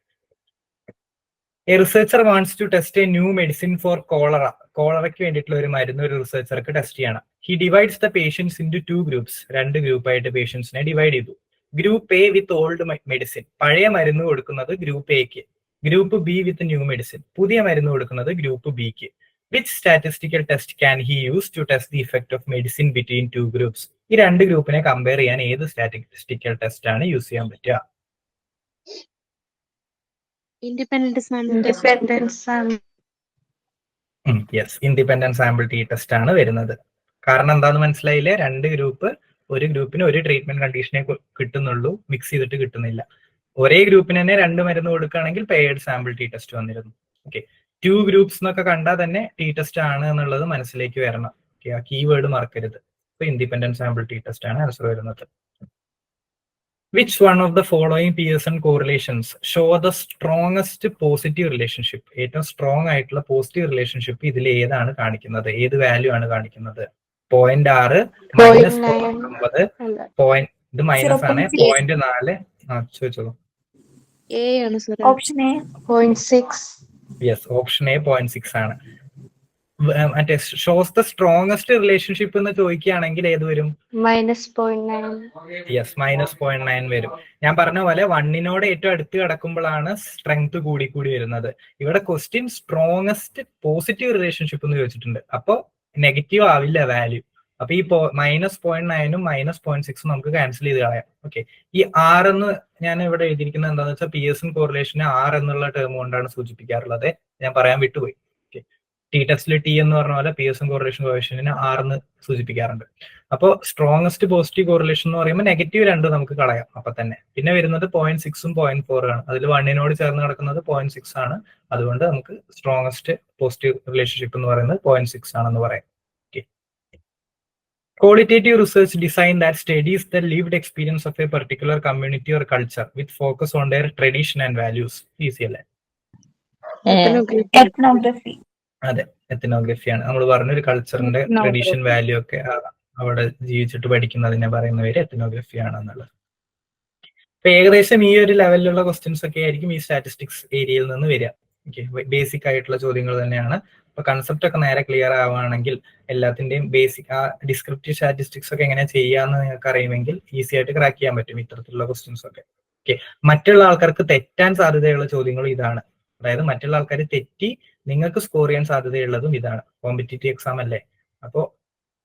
A researcher wants to test a new medicine for cholera. കോളറയ്ക്ക് വേണ്ടിയിട്ടുള്ള ഒരു മരുന്ന് ഒരു റിസർച്ചർക്ക് ടെസ്റ്റ് ചെയ്യണം. He divides the patients into 2 groups. 2 ഗ്രൂപ്പായിട്ട് പേഷ്യൻസിനെ ഡിവൈഡ് ചെയ്തു. Group A with old medicine, പഴയ മരുന്ന് കൊടുക്കുന്നത് ഗ്രൂപ്പ് എക്ക്. Group B with new medicine, പുതിയ മരുന്ന് കൊടുക്കുന്നത് ഗ്രൂപ്പ് ബിക്ക്. Which statistical test can he use to test the effect of medicine between 2 groups? ഈ 2 ഗ്രൂപ്പിനെ കമ്പയർ ചെയ്യാൻ ഏത് സ്റ്റാറ്റിസ്റ്റിക്കൽ ടെസ്റ്റ് ആണ് യൂസ് ചെയ്യാൻ പറ്റുക? ഇൻഡിപെൻഡന്റ് സാമ്പിൾ ടി ടെസ്റ്റ് ആണ് വരുന്നത്. കാരണം എന്താന്ന് മനസ്സിലായില്ലേ? 2 ഗ്രൂപ്പ്, ഒരു ഗ്രൂപ്പിന് ഒരു ട്രീറ്റ്മെന്റ് കണ്ടീഷനെ കിട്ടുന്നുള്ളൂ, മിക്സ് ചെയ്തിട്ട് കിട്ടുന്നില്ല. ഒരേ ഗ്രൂപ്പിന് തന്നെ 2 മരുന്ന് കൊടുക്കുകയാണെങ്കിൽ പെയർഡ് സാമ്പിൾ ടി ടെസ്റ്റ് വന്നിരുന്നു. ഓക്കെ, 2 ഗ്രൂപ്പ്സ് എന്നൊക്കെ കണ്ടാൽ തന്നെ ടി ടെസ്റ്റ് ആണ് എന്നുള്ളത് മനസ്സിലേക്ക് വരണം. ഓക്കെ, ആ കീവേഡ് മറക്കരുത്. അപ്പൊ ഇൻഡിപെൻഡന്റ് സാമ്പിൾ ടി ടെസ്റ്റ് ആണ് ആൻസർ വരുന്നത്. Which one of the following Pearson correlations show the strongest positive relationship? ഏറ്റവും സ്ട്രോങ് ആയിട്ടുള്ള പോസിറ്റീവ് റിലേഷൻഷിപ്പ് ഇതിൽ ഏതാണ് കാണിക്കുന്നത്? ഏത് വാല്യൂ ആണ് കാണിക്കുന്നത്? 0.6, -0.9, പോയിന്റ്, ഇത് മൈനസ് ആണ്. 0.4. ചോദിച്ചോളൂ. Option A 0.6. Yes, option A 0.6 ആണ്. മറ്റേ ഷോസ് ദ സ്ട്രോങ്ങസ്റ്റ് റിലേഷൻഷിപ്പ് എന്ന് ചോദിക്കുകയാണെങ്കിൽ ഏത് വരും? -0.9. യെസ്, -0.9 വരും. ഞാൻ പറഞ്ഞ പോലെ 1നോട് ഏറ്റവും അടുത്ത് കിടക്കുമ്പോഴാണ് സ്ട്രെങ്ത് കൂടി വരുന്നത്. ഇവിടെ ക്വസ്റ്റ്യൻ സ്ട്രോങ്ങസ്റ്റ് പോസിറ്റീവ് റിലേഷൻഷിപ്പ് എന്ന് ചോദിച്ചിട്ടുണ്ട്. അപ്പൊ നെഗറ്റീവ് ആവില്ല വാല്യൂ. അപ്പൊ ഈ -0.9ഉം -0.6ഉം നമുക്ക് ക്യാൻസൽ ചെയ്ത് കളയാം. ഓക്കെ, ഈ 6 എന്ന് ഞാൻ ഇവിടെ എഴുതിയിരിക്കുന്നത് എന്താണെന്ന് വെച്ചാൽ പിയേഴ്സൺ കോറിലേഷനെ 6 എന്നുള്ള ടേം കൊണ്ടാണ് സൂചിപ്പിക്കാറുള്ളത്. ഞാൻ പറയാൻ വിട്ടുപോയി. ടി ടെസ്റ്റിൽ ടി എന്ന് പറഞ്ഞ പോലെ പിയേഴ്സൺ കോറിലേഷൻ കോഎഫിഷ്യന്റിനെ R എന്ന് സൂചിപ്പിക്കാറുണ്ട്. അപ്പോൾ സ്ട്രോങ്ങസ്റ്റ് പോസിറ്റീവ് കോറിലേഷൻ എന്ന് പറയുമ്പോൾ നെഗറ്റീവ് 2 നമുക്ക് കളയാം അപ്പൊ തന്നെ. പിന്നെ വരുന്നത് 0.6ഉം 0.4 ആണ്. അതിൽ 1നോട് ചേർന്ന് കിടക്കുന്നത് 0.6 ആണ്. അതുകൊണ്ട് നമുക്ക് സ്ട്രോങ്ങസ്റ്റ് പോസിറ്റീവ് റിലേഷൻഷിപ്പ് എന്ന് പറയുന്നത് 0.6 ആണെന്ന് പറയാം. Qualitative research design that studies the lived experience of a particular community or culture with focus on their tradition and values. Easy അല്ലേ? എത്നോഗ്രഫി. അതെ, എത്നോഗ്രഫിയാണ്. നമ്മൾ പറഞ്ഞ ഒരു കൾച്ചറിന്റെ ട്രഡീഷൻ വാല്യൂ ഒക്കെ അവിടെ ജീവിച്ചിട്ട് പഠിക്കുന്നതിനെ പറയുന്ന പേര് എത്നോഗ്രഫി ആണെന്നുള്ളത്. അപ്പൊ ഏകദേശം ഈ ഒരു ലെവലിലുള്ള ക്വസ്റ്റ്യൻസ് ഒക്കെ ആയിരിക്കും ഈ സ്റ്റാറ്റിസ്റ്റിക്സ് ഏരിയയിൽ നിന്ന് വരിക. ഓക്കെ, ബേസിക് ആയിട്ടുള്ള ചോദ്യങ്ങൾ തന്നെയാണ്. അപ്പൊ കൺസെപ്റ്റ് ഒക്കെ നേരെ ക്ലിയർ ആവുകയാണെങ്കിൽ എല്ലാത്തിന്റെയും ബേസിക് ആ ഡിസ്ക്രിപ്റ്റീവ് സ്റ്റാറ്റിസ്റ്റിക്സ് ഒക്കെ എങ്ങനെ ചെയ്യാന്ന് നിങ്ങൾക്ക് അറിയുമെങ്കിൽ ഈസി ആയിട്ട് ക്രാക്ക് ചെയ്യാൻ പറ്റും ഇത്തരത്തിലുള്ള ക്വസ്റ്റ്യൻസ് ഒക്കെ. ഓക്കെ, മറ്റുള്ള ആൾക്കാർക്ക് തെറ്റാൻ സാധ്യതയുള്ള ചോദ്യങ്ങളും ഇതാണ്. അതായത് മറ്റുള്ള ആൾക്കാർ തെറ്റി നിങ്ങൾക്ക് സ്കോർ ചെയ്യാൻ സാധ്യതയുള്ളതും ഇതാണ്. കോമ്പറ്റീറ്റീവ് എക്സാം അല്ലേ, അപ്പോൾ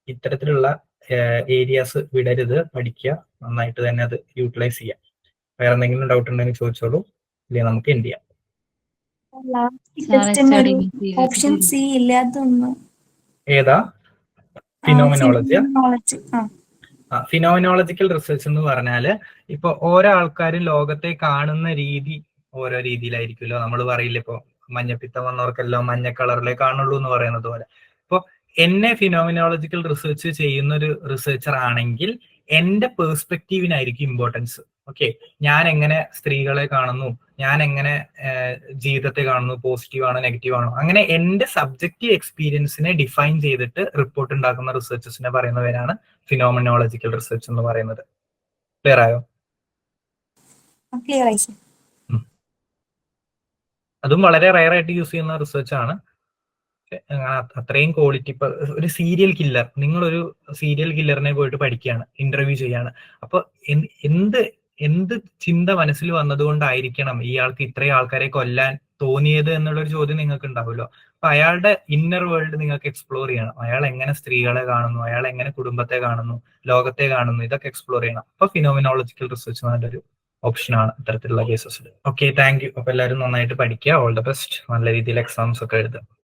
ഇത്തരത്തിലുള്ള ഏരിയാസ് വിടരുത്, പഠിക്കുക, നന്നായിട്ട് തന്നെ അത് യൂട്ടിലൈസ് ചെയ്യാം. വേറെ എന്തെങ്കിലും ഡൗട്ട് ഉണ്ടെങ്കിൽ ചോദിച്ചോളൂ, ഇല്ലെങ്കിൽ നമുക്ക് എൻഡ് ചെയ്യാം. ഓപ്ഷൻ സി ഇല്ലാതൊന്നും ഏതാ? ഫിനോമിനോളജി. ഫിനോമിനോളജിക്കൽ റിസർച്ച് എന്ന് പറഞ്ഞാല് ഇപ്പൊ ഓരോ ആൾക്കാരും ലോകത്തെ കാണുന്ന രീതി ഓരോ രീതിയിലായിരിക്കുമല്ലോ. നമ്മൾ പറയില്ല ഇപ്പൊ മഞ്ഞപ്പിത്തം വന്നവർക്കെല്ലാം മഞ്ഞ കളറിലേ കാണുള്ളൂ എന്ന് പറയുന്നത് പോലെ. ഇപ്പൊ എന്നെ ഫിനോമിനോളജിക്കൽ റിസർച്ച് ചെയ്യുന്ന ഒരു റിസർച്ചർ ആണെങ്കിൽ എന്റെ പേഴ്സ്പെക്റ്റീവിനായിരിക്കും ഇമ്പോർട്ടൻസ്. ഓക്കെ, ഞാൻ എങ്ങനെ സ്ത്രീകളെ കാണുന്നു, ഞാൻ എങ്ങനെ ജീവിതത്തെ കാണുന്നു, പോസിറ്റീവ് ആണോ നെഗറ്റീവ് ആണോ, അങ്ങനെ എന്റെ സബ്ജക്റ്റീവ് എക്സ്പീരിയൻസിനെ ഡിഫൈൻ ചെയ്തിട്ട് റിപ്പോർട്ട് ഉണ്ടാക്കുന്ന റിസർച്ചേഴ്സിനെ പറയുന്നവരാണ് ഫിനോമിനോളജിക്കൽ റിസർച്ച് എന്ന് പറയുന്നത്. ക്ലിയർ ആയോ? അതും വളരെ റയർ ആയിട്ട് യൂസ് ചെയ്യുന്ന റിസർച്ച് ആണ്. അത്രയും ക്വാളിറ്റി. ഇപ്പൊ ഒരു സീരിയൽ കില്ലർ, നിങ്ങളൊരു സീരിയൽ കില്ലറിനെ പോയിട്ട് പഠിക്കുകയാണ്, ഇന്റർവ്യൂ ചെയ്യാണ്. അപ്പൊ എന്ത് ചിന്ത മനസ്സിൽ വന്നതുകൊണ്ടായിരിക്കണം ഇയാൾക്ക് ഇത്രയും ആൾക്കാരെ കൊല്ലാൻ തോന്നിയത് എന്നുള്ളൊരു ചോദ്യം നിങ്ങൾക്ക് ഉണ്ടാവുമല്ലോ. അപ്പൊ അയാളുടെ ഇന്നർ വേൾഡ് നിങ്ങൾക്ക് എക്സ്പ്ലോർ ചെയ്യണം. അയാൾ എങ്ങനെ സ്ത്രീകളെ കാണുന്നു, അയാൾ എങ്ങനെ കുടുംബത്തെ കാണുന്നു, ലോകത്തെ കാണുന്നു, ഇതൊക്കെ എക്സ്പ്ലോർ ചെയ്യണം. അപ്പൊ ഫിനോമിനോളജിക്കൽ റിസർച്ച് നല്ലൊരു ഓപ്ഷനാണ് ഇത്തരത്തിലുള്ള കേസസിൽ. Okay, thank you. അപ്പൊ എല്ലാവരും നന്നായിട്ട് പഠിക്കുക. All the best. നല്ല രീതിയിൽ എക്സാംസ് ഒക്കെ എഴുതുക.